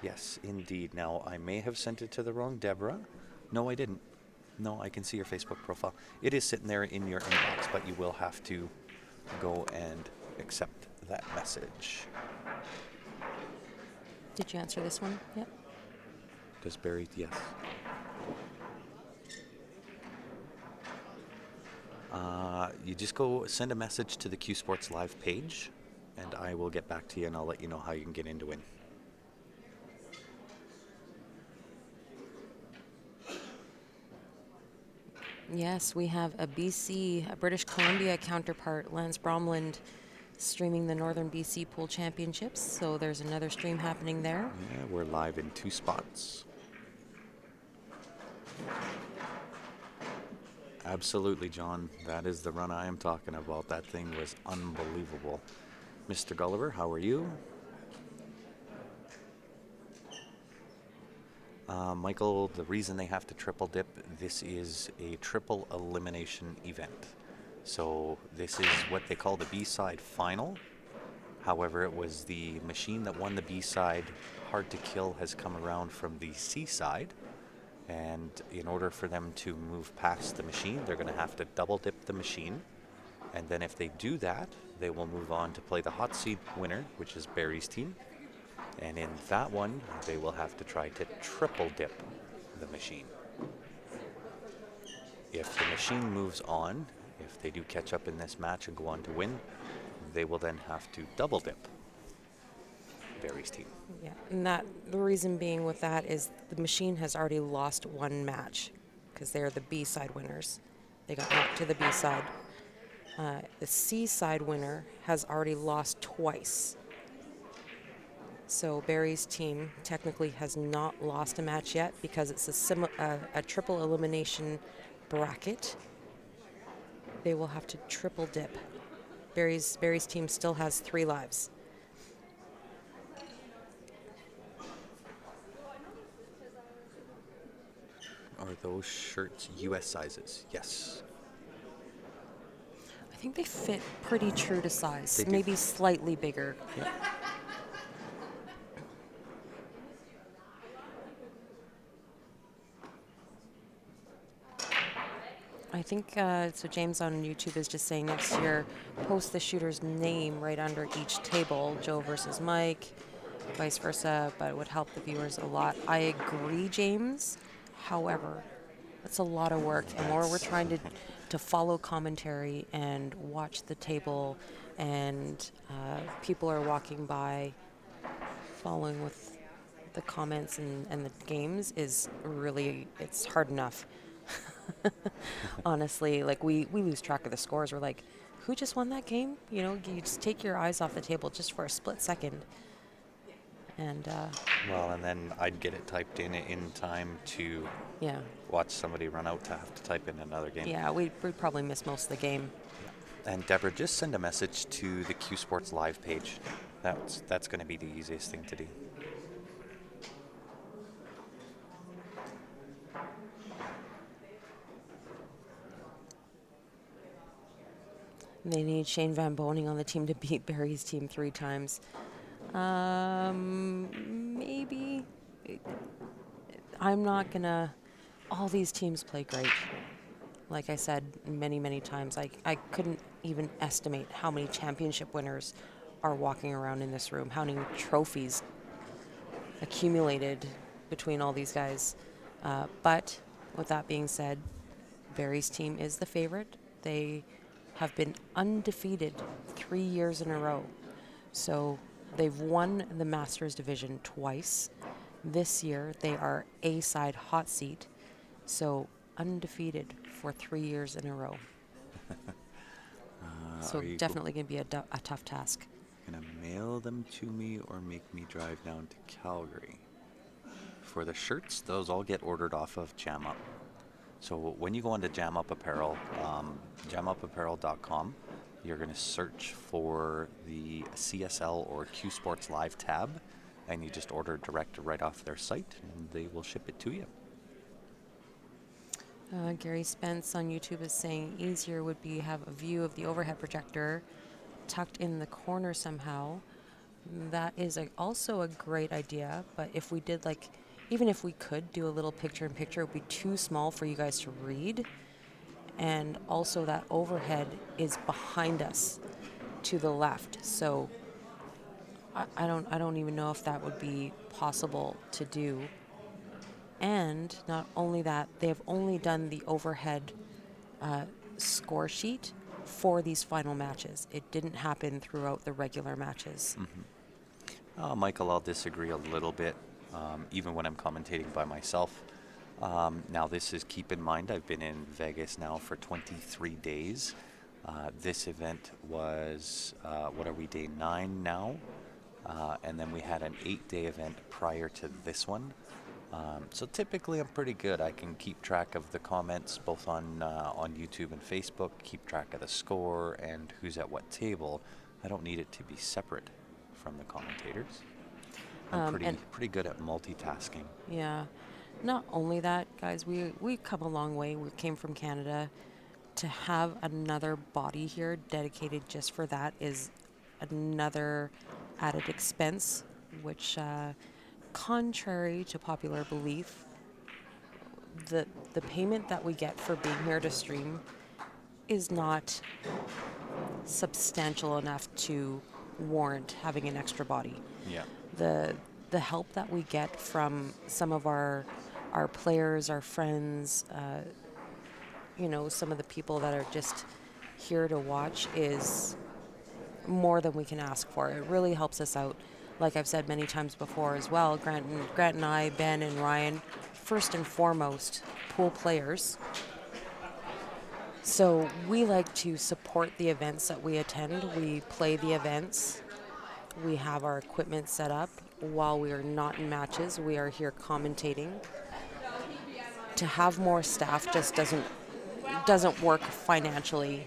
Yes, indeed. Now, I may have sent it to the wrong Deborah. No, I didn't. No, I can see your Facebook profile. It is sitting there in your inbox, but you will have to go and accept that message. Did you answer this one yet? Does Barry? Yes. You just go send a message to the Q Sports Live page, and I will get back to you, and I'll let you know how you can get in to win. Yes, we have a BC, a British Columbia counterpart, Lance Bromland, streaming the Northern BC Pool Championships. So there's another stream happening there. Yeah, we're live in 2 spots. Absolutely, John. That is the run I am talking about. That thing was unbelievable. Mr. Gulliver, how are you? Michael, the reason they have to triple dip, this is a triple elimination event. So this is what they call the B-side final. However, it was the machine that won the B-side. Hard to Kill has come around from the C-side. And in order for them to move past the machine, they're going to have to double dip the machine. And then if they do that, they will move on to play the hot seat winner, which is Barry's team. And in that one, they will have to try to triple dip the machine. If the machine moves on, if they do catch up in this match and go on to win, they will then have to double dip Barry's team. Yeah, and the reason being with that is the machine has already lost one match because they're the B-side winners. They got knocked to the B-side. The C-side winner has already lost twice. So Barry's team technically has not lost a match yet because it's a triple elimination bracket. They will have to triple dip. Barry's team still has 3 lives. Are those shirts US sizes? Yes. I think they fit pretty true to size, They do. maybe slightly bigger. Yeah. I think so. James on YouTube is just saying next year, post the shooter's name right under each table, Joe versus Mike, vice versa, but it would help the viewers a lot. I agree, James. However, it's a lot of work, and more we're trying to follow commentary and watch the table, and people are walking by, following with the comments and the games is really, it's hard enough. Honestly, like we lose track of the scores. We're like, who just won that game? You know, you just take your eyes off the table just for a split second. And Well, and then I'd get it typed in time to yeah, watch somebody run out to have to type in another game. yeah, we'd probably miss most of the game. And Deborah, just send a message to the Q Sports Live page. That's going to be the easiest thing to do. They need Shane Van Boning on the team to beat Barry's team 3 times. Maybe. I'm not gonna. All these teams play great. Like I said many, many times, I couldn't even estimate how many championship winners are walking around in this room, how many trophies accumulated between all these guys. But with that being said, Barry's team is the favorite. They have been undefeated 3 years in a row. So they've won the Masters division twice. This year they are A-side hot seat. So undefeated for 3 years in a row. So definitely going to be a tough task. Gonna mail them to me or make me drive down to Calgary. For the shirts, those all get ordered off of Jam Up. So when you go onto Jam Up Apparel, jamupapparel.com, you're going to search for the CSL or Q Sports Live tab, and you just order direct right off their site, and they will ship it to you. Gary Spence on YouTube is saying easier would be have a view of the overhead projector tucked in the corner somehow. That is also a great idea, but if we did even if we could do a little picture-in-picture, it would be too small for you guys to read. And also that overhead is behind us to the left. So I don't even know if that would be possible to do. And not only that, they have only done the overhead score sheet for these final matches. It didn't happen throughout the regular matches. Michael, I'll disagree a little bit. Even when I'm commentating by myself, Now, this is, keep in mind, I've been in Vegas now for 23 days. This event was, what are we, day 9 now? And then we had an 8-day event prior to this one. So typically I'm pretty good. I can keep track of the comments both on YouTube and Facebook, keep track of the score and who's at what table. I don't need it to be separate from the commentators. I'm pretty good at multitasking. Yeah. Not only that, guys, we come a long way. We came from Canada. To have another body here dedicated just for that is another added expense, which, contrary to popular belief, the payment that we get for being here to stream is not substantial enough to warrant having an extra body. Yeah. The help that we get from some of our players, our friends, some of the people that are just here to watch is more than we can ask for. It really helps us out. Like I've said many times before as well, Grant and I, Ben and Ryan, first and foremost, pool players. So we like to support the events that we attend. We play the events. We have our equipment set up. While we are not in matches, we are here commentating. To have more staff just doesn't work financially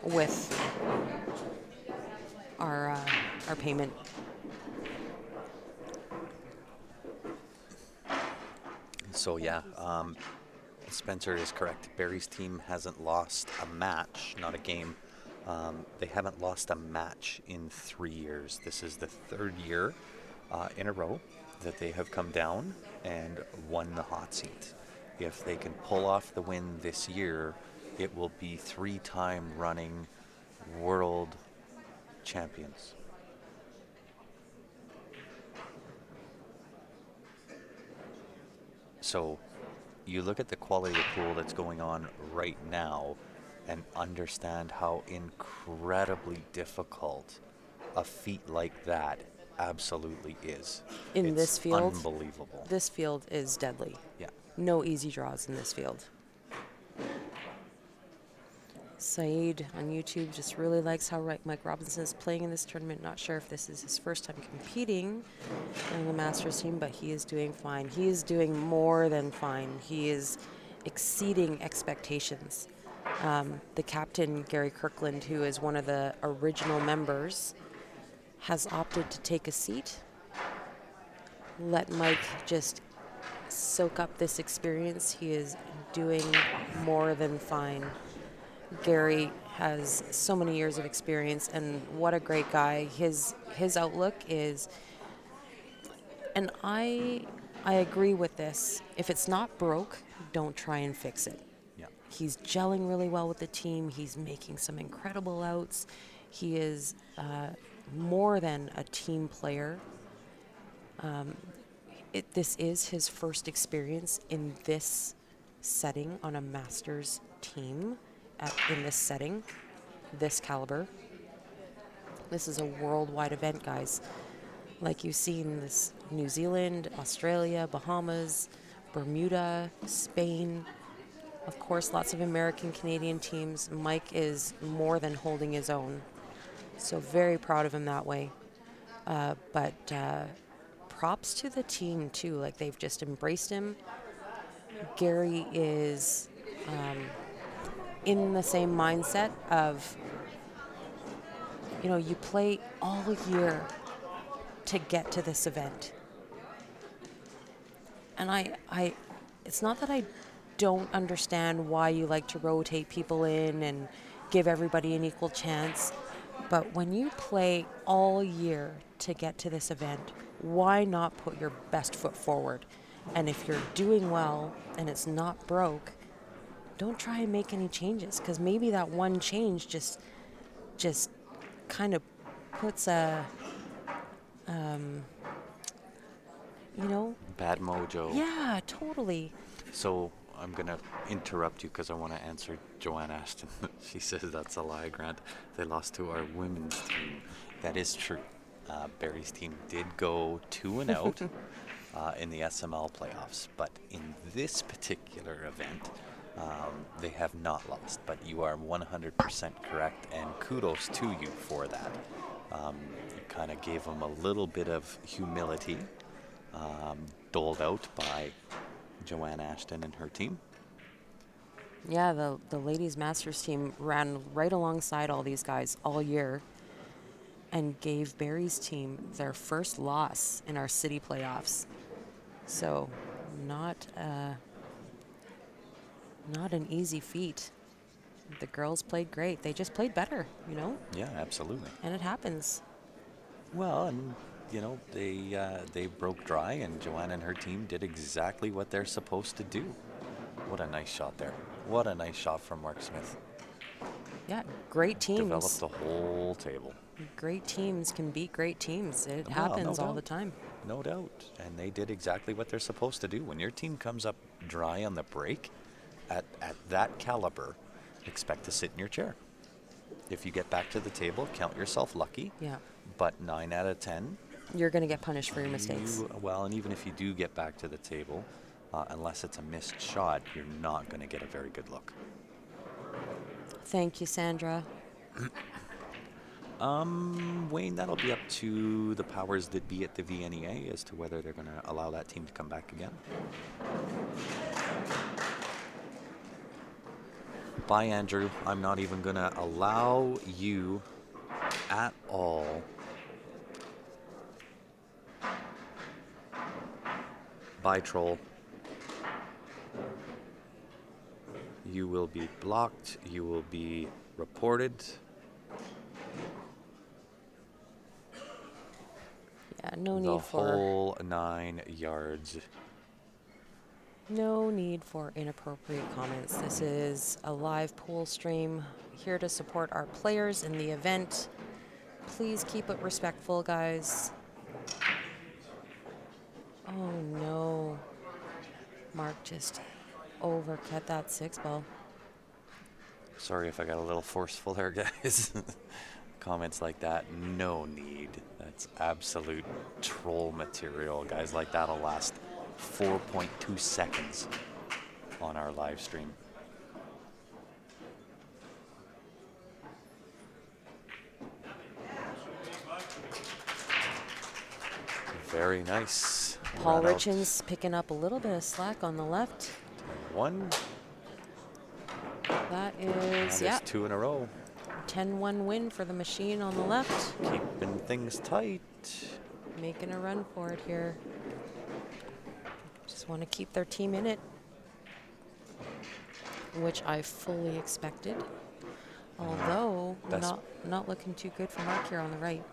with our payment. So yeah, Spencer is correct. Barry's team hasn't lost a match, not a game. They haven't lost a match in 3 years. This is the 3rd year in a row that they have come down and won the hot seat. If they can pull off the win this year, it will be 3-time running world champions. So you look at the quality of pool that's going on right now and understand how incredibly difficult a feat like that absolutely is. In It's this field, unbelievable. this field is deadly. Yeah. No easy draws in this field. Saeed on YouTube just really likes how Mike Robinson is playing in this tournament. Not sure if this is his first time competing in the Masters team, but he is doing fine. He is doing more than fine. He is exceeding expectations. The captain, Gary Kirkland, who is one of the original members, has opted to take a seat. Let Mike just soak up this experience. He is doing more than fine. Gary has so many years of experience, and what a great guy. His outlook is, and I agree with this. If it's not broke, don't try and fix it. Yeah. He's gelling really well with the team. He's making some incredible outs. He is more than a team player. This is his first experience in this setting on a Masters team. In this setting, this caliber. This is a worldwide event, guys. Like you've seen, this New Zealand, Australia, Bahamas, Bermuda, Spain. Of course, lots of American, Canadian teams. Mike is more than holding his own. So very proud of him that way. But props to the team, too. Like, they've just embraced him. Gary is in the same mindset of, you play all year to get to this event. And it's not that I don't understand why you like to rotate people in and give everybody an equal chance, but when you play all year to get to this event, why not put your best foot forward? And if you're doing well and it's not broke, don't try and make any changes, because maybe that one change just kind of puts a, Bad mojo. Yeah, totally. So I'm going to interrupt you because I want to answer Joanne Ashton. She says that's a lie, Grant. They lost to our women's team. That is true. Barry's team did go 2-0. in the SML playoffs. But in this particular event, they have not lost. But you are 100% correct, and kudos to you for that. You kind of gave them a little bit of humility, doled out by Joanne Ashton and her team. Yeah, the ladies masters team ran right alongside all these guys all year and gave Barry's team their first loss in our city playoffs. So not not an easy feat. The girls played great. They just played better, you know? Yeah, absolutely. And it happens. Well, and you know, they broke dry, and Joanne and her team did exactly what they're supposed to do. What a nice shot there. What a nice shot from Mark Smith. Yeah, great teams. Developed the whole table. Great teams can beat great teams. It Well, no happens all the doubt. time. No doubt. And they did exactly what they're supposed to do. When your team comes up dry on the break, at that caliber, expect to sit in your chair. If you get back to the table, count yourself lucky. Yeah. But 9 out of 10, You're going to get punished for your mistakes. well, and even if you do get back to the table, unless it's a missed shot, you're not going to get a very good look. Thank you, Sandra. Wayne, that'll be up to the powers that be at the VNEA as to whether they're going to allow that team to come back again. Bye, Andrew. I'm not even going to allow you at all. Bye, troll. You will be blocked. You will be reported. Yeah, no The need for whole 9 yards. no need for inappropriate comments. This is a live pool stream here to support our players in the event. Please keep it respectful, guys. Oh no. Mark just overcut that 6-ball. Sorry if I got a little forceful there, guys. Comments like that, no need. That's absolute troll material. Guys like that'll last 4.2 seconds on our live stream. Very nice. Paul Run out. Richens picking up a little bit of slack on the left. One. That That is, is 2 in a row. 10-1 win for the machine on the left. Keeping things tight. Making a run for it here. Just want to keep their team in it, which I fully expected. Although Best- not looking too good for Mark here on the right.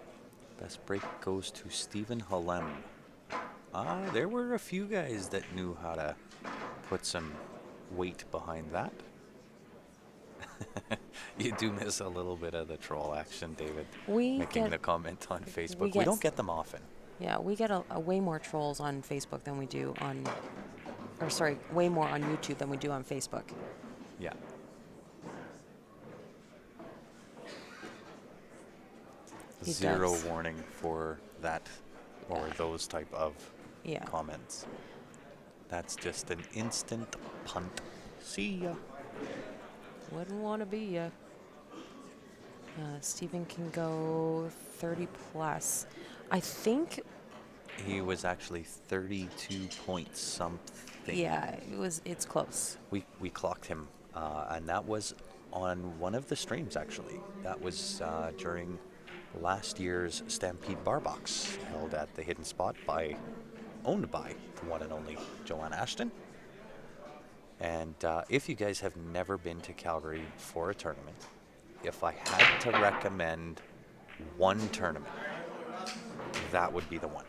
Best break goes to Stephen Halem. There were a few guys that knew how to put some weight behind that. You do miss a little bit of the troll action, David. We making get- the comment on Facebook. we We get don't s- get them often. Yeah, we get a way more trolls on Facebook than we do on, or sorry, way more on YouTube than we do on Facebook. Yeah. He Zero does. warning for that or Yeah. those type of Yeah. comments. That's just an instant punt. See ya. Wouldn't want to be ya. Steven can go 30 plus. I think, He was actually 32 point something. yeah, it's close. We clocked him, and that was on one of the streams, actually. That was during last year's Stampede Bar Box, held at the Hidden Spot owned by the one and only Joanne Ashton. And if you guys have never been to Calgary for a tournament, if I had to recommend one tournament, that would be the one.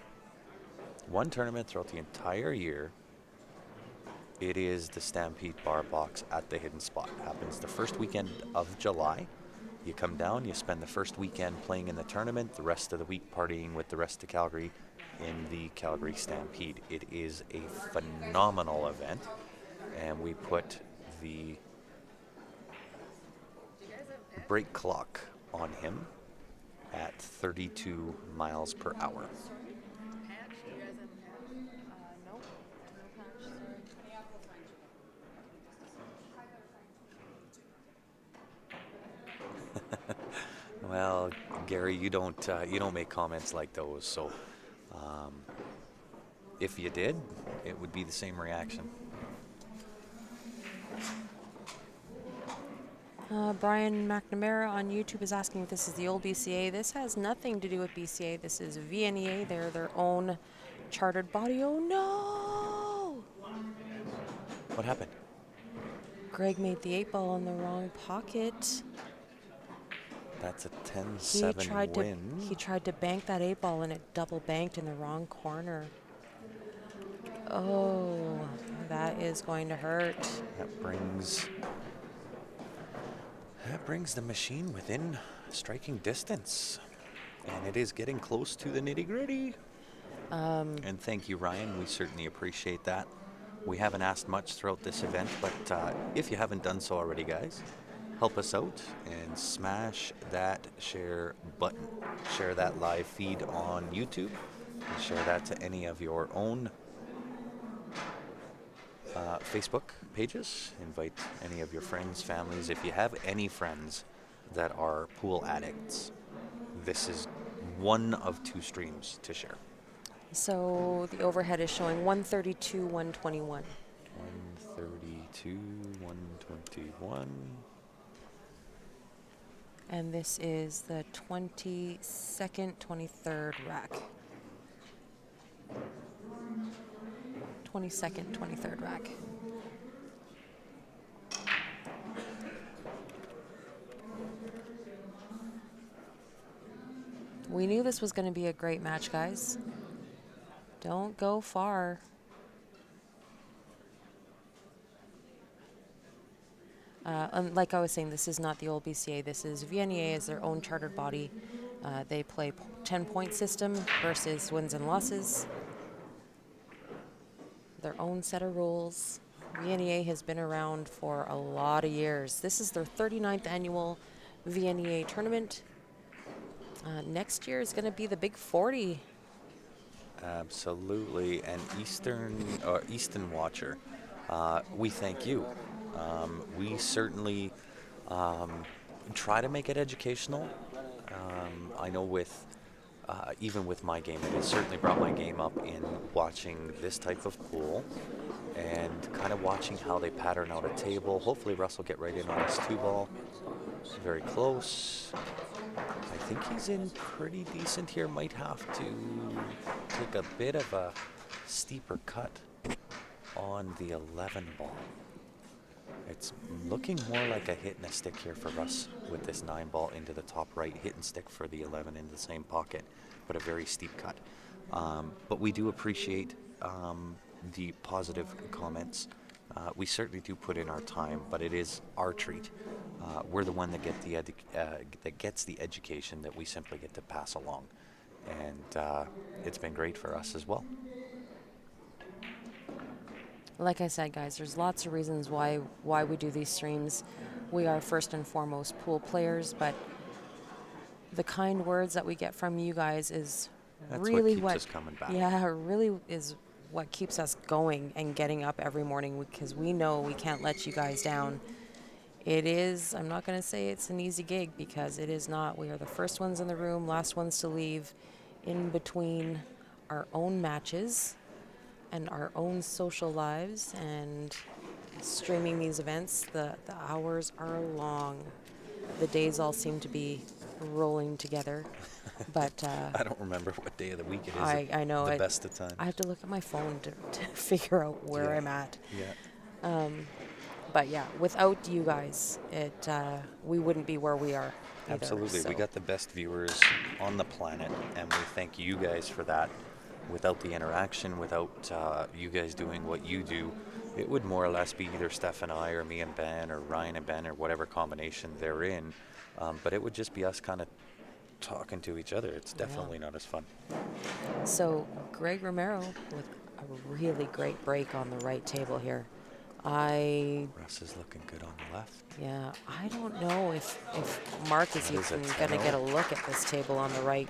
One tournament throughout the entire year. It is the Stampede Bar Box at the Hidden Spot. Happens the first weekend of July. You come down, you spend the first weekend playing in the tournament, the rest of the week partying with the rest of Calgary in the Calgary Stampede. It is a phenomenal event, and we put the break clock on him at 32 miles per hour. Gary, you don't make comments like those. So, um, if you did, it would be the same reaction. Brian McNamara on YouTube is asking if this is the old BCA. This has nothing to do with BCA. This is VNEA. They're their own chartered body. Oh no! What happened? Greg made the 8-ball in the wrong pocket. That's a He 10-7 win. He tried to bank that 8-ball and it double banked in the wrong corner. Oh, that is going to hurt. That brings the machine within striking distance. And it is getting close to the nitty-gritty. And thank you, Ryan. We certainly appreciate that. We haven't asked much throughout this event, but if you haven't done so already, guys, help us out and smash that share button. Share that live feed on YouTube and share that to any of your own Facebook pages. Invite any of your friends, families. If you have any friends that are pool addicts, this is one of 2 streams to share. So the overhead is showing 132, 121. 132, 121. And this is the 22nd, 23rd rack. 22nd, 23rd rack. We knew this was going to be a great match, guys. Don't go far. And like I was saying, this is not the old BCA. This is VNEA as their own chartered body. They play 10-point system versus wins and losses. Their own set of rules. VNEA has been around for a lot of years. This is their 39th annual VNEA tournament. Next year is going to be the Big 40. Absolutely. And Easton Watcher, we thank you. We certainly try to make it educational. I know even with my game, it has certainly brought my game up in watching this type of pool and kind of watching how they pattern out a table. Hopefully Russ will get right in on his 2-ball. Very close. I think he's in pretty decent here. Might have to take a bit of a steeper cut on the 11-ball. It's looking more like a hit and a stick here for Russ with this 9-ball into the top right. Hit and stick for the 11 in the same pocket, but a very steep cut. But we do appreciate the positive comments. We certainly do put in our time, but it is our treat. We're the one that gets the education that we simply get to pass along. And it's been great for us as well. Like I said, guys, there's lots of reasons why we do these streams. We are first and foremost pool players, but the kind words that we get from you guys is That's really what keeps us coming back. Yeah, really is what keeps us going and getting up every morning, because we know we can't let you guys down. It is, I'm not going to say it's an easy gig, because it is not. We are the first ones in the room, last ones to leave, in between our own matches and our own social lives and streaming these events. The hours are long. The days all seem to be rolling together. But I don't remember what day of the week it is. I know the best of time. I have to look at my phone to figure out where I'm at. Yeah. But yeah, without you guys, we wouldn't be where we are either. Absolutely. So. We got the best viewers on the planet, and we thank you guys for that. Without the interaction, without you guys doing what you do, it would more or less be either Steph and I, or me and Ben, or Ryan and Ben, or whatever combination they're in. But it would just be us kind of talking to each other. It's definitely not as fun. So Greg Romero with a really great break on the right table here. Russ is looking good on the left. Yeah, I don't know if Mark is even going to get a look at this table on the right.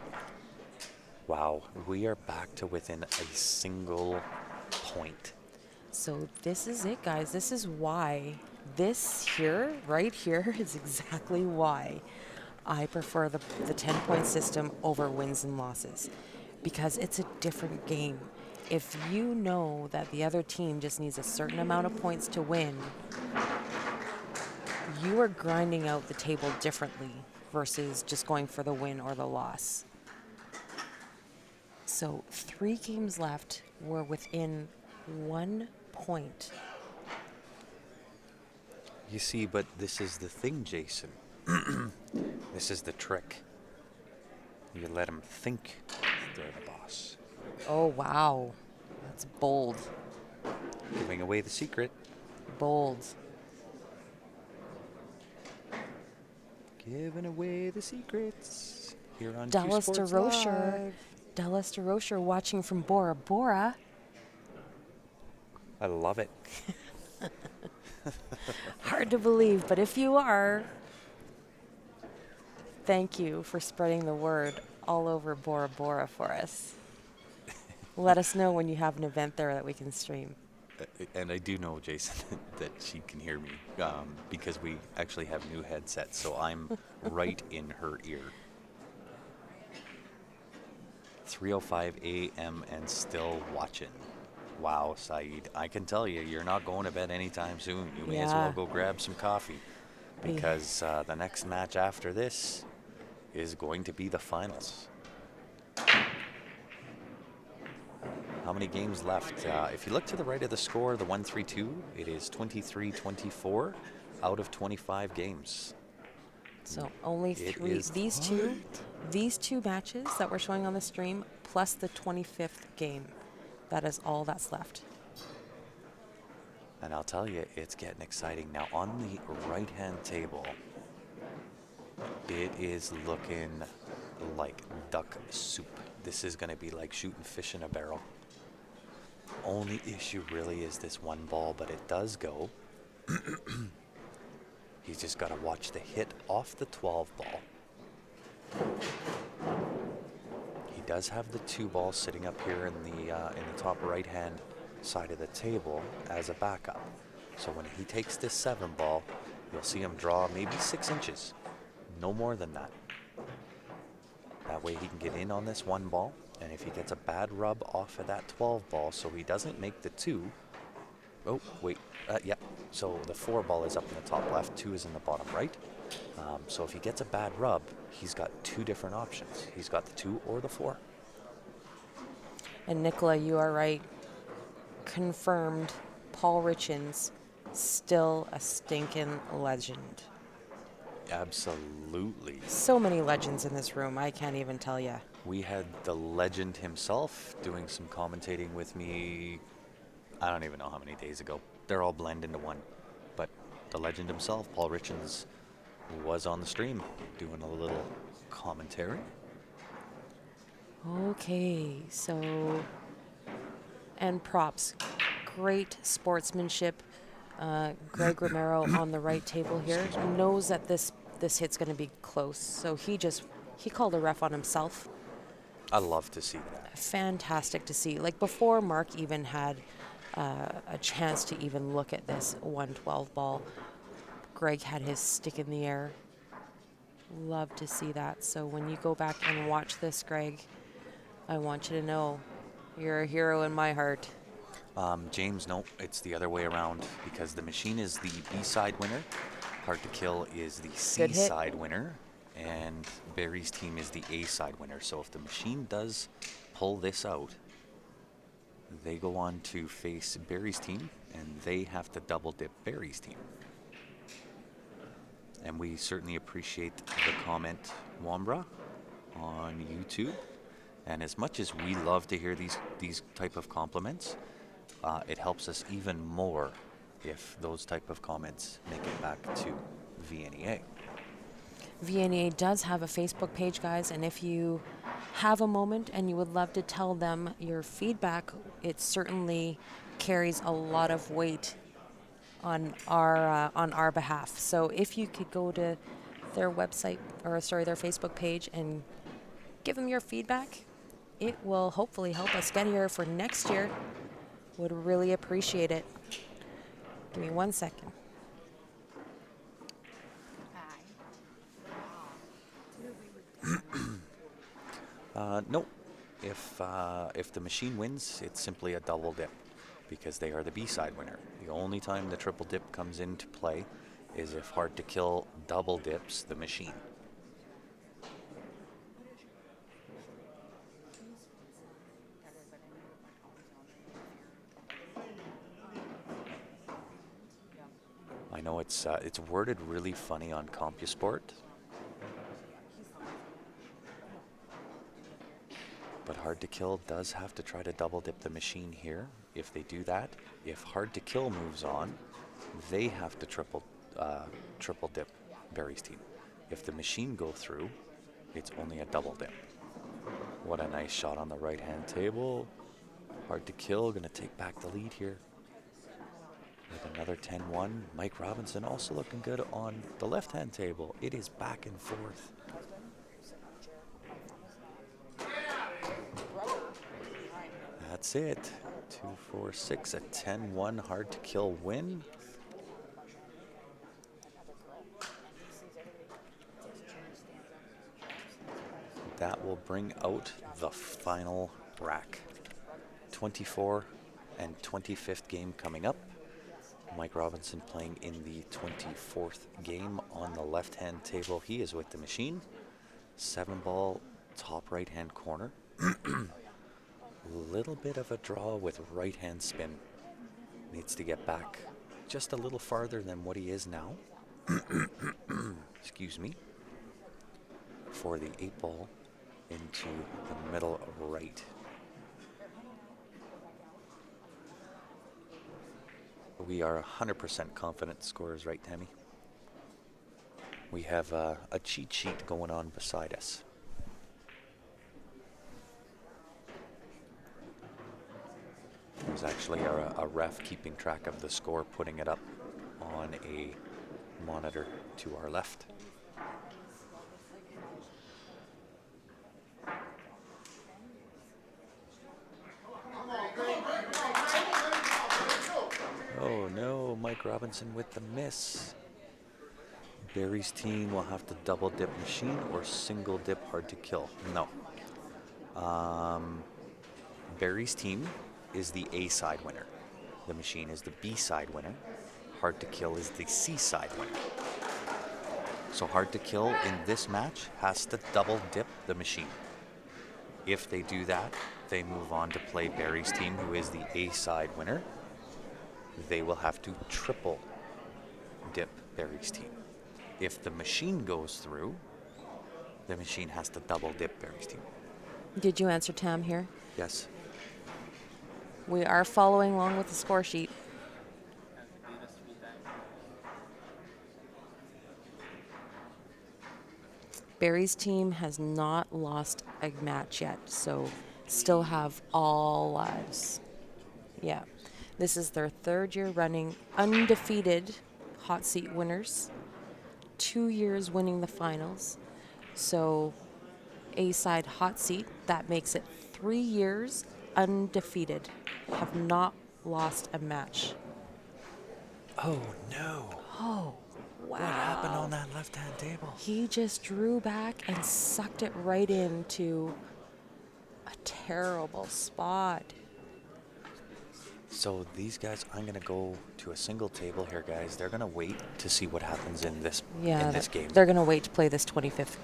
Wow, we are back to within a single point. So this is it, guys. This is why. This here, right here, is exactly why I prefer the 10-point system over wins and losses because it's a different game. If you know that the other team just needs a certain amount of points to win, you are grinding out the table differently versus just going for the win or the loss. So 3 games left. We're within 1 point. You see, but this is the thing, Jason. This is the trick. You let them think they're the boss. Oh, wow. That's bold. Giving away the secret. Bold. Giving away the secrets. Here on Dallas Q Sports DeRocher. Live. Dallas DeRocher watching from Bora Bora. I love it. Hard to believe, but if you are, thank you for spreading the word all over Bora Bora for us. Let us know when you have an event there that we can stream. And I do know, Jason, that she can hear me because we actually have new headsets, so I'm right in her ear. 3:05 a.m. and still watching. Wow, Saeed, I can tell you, you're not going to bed anytime soon. You may as well Yeah. go grab some coffee because the next match after this is going to be the finals. How many games left? If you look to the right of the score, the 1-3-2, it is 23-24 out of 25 games. So only It 3. is These two matches that we're showing on the stream, plus the 25th game. That is all that's left. And I'll tell you, it's getting exciting. Now, on the right-hand table, it is looking like duck soup. This is going to be like shooting fish in a barrel. Only issue really is this one ball, but it does go. He's just got to watch the hit off the 12 ball. He does have the 2 ball sitting up here in the top right-hand side of the table as a backup. So when he takes this 7 ball, you'll see him draw maybe 6 inches, no more than that. That way he can get in on this 1 ball, and if he gets a bad rub off of that 12 ball so he doesn't make the 2, oh, wait, yeah, so the 4 ball is up in the top left, 2 is in the bottom right. So if he gets a bad rub, he's got 2 different options. He's got the 2 or the 4. And Nicola, you are right. Confirmed, Paul Richens, still a stinking legend. Absolutely. So many legends in this room, I can't even tell you. We had the legend himself doing some commentating with me, I don't even know how many days ago. They're all blend into one. But the legend himself, Paul Richens, was on the stream doing a little commentary. Okay, so, and props. Great sportsmanship. Greg Romero on the right table here knows that this hit's going to be close, so he called a ref on himself. I love to see that. Fantastic to see. Like before Mark even had a chance to even look at this 112 ball, Greg had his stick in the air. Love to see that. So when you go back and watch this, Greg, I want you to know you're a hero in my heart. James, no, it's the other way around because the machine is the B-side winner. Hard to Kill is the C-side winner. And Barry's team is the A-side winner. So if the machine does pull this out, they go on to face Barry's team, and they have to double dip Barry's team. And we certainly appreciate the comment, Wambra, on YouTube. And as much as we love to hear these type of compliments, it helps us even more if those type of comments make it back to VNEA. VNEA does have a Facebook page, guys, and if you have a moment and you would love to tell them your feedback, it certainly carries a lot of weight on our behalf. So if you could go to their website, their Facebook page, and give them your feedback, it will hopefully help us get here for next year. Would really appreciate it. Give me 1 second. Nope. If the machine wins, it's simply a double dip because they are the B-side winner. The only time the triple dip comes into play is if Hard to Kill double dips the machine. I know it's worded really funny on CompuSport, but Hard to Kill does have to try to double dip the machine here. If they do that, if Hard to Kill moves on, they have to triple dip Barry's team. If the machine go through, it's only a double dip. What a nice shot on the right-hand table. Hard to Kill, gonna take back the lead here with another 10-1. Mike Robinson also looking good on the left-hand table. It is back and forth. That's it. 2-4-6, a 10-1 Hard to Kill win. That will bring out the final rack. 24th and 25th game coming up. Mike Robinson playing in the 24th game on the left-hand table. He is with the machine. 7-ball, top right-hand corner. Little bit of a draw with right-hand spin. Needs to get back just a little farther than what he is now. Excuse me. For the 8-ball into the middle right. We are 100% confident scorers, right, Tammy? We have a cheat sheet going on beside us. There's actually a ref keeping track of the score, putting it up on a monitor to our left. Oh no, Mike Robinson with the miss. Barry's team will have to double dip machine or single dip Hard to Kill. No. Barry's team is the A side winner. The machine is the B side winner. Hard to Kill is the C side winner. So Hard to Kill in this match has to double dip the machine. If they do that, they move on to play Barry's team, who is the A side winner. They will have to triple dip Barry's team. If the machine goes through, the machine has to double dip Barry's team. Did you answer Tam here? Yes. We are following along with the score sheet. Barry's team has not lost a match yet, so still have all lives. Yeah. This is their 3rd year running undefeated hot seat winners. 2 years winning the finals. So A-side hot seat, that makes it 3 years undefeated. Have not lost a match. Oh no. Oh, wow. What happened on that left-hand table? He just drew back and sucked it right into a terrible spot. So these guys, I'm going to go to a single table here, guys. They're going to wait to see what happens in this game. They're going to wait to play this 25th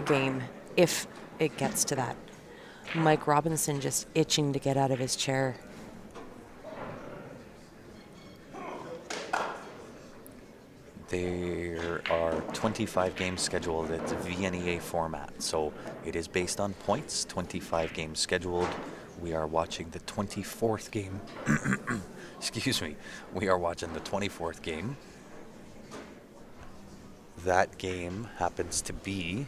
game if it gets to that. Mike Robinson just itching to get out of his chair. There are 25 games scheduled. It's a VNEA format, so it is based on points. 25 games scheduled. We are watching the 24th game. Excuse me. We are watching the 24th game. That game happens to be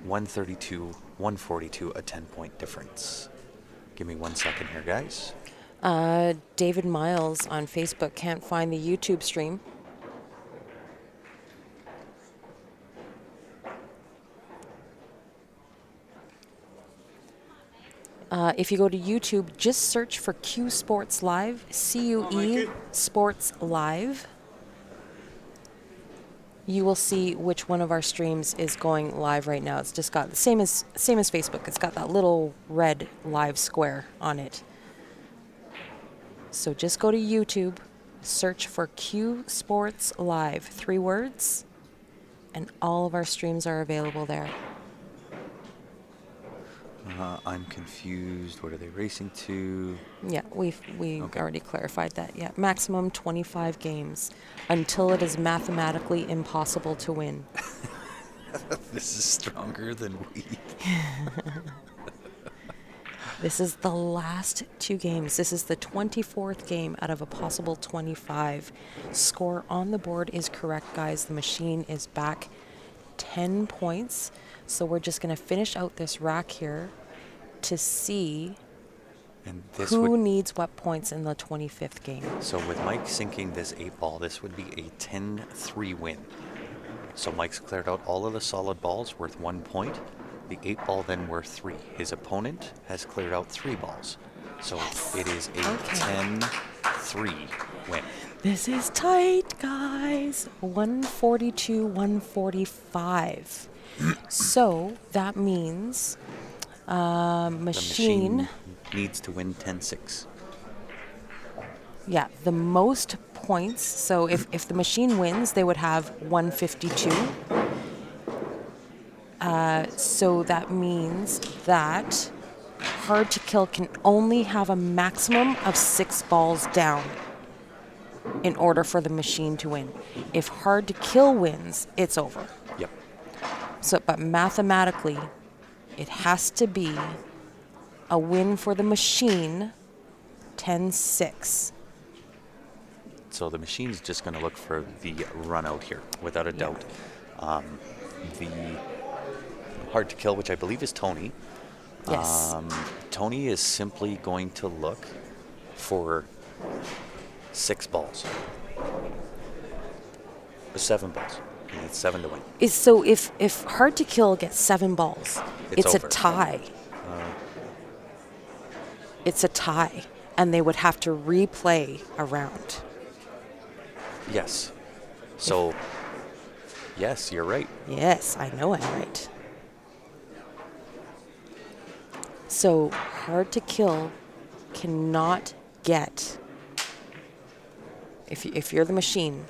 132, 142, a 10-point difference. Give me 1 second here, guys. David Miles on Facebook can't find the YouTube stream. If you go to YouTube, just search for Q Sports Live, CUE Sports Live. you will see which one of our streams is going live right now. It's just got the same as Facebook. It's got that little red live square on it. So just go to YouTube, search for Q Sports Live, 3 words, and all of our streams are available there. I'm confused. What are they racing to? Yeah, we Okay. already clarified that. Yeah, maximum 25 games until it is mathematically impossible to win. This is stronger than we. This is the last 2 games. This is the 24th game out of a possible 25. Score on the board is correct, guys. The machine is back 10 points. So we're just going to finish out this rack here to see And this who would. needs what points in the 25th game. So with Mike sinking this 8-ball, this would be a 10-3 win. So Mike's cleared out all of the solid balls worth 1 point. The 8-ball then worth 3. His opponent has cleared out 3 balls. So it is a Okay. 10-3 win. This is tight, guys. 142, 145. So that means The machine, needs to win 10-6. yeah, the most points. So if the machine wins, they would have 152. So that means that hard to kill can only have a maximum of 6 balls down in order for the machine to win. If hard to kill wins, it's over. Yep. So, but mathematically, it has to be a win for the machine, 10-6. So the machine's just going to look for the run out here, without a doubt. The hard to kill, which I believe is Tony. Yes. Tony is simply going to look for 6 balls. 7 balls. He needs 7 to win. So if hard to kill gets 7 balls, It's it's a over. tie. It's a tie, and they would have to replay a round. Yes. So, yes, you're right. Yes, I know I'm right. So hard to kill cannot get, if you're the machine,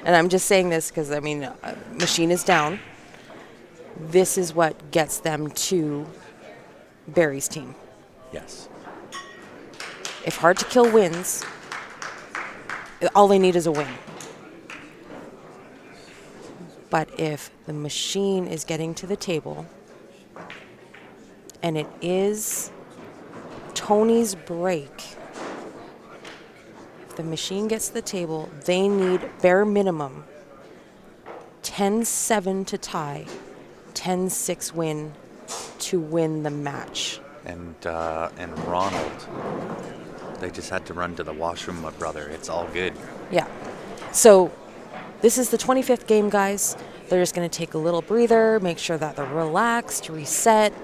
and I'm just saying this because, I mean, machine is down. This is what gets them to Barry's team. Yes. If hard to kill wins, all they need is a win. But if the machine is getting to the table, and it is Tony's break, if the machine gets to the table, they need bare minimum 10-7 to tie, 10-6 win to win the match. And Ronald, they just had to run to the washroom, my brother. It's all good. Yeah. So this is the 25th game, guys. They're just going to take a little breather, make sure that they're relaxed, reset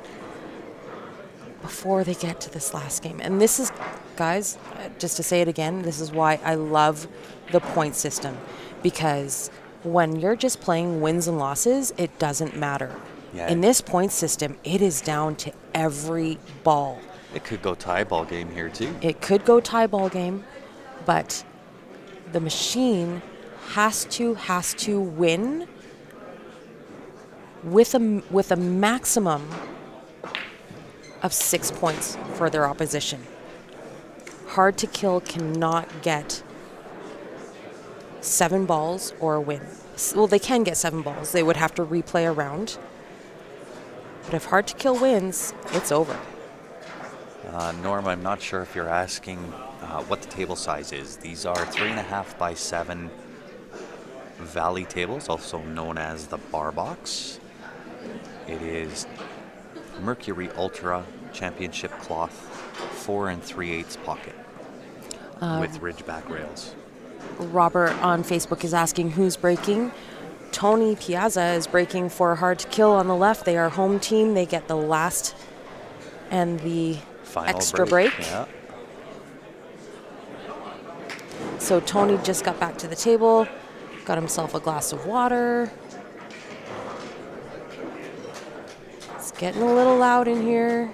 before they get to this last game. And this is, guys, just to say it again, this is why I love the point system. Because when you're just playing wins and losses, it doesn't matter. Yeah. In this point system, it is down to every ball. It could go tie ball game here too. It could go tie ball game, but the machine has to win with a maximum of 6 points for their opposition. Hard to kill cannot get 7 balls or a win. Well, they can get 7 balls. They would have to replay a round. But if hard to kill wins, it's over. Norm, I'm not sure if you're asking what the table size is. These are 3.5 by 7 valley tables, also known as the bar box. It is Mercury Ultra Championship cloth, 4 3/8 pocket with ridgeback rails. Robert on Facebook is asking who's breaking. Tony Piazza is breaking for hard to kill on the left. They are home team. They get the last and the Final extra break. Yeah. So Tony just got back to the table. Got himself a glass of water. It's getting a little loud in here.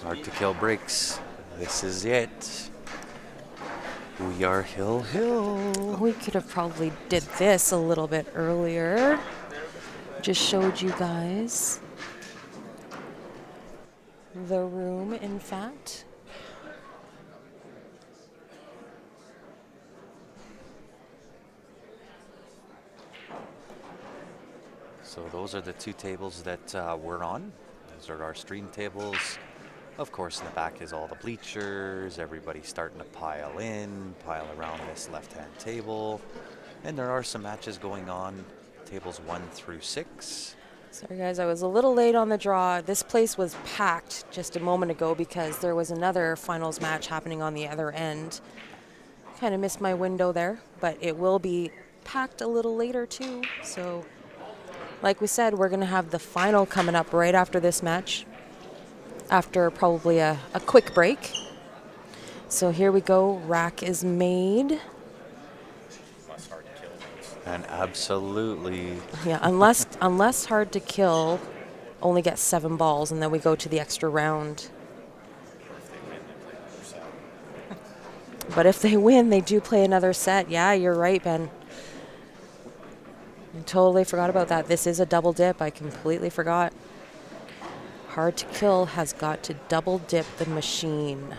Hard to kill breaks. This is it. We are hill. We could have probably did this a little bit earlier. Just showed you guys the room, in fact. So those are the two tables that we're on. Those are our stream tables. Of course, in the back is all the bleachers. Everybody's starting to pile around this left-hand table. And there are some matches going on, tables 1 through 6. Sorry guys, I was a little late on the draw. This place was packed just a moment ago because there was another finals match happening on the other end. Kind of missed my window there, but it will be packed a little later too. So like we said, we're going to have the final coming up right after this match, after probably a quick break. So here we go. Rack is made. And absolutely, Yeah, unless hard to kill only gets 7 balls, and then we go to the extra round. But if they win, they do play another set. Yeah, you're right, Ben. I totally forgot about that. This is a double dip. I completely forgot. Hard to kill has got to double dip the machine.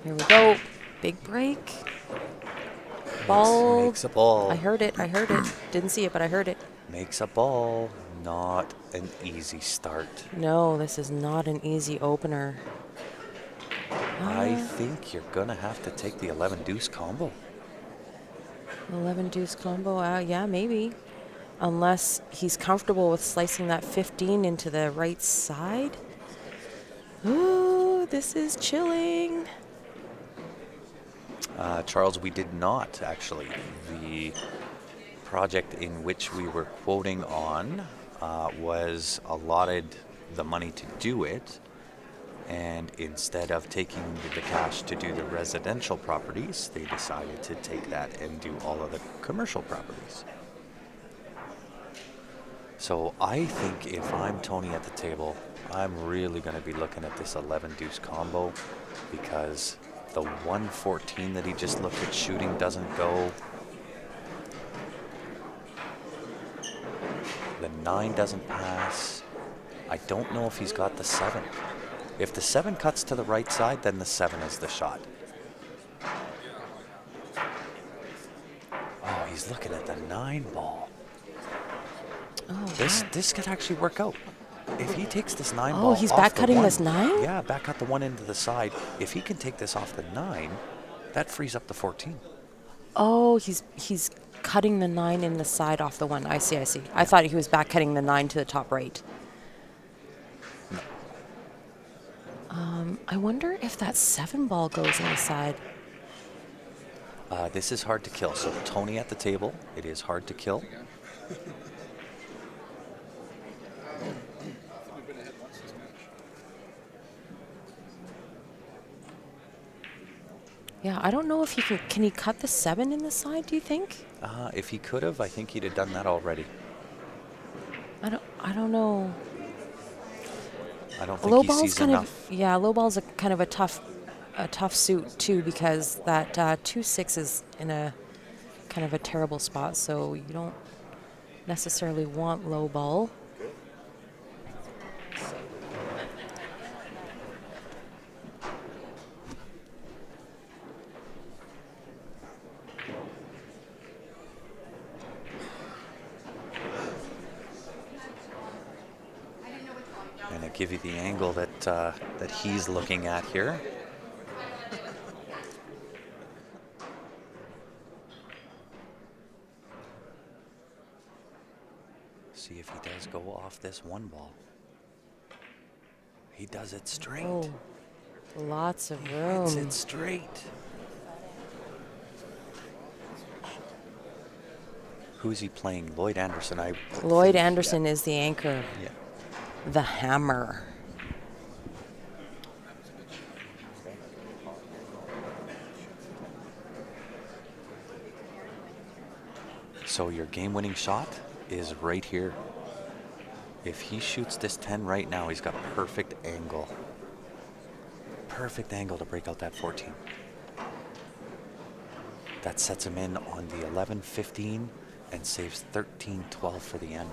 Here we go. Big break. Ball. makes a ball. I heard it. Didn't see it, but I heard it. Makes a ball. Not an easy start. No, this is not an easy opener. I think you're going to have to take the 11 deuce combo. 11 deuce combo. Yeah, maybe. Unless he's comfortable with slicing that 15 into the right side. Ooh, this is chilling. Charles, we did not actually. The project in which we were quoting on was allotted the money to do it, and instead of taking the cash to do the residential properties, they decided to take that and do all of the commercial properties. So I think if I'm Tony at the table, I'm really going to be looking at this 11 deuce combo, because the 114 that he just looked at shooting doesn't go. The 9 doesn't pass. I don't know if he's got the 7. If the 7 cuts to the right side, then the 7 is the shot. Oh, he's looking at the 9 ball. Oh, This could actually work out. If he takes this 9 ball, oh, he's off back the cutting 1, this 9? Yeah, back cut the 1 into the side. If he can take this off the 9, that frees up the 14. Oh, he's cutting the 9 in the side off the 1. I see. I thought he was back cutting the 9 to the top right. No. I wonder if that 7 ball goes in the side. This is hard to kill. So Tony at the table, it is hard to kill. Yeah, I don't know if he can he cut the 7 in the side, do you think? If he could have, I think he'd have done that already. I don't know. I don't think Low he ball's sees kind enough. of, yeah, low ball's a kind of a tough suit too, because that 2-6 is in a kind of a terrible spot, so you don't necessarily want low ball. And I give you the angle that he's looking at here. See if he does go off this 1 ball. He does it straight. Oh, Lots of Hits room. it straight. Who's he playing? Lloyd Anderson. Lloyd think, Anderson is the anchor. Yeah. The hammer. So your game-winning shot is right here. If he shoots this 10 right now, he's got perfect angle. Perfect angle to break out that 14. That sets him in on the 11-15 and saves 13-12 for the end.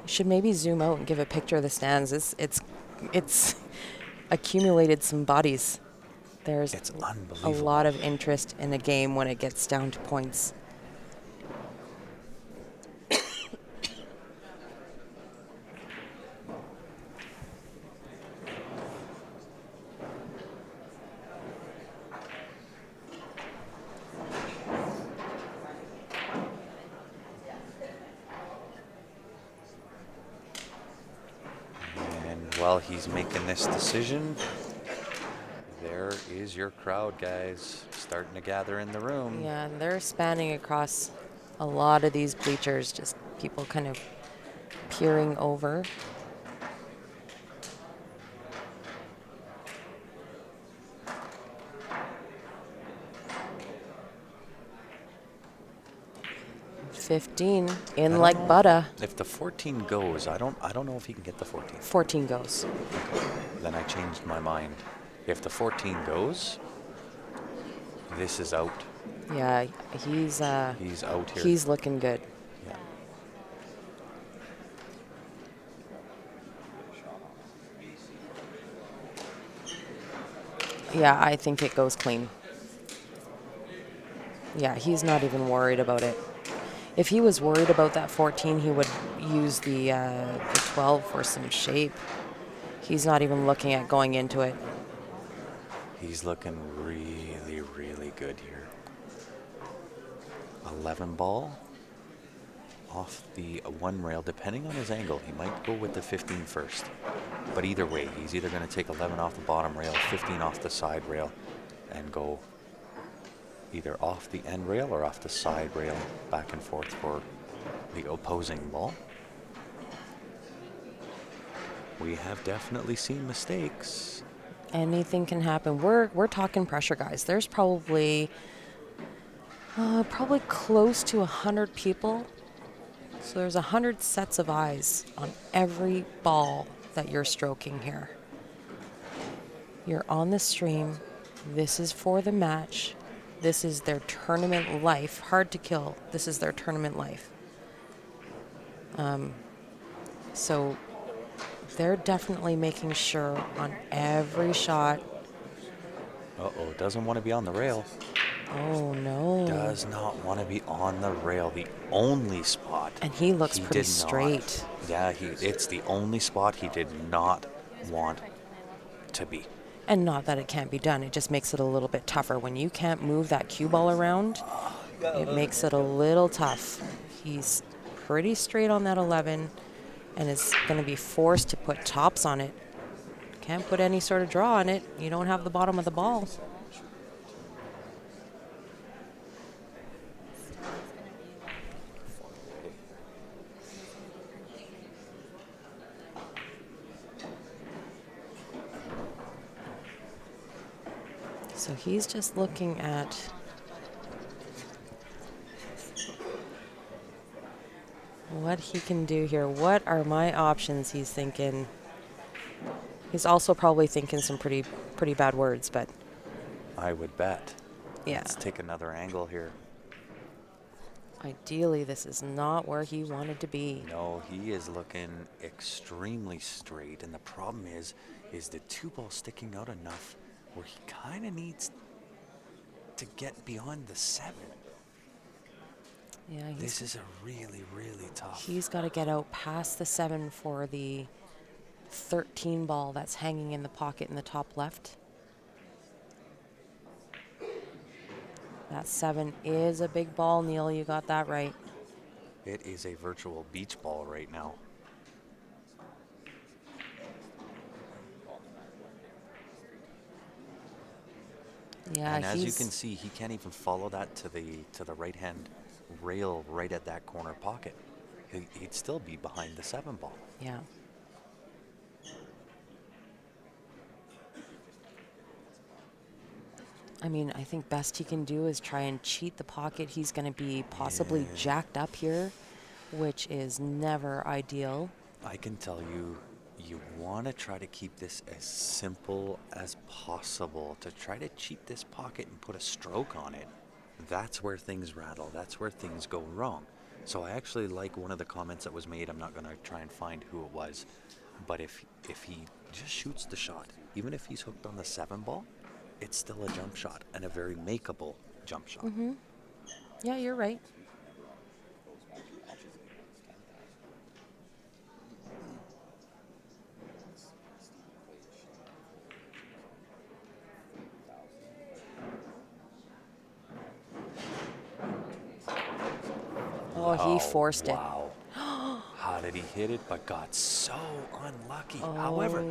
Should maybe zoom out and give a picture of the stands. It's accumulated some bodies. There's It's a unbelievable. lot of interest in a game when it gets down to points. And while he's making this decision, there is your crowd, guys, starting to gather in the room. Yeah, and they're spanning across a lot of these bleachers, just people kind of peering over. $15 I in don't like know butter. If the 14 goes, I don't know if he can get the 14. 14 goes. Then I changed my mind. If the 14 goes, this is out. Yeah, he's He's out here. he's looking good. Yeah. Yeah, I think it goes clean. Yeah, he's not even worried about it. If he was worried about that 14, he would use the 12 for some shape. He's not even looking at going into it. He's looking really, really good here. 11 ball off the one rail. Depending on his angle, he might go with the 15 first. But either way, he's either going to take 11 off the bottom rail, 15 off the side rail, and go either off the end rail or off the side rail, back and forth for the opposing ball. We have definitely seen mistakes. Anything can happen. We're talking pressure, guys. There's probably close to 100 people. So there's 100 sets of eyes on every ball that you're stroking here. You're on the stream. This is for the match. This is their tournament life. Hard to kill. This is their tournament life. So they're definitely making sure on every shot. Uh-oh, doesn't want to be on the rail. Oh, no. Does not want to be on the rail. The only spot. And he looks pretty did straight. Not, yeah, it's the only spot he did not want to be. And not that it can't be done. It just makes it a little bit tougher. When you can't move that cue ball around, it makes it a little tough. He's pretty straight on that 11 and is going to be forced to put tops on it. Can't put any sort of draw on it. You don't have the bottom of the ball. So he's just looking at what he can do here. What are my options, he's thinking. He's also probably thinking some pretty bad words, but I would bet. yeah. Let's take another angle here. Ideally, this is not where he wanted to be. No, he is looking extremely straight, and the problem is the two ball sticking out enough where he kind of needs to get beyond the 7. Yeah, This is a really, really tough. he's got to get out past the 7 for the 13 ball that's hanging in the pocket in the top left. That 7 is a big ball, Neil. You got that right. It is a virtual beach ball right now. Yeah, And as you can see, he can't even follow that to the right hand rail right at that corner pocket. He'd still be behind the 7 ball. Yeah. I mean, I think best he can do is try and cheat the pocket. He's going to be possibly Yeah. jacked up here, which is never ideal. I can tell you, you want to try to keep this as simple as possible. To try to cheat this pocket and put a stroke on it, that's where things rattle. That's where things go wrong. So I actually like one of the comments that was made. I'm not going to try and find who it was, but if he just shoots the shot, even if he's hooked on the 7 ball, it's still a jump shot and a very makeable jump shot. Mm-hmm. Yeah, you're right. Oh, he forced it. Wow. How did he hit it? But got so unlucky. However,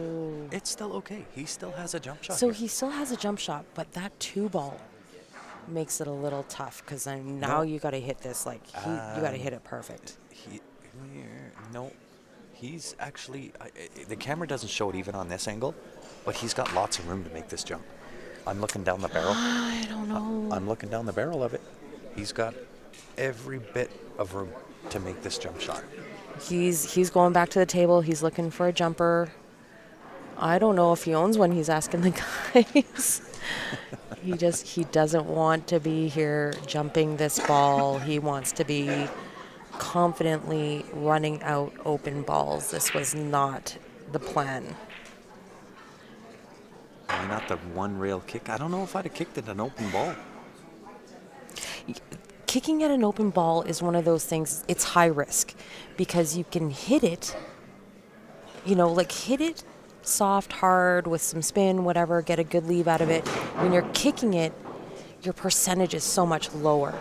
it's still okay. He still has a jump shot. So here. he still has a jump shot, but that 2 ball makes it a little tough because now No. you got to hit this you got to hit it perfect. No, he's actually. The camera doesn't show it even on this angle, but he's got lots of room to make this jump. I'm looking down the barrel. I don't know. I'm looking down the barrel of it. He's got every bit of room to make this jump shot. He's going back to the table. He's looking for a jumper. I don't know if he owns one. He's asking the guys. he doesn't want to be here jumping this ball. He wants to be confidently running out open balls. This was not the plan. Why not the one rail kick? I don't know if I'd have kicked it an open ball. Kicking at an open ball is one of those things, it's high risk because you can hit it, hit it soft, hard, with some spin, whatever, get a good leave out of it. When you're kicking it, your percentage is so much lower.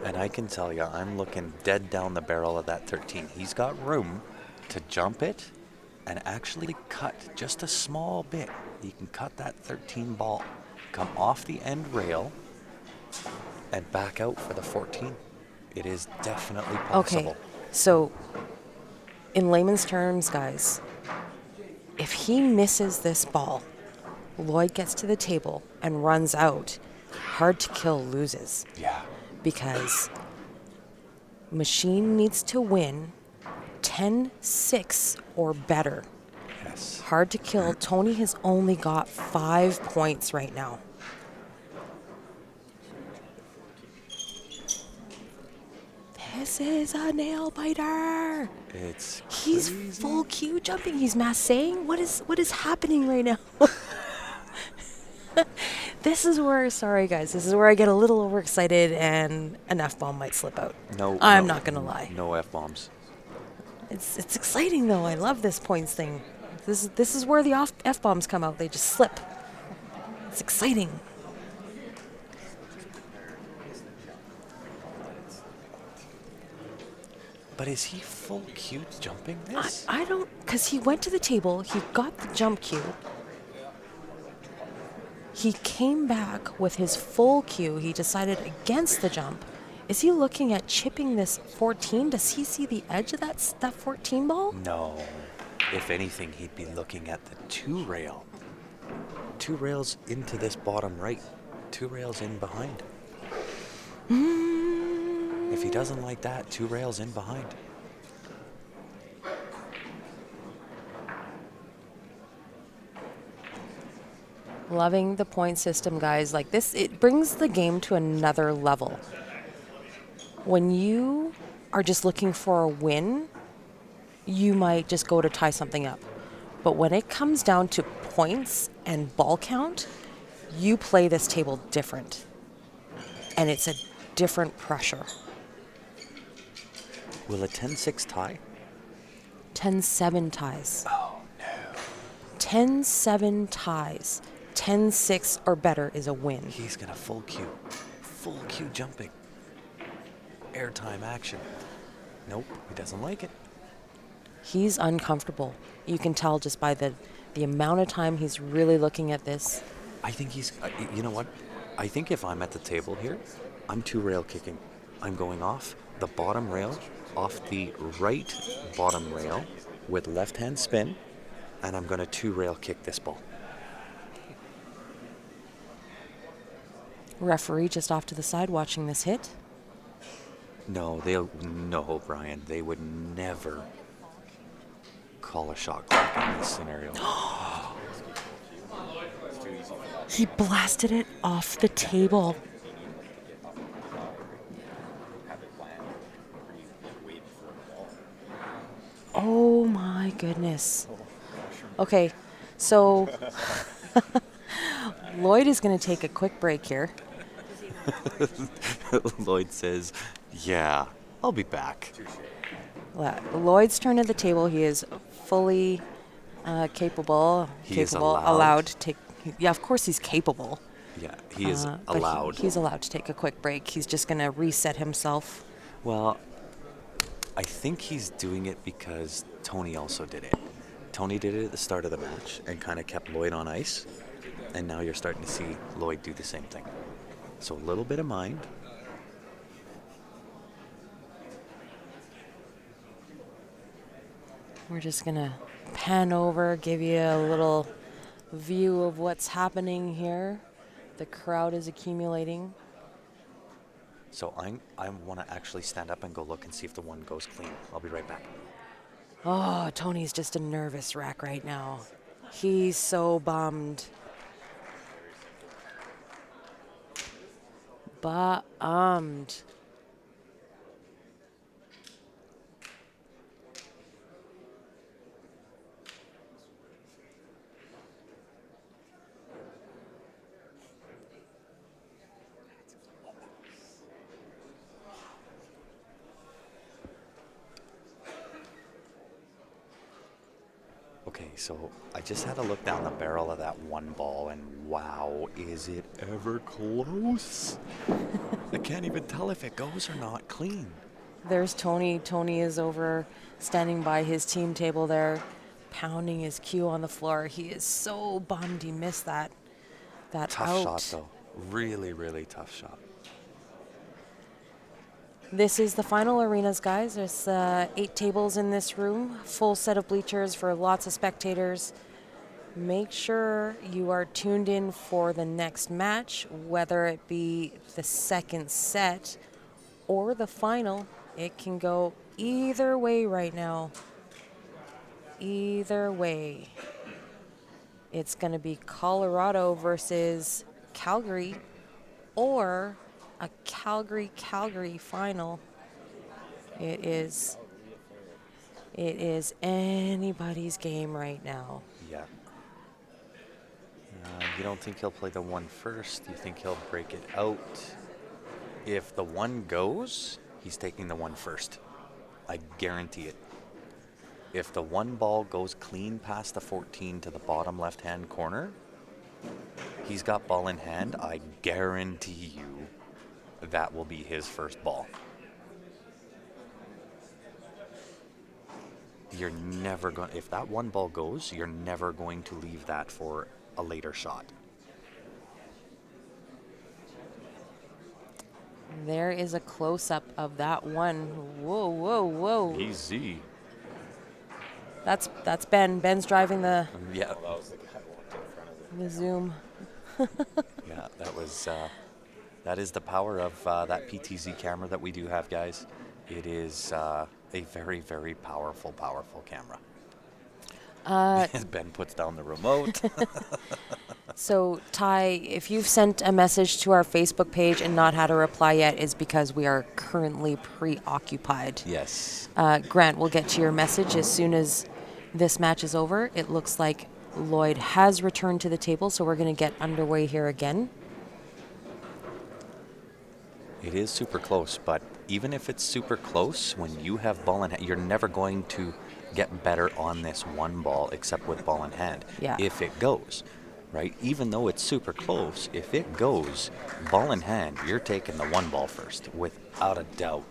And I can tell you, I'm looking dead down the barrel of that 13. He's got room to jump it and actually cut just a small bit. He can cut that 13 ball, come off the end rail, and back out for the 14. It is definitely possible. Okay, so in layman's terms, guys, if he misses this ball, Lloyd gets to the table and runs out, Hard to Kill loses. Yeah. Because Machine needs to win 10-6 or better. Yes. Hard to Kill, Tony has only got 5 points right now. This is a nail biter. He's crazy. full Q jumping. He's massing. What is happening right now? This is where, sorry guys, this is where I get a little overexcited and an F-bomb might slip out. I'm not gonna lie. No F-bombs. It's exciting though. I love this points thing. This is where the F-bombs come out. They just slip. It's exciting. But is he full Q jumping this? I don't, because he went to the table, he got the jump cue. He came back with his full cue. He decided against the jump. Is he looking at chipping this 14? Does he see the edge of that 14 ball? No. If anything, he'd be looking at the 2 rail. 2 rails into this bottom right. 2 rails in behind. If he doesn't like that, 2 rails in behind. Loving the point system, guys. Like this, it brings the game to another level. When you are just looking for a win, you might just go to tie something up. But when it comes down to points and ball count, you play this table different. And it's a different pressure. Will a 10-6 tie? 10-7 ties. Oh, no. 10-7 ties. 10-6 or better is a win. He's going to full Q. full cue jumping. Airtime action. Nope, he doesn't like it. He's uncomfortable. You can tell just by the amount of time he's really looking at this. I think he's, you know what? I think if I'm at the table here, I'm two rail kicking. I'm going off the bottom rail, off the right bottom rail with left hand spin, and I'm going to two rail kick this ball. Referee just off to the side watching this hit. No, Brian. They would never call a shot clock in this scenario. He blasted it off the table. Oh my goodness. Okay, so Lloyd is going to take a quick break here. Lloyd says, yeah, I'll be back. Lloyd's turn at the table. He is fully capable. He is allowed to take. Yeah, of course he's capable. Yeah, he is but allowed. He's allowed to take a quick break. He's just going to reset himself. Well, I think he's doing it because Tony also did it. Tony did it at the start of the match and kind of kept Lloyd on ice. And now you're starting to see Lloyd do the same thing. So a little bit of mind. We're just going to pan over, give you a little view of what's happening here. The crowd is accumulating. So I want to actually stand up and go look and see if the one goes clean. I'll be right back. Oh, Tony's just a nervous wreck right now. He's so bummed. Bummed. Okay, so I just had to look down the barrel of that one ball, and wow, is it ever close? I can't even tell if it goes or not clean. There's Tony. Tony is over standing by his team table there, pounding his cue on the floor. He is so bummed he missed that Tough out. shot, though. Really, really tough shot. This is the final arenas, guys. There's 8 tables in this room, full set of bleachers for lots of spectators. Make sure you are tuned in for the next match, whether it be the second set or the final. It can go either way right now. Either way. It's going to be Colorado versus Calgary or a Calgary final. It is anybody's game right now. Yeah. You don't think he'll play the one first? You think he'll break it out? If the one goes, he's taking the one first. I guarantee it. If the one ball goes clean past the 14 to the bottom left-hand corner, he's got ball in hand. I guarantee you that will be his first ball. You're never going, if that one ball goes, you're never going to leave that for a later shot. There is a close-up of that one. Whoa, whoa, whoa. Easy. That's Ben. Ben's driving the Yeah. zoom. Yeah, that is the power of that PTZ camera that we do have, guys. It is a very, very powerful camera. Ben puts down the remote. So, Ty, if you've sent a message to our Facebook page and not had a reply yet, is because we are currently preoccupied. Yes. Grant, we'll get to your message as soon as this match is over. It looks like Lloyd has returned to the table, so we're going to get underway here again. It is super close, but even if it's super close, when you have ball in hand, you're never going to get better on this one ball except with ball in hand. Yeah. If it goes. right? Even though it's super close, if it goes ball in hand, you're taking the one ball first, without a doubt.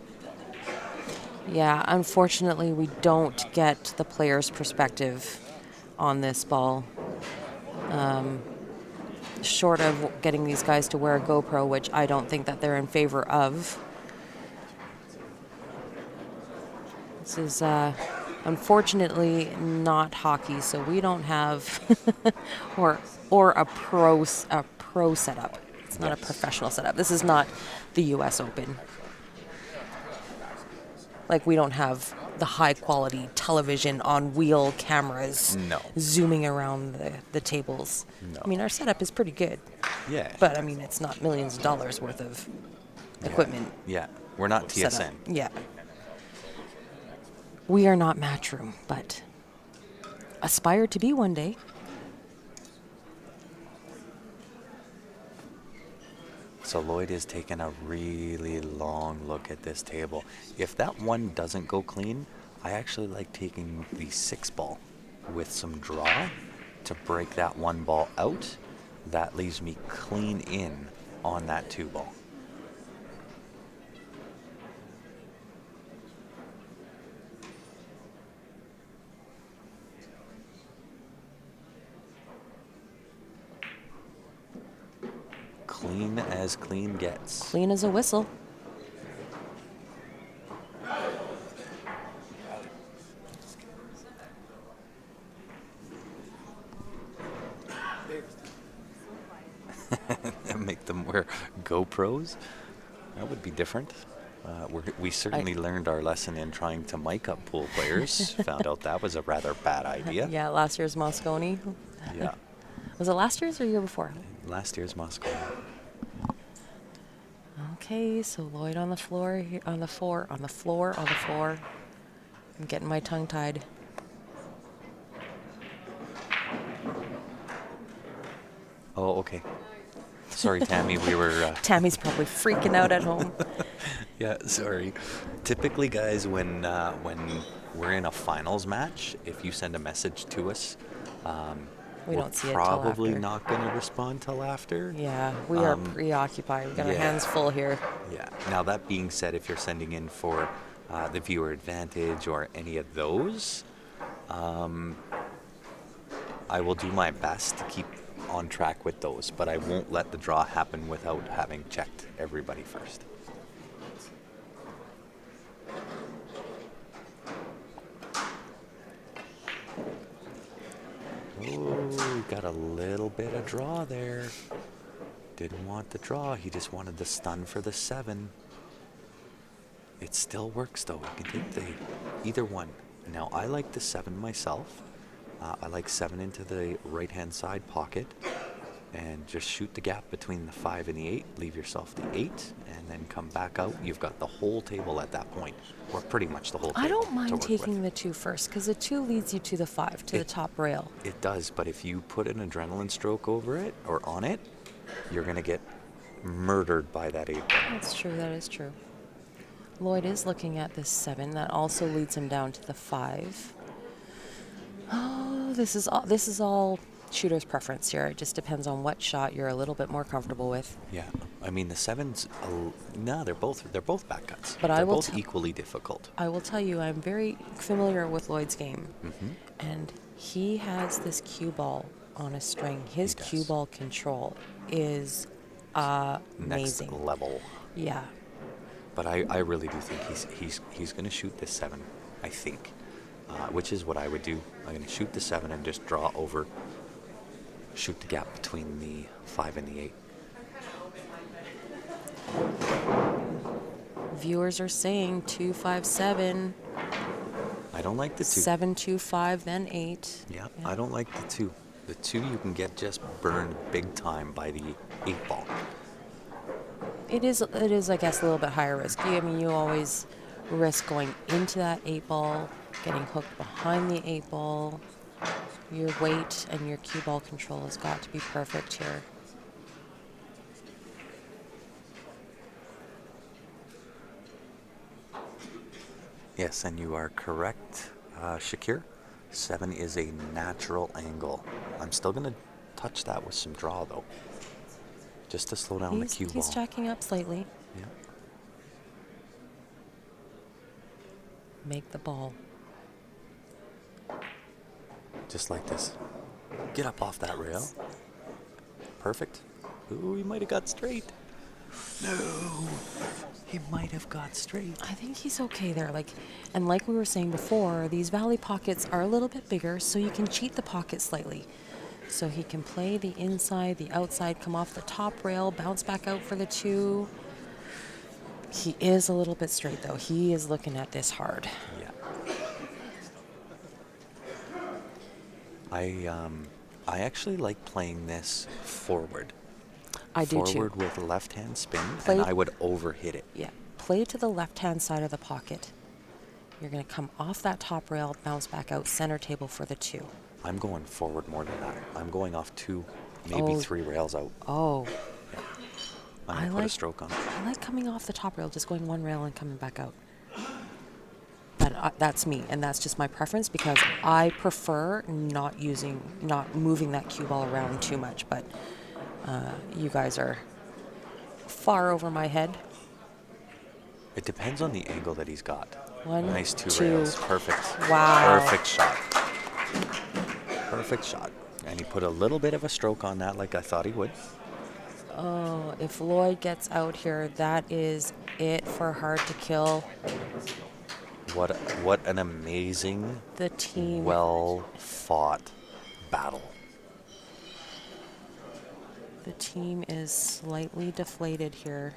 Yeah, unfortunately, we don't get the player's perspective on this ball. Short of getting these guys to wear a GoPro, which I don't think that they're in favor of. This is unfortunately not hockey, so we don't have or a pro setup. It's not a Yes. professional setup. This is not the U.S. Open. Like, we don't have the high quality television on wheel cameras No. zooming around the tables. No. I mean, our setup is pretty good, Yeah. but I mean, it's not millions of dollars worth of equipment Yeah. We're not set TSN. up. Yeah. We are not Matchroom, but aspire to be one day. So Lloyd is taking a really long look at this table. If that one doesn't go clean, I actually like taking the 6 ball with some draw to break that one ball out. That leaves me clean in on that 2 ball. Clean as clean gets. Clean as a whistle. Make them wear GoPros. That would be different. We certainly learned our lesson in trying to mic up pool players. Found out that was a rather bad idea. Yeah, last year's Moscone. Yeah. Was it last year's or year before? Last year's Moscow. Okay, so Lloyd on the floor, on the floor. I'm getting my tongue tied. Oh, okay. Sorry, Tammy. We were. Tammy's probably freaking out at home. Yeah, sorry. Typically, guys, when we're in a finals match, if you send a message to us, We we're don't see it till probably after. not going to respond till after. Yeah, we are preoccupied. We've got our yeah. hands full here. Yeah. Now, that being said, if you're sending in for the viewer advantage or any of those, I will do my best to keep on track with those, but I won't let the draw happen without having checked everybody first. Oh, got a little bit of draw there. Didn't want the draw, he just wanted the stun for the 7. It still works though, you can take the either one. Now I like the 7 myself. I like 7 into the right hand side pocket and just shoot the gap between the 5 and the 8, leave yourself the 8, and then come back out. You've got the whole table at that point, or pretty much the whole table. I don't to mind work taking with. the 2 first, because the 2 leads you to the 5, to the top rail. It does, but if you put an adrenaline stroke over it or on it, you're going to get murdered by that 8 ball. That's true, that is true. Lloyd is looking at this 7. That also leads him down to the 5. Oh, this is all shooter's preference here. It just depends on what shot you're a little bit more comfortable with. Yeah, I mean the 7's. No, they're both back cuts. But they're I will both equally difficult. I will tell you, I'm very familiar with Lloyd's game, Mm-hmm. and he has this cue ball on a string. His He cue does. ball control is Next amazing. level. Yeah. But I really do think he's going to shoot this 7. I think, which is what I would do. I'm going to shoot the 7 and just draw over. Shoot the gap between the 5 and the 8. Viewers are saying 2-5-7, I don't like the 2. 7-2-5, then 8. Yeah, I don't like the 2. The 2 you can get just burned big time by the 8 ball. It is, I guess, a little bit higher risk. I mean, you always risk going into that 8 ball, getting hooked behind the 8 ball. Your weight and your cue ball control has got to be perfect here. Yes, and you are correct, Shakir. 7 is a natural angle. I'm still going to touch that with some draw, though. Just to slow down the cue ball. He's jacking up slightly. Yeah. Make the ball. Just like this. Get up off that rail. Perfect. Ooh, he might have got straight. No. He might have got straight. I think he's okay there. And like we were saying before, these valley pockets are a little bit bigger, so you can cheat the pocket slightly. So he can play the inside, the outside, come off the top rail, bounce back out for the 2. He is a little bit straight, though. He is looking at this hard. Yeah. I actually like playing this forward. I do too. Forward with left-hand spin, Play- and I would overhit it. Yeah. Play to the left-hand side of the pocket. You're going to come off that top rail, bounce back out, center table for the 2. I'm going forward more than that. I'm going off 2, maybe Oh. 3 rails out. Oh, I'm I going to put a like- stroke on it. I like coming off the top rail, just going 1 rail and coming back out. But that's me, and that's just my preference because I prefer not moving that cue ball around too much. But you guys are far over my head. It depends on the angle that he's got. 1, Nice 2 2. rails. Perfect. Wow. Perfect shot. Perfect shot. And he put a little bit of a stroke on that like I thought he would. Oh, if Lloyd gets out here, that is it for hard to kill. What an amazing, The team. well-fought battle. The team is slightly deflated here.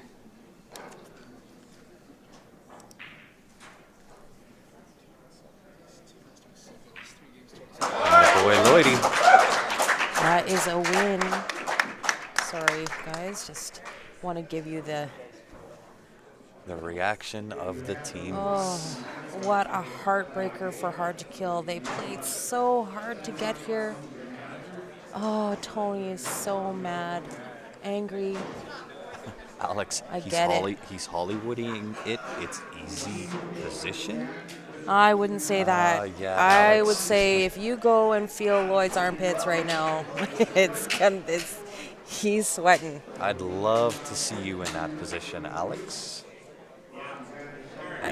Boy, Lloydie. That is a win. Sorry, guys. Just want to give you the... The reaction of the team. Oh, what a heartbreaker for Hard to Kill. They played so hard to get here. Oh, Tony is so mad, angry. Alex, I get it. he's Hollywoodying it. It's easy position. I wouldn't say that. Yeah, I Alex. would say if you go and feel Lloyd's armpits right now, he's sweating. I'd love to see you in that position, Alex.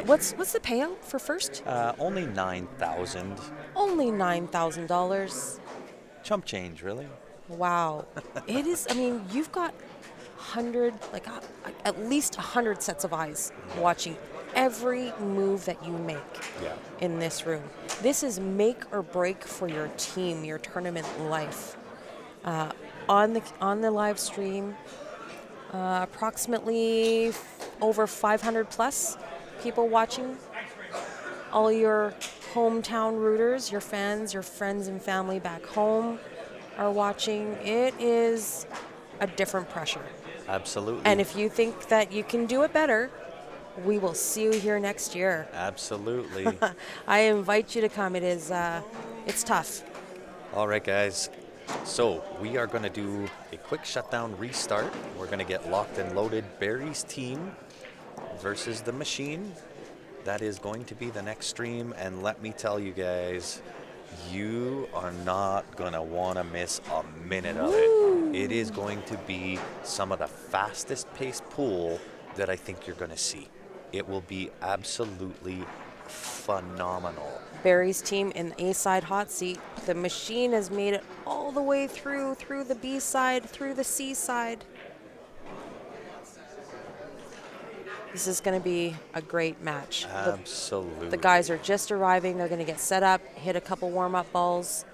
What's the payout for first? Only 9,000. Only $9,000. Chump change, really. Wow. It is, I mean, you've got 100, at least 100 sets of eyes watching every move that you make Yeah. in this room. This is make or break for your team, your tournament life. On the live stream, approximately over 500 plus people watching. All your hometown rooters, your fans, your friends and family back home are watching. It is a different pressure. Absolutely. And if you think that you can do it better, we will see you here next year. Absolutely. I invite you to come. It's tough. All right, guys. So we are going to do a quick shutdown restart. We're going to get locked and loaded. Barry's team versus the machine. That is going to be the next stream. And let me tell you guys, you are not going to want to miss a minute of it. It is going to be some of the fastest paced pool that I think you're going to see. It will be absolutely phenomenal. Barry's team in the A side hot seat. The machine has made it all the way through the B side, through the C side. This is going to be a great match. Absolutely. The guys are just arriving. They're going to get set up, hit a couple warm-up balls.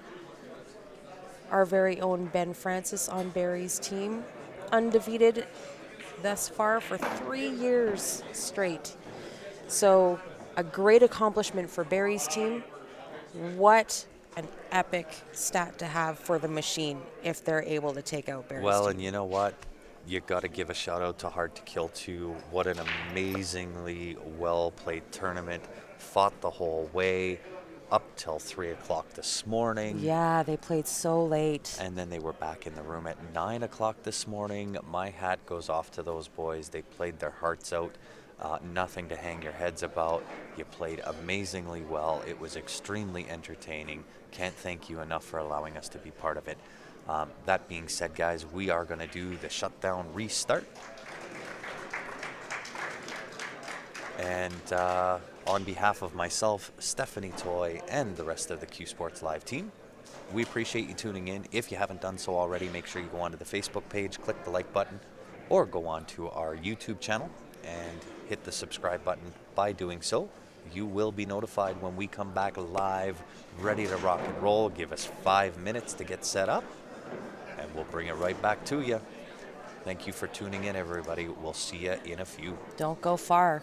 Our very own Ben Francis on Barry's team, undefeated thus far for 3 years straight. So a great accomplishment for Barry's team. What an epic stat to have for the machine if they're able to take out Barry's Well, team. and you know what? You got to give a shout out to Hard to Kill too. What an amazingly well played tournament. Fought the whole way up till 3 o'clock this morning. Yeah, they played so late. And then they were back in the room at 9 o'clock this morning. My hat goes off to those boys. They played their hearts out. Nothing to hang your heads about. You played amazingly well. It was extremely entertaining. Can't thank you enough for allowing us to be part of it. That being said, guys, we are going to do the shutdown restart. And on behalf of myself, Stephanie Toy, and the rest of the Q Sports Live team, we appreciate you tuning in. If you haven't done so already, make sure you go onto the Facebook page, click the like button, or go on to our YouTube channel and hit the subscribe button. By doing so, you will be notified when we come back live, ready to rock and roll. Give us 5 minutes to get set up, and we'll bring it right back to you. Thank you for tuning in, everybody. We'll see you in a few. Don't go far.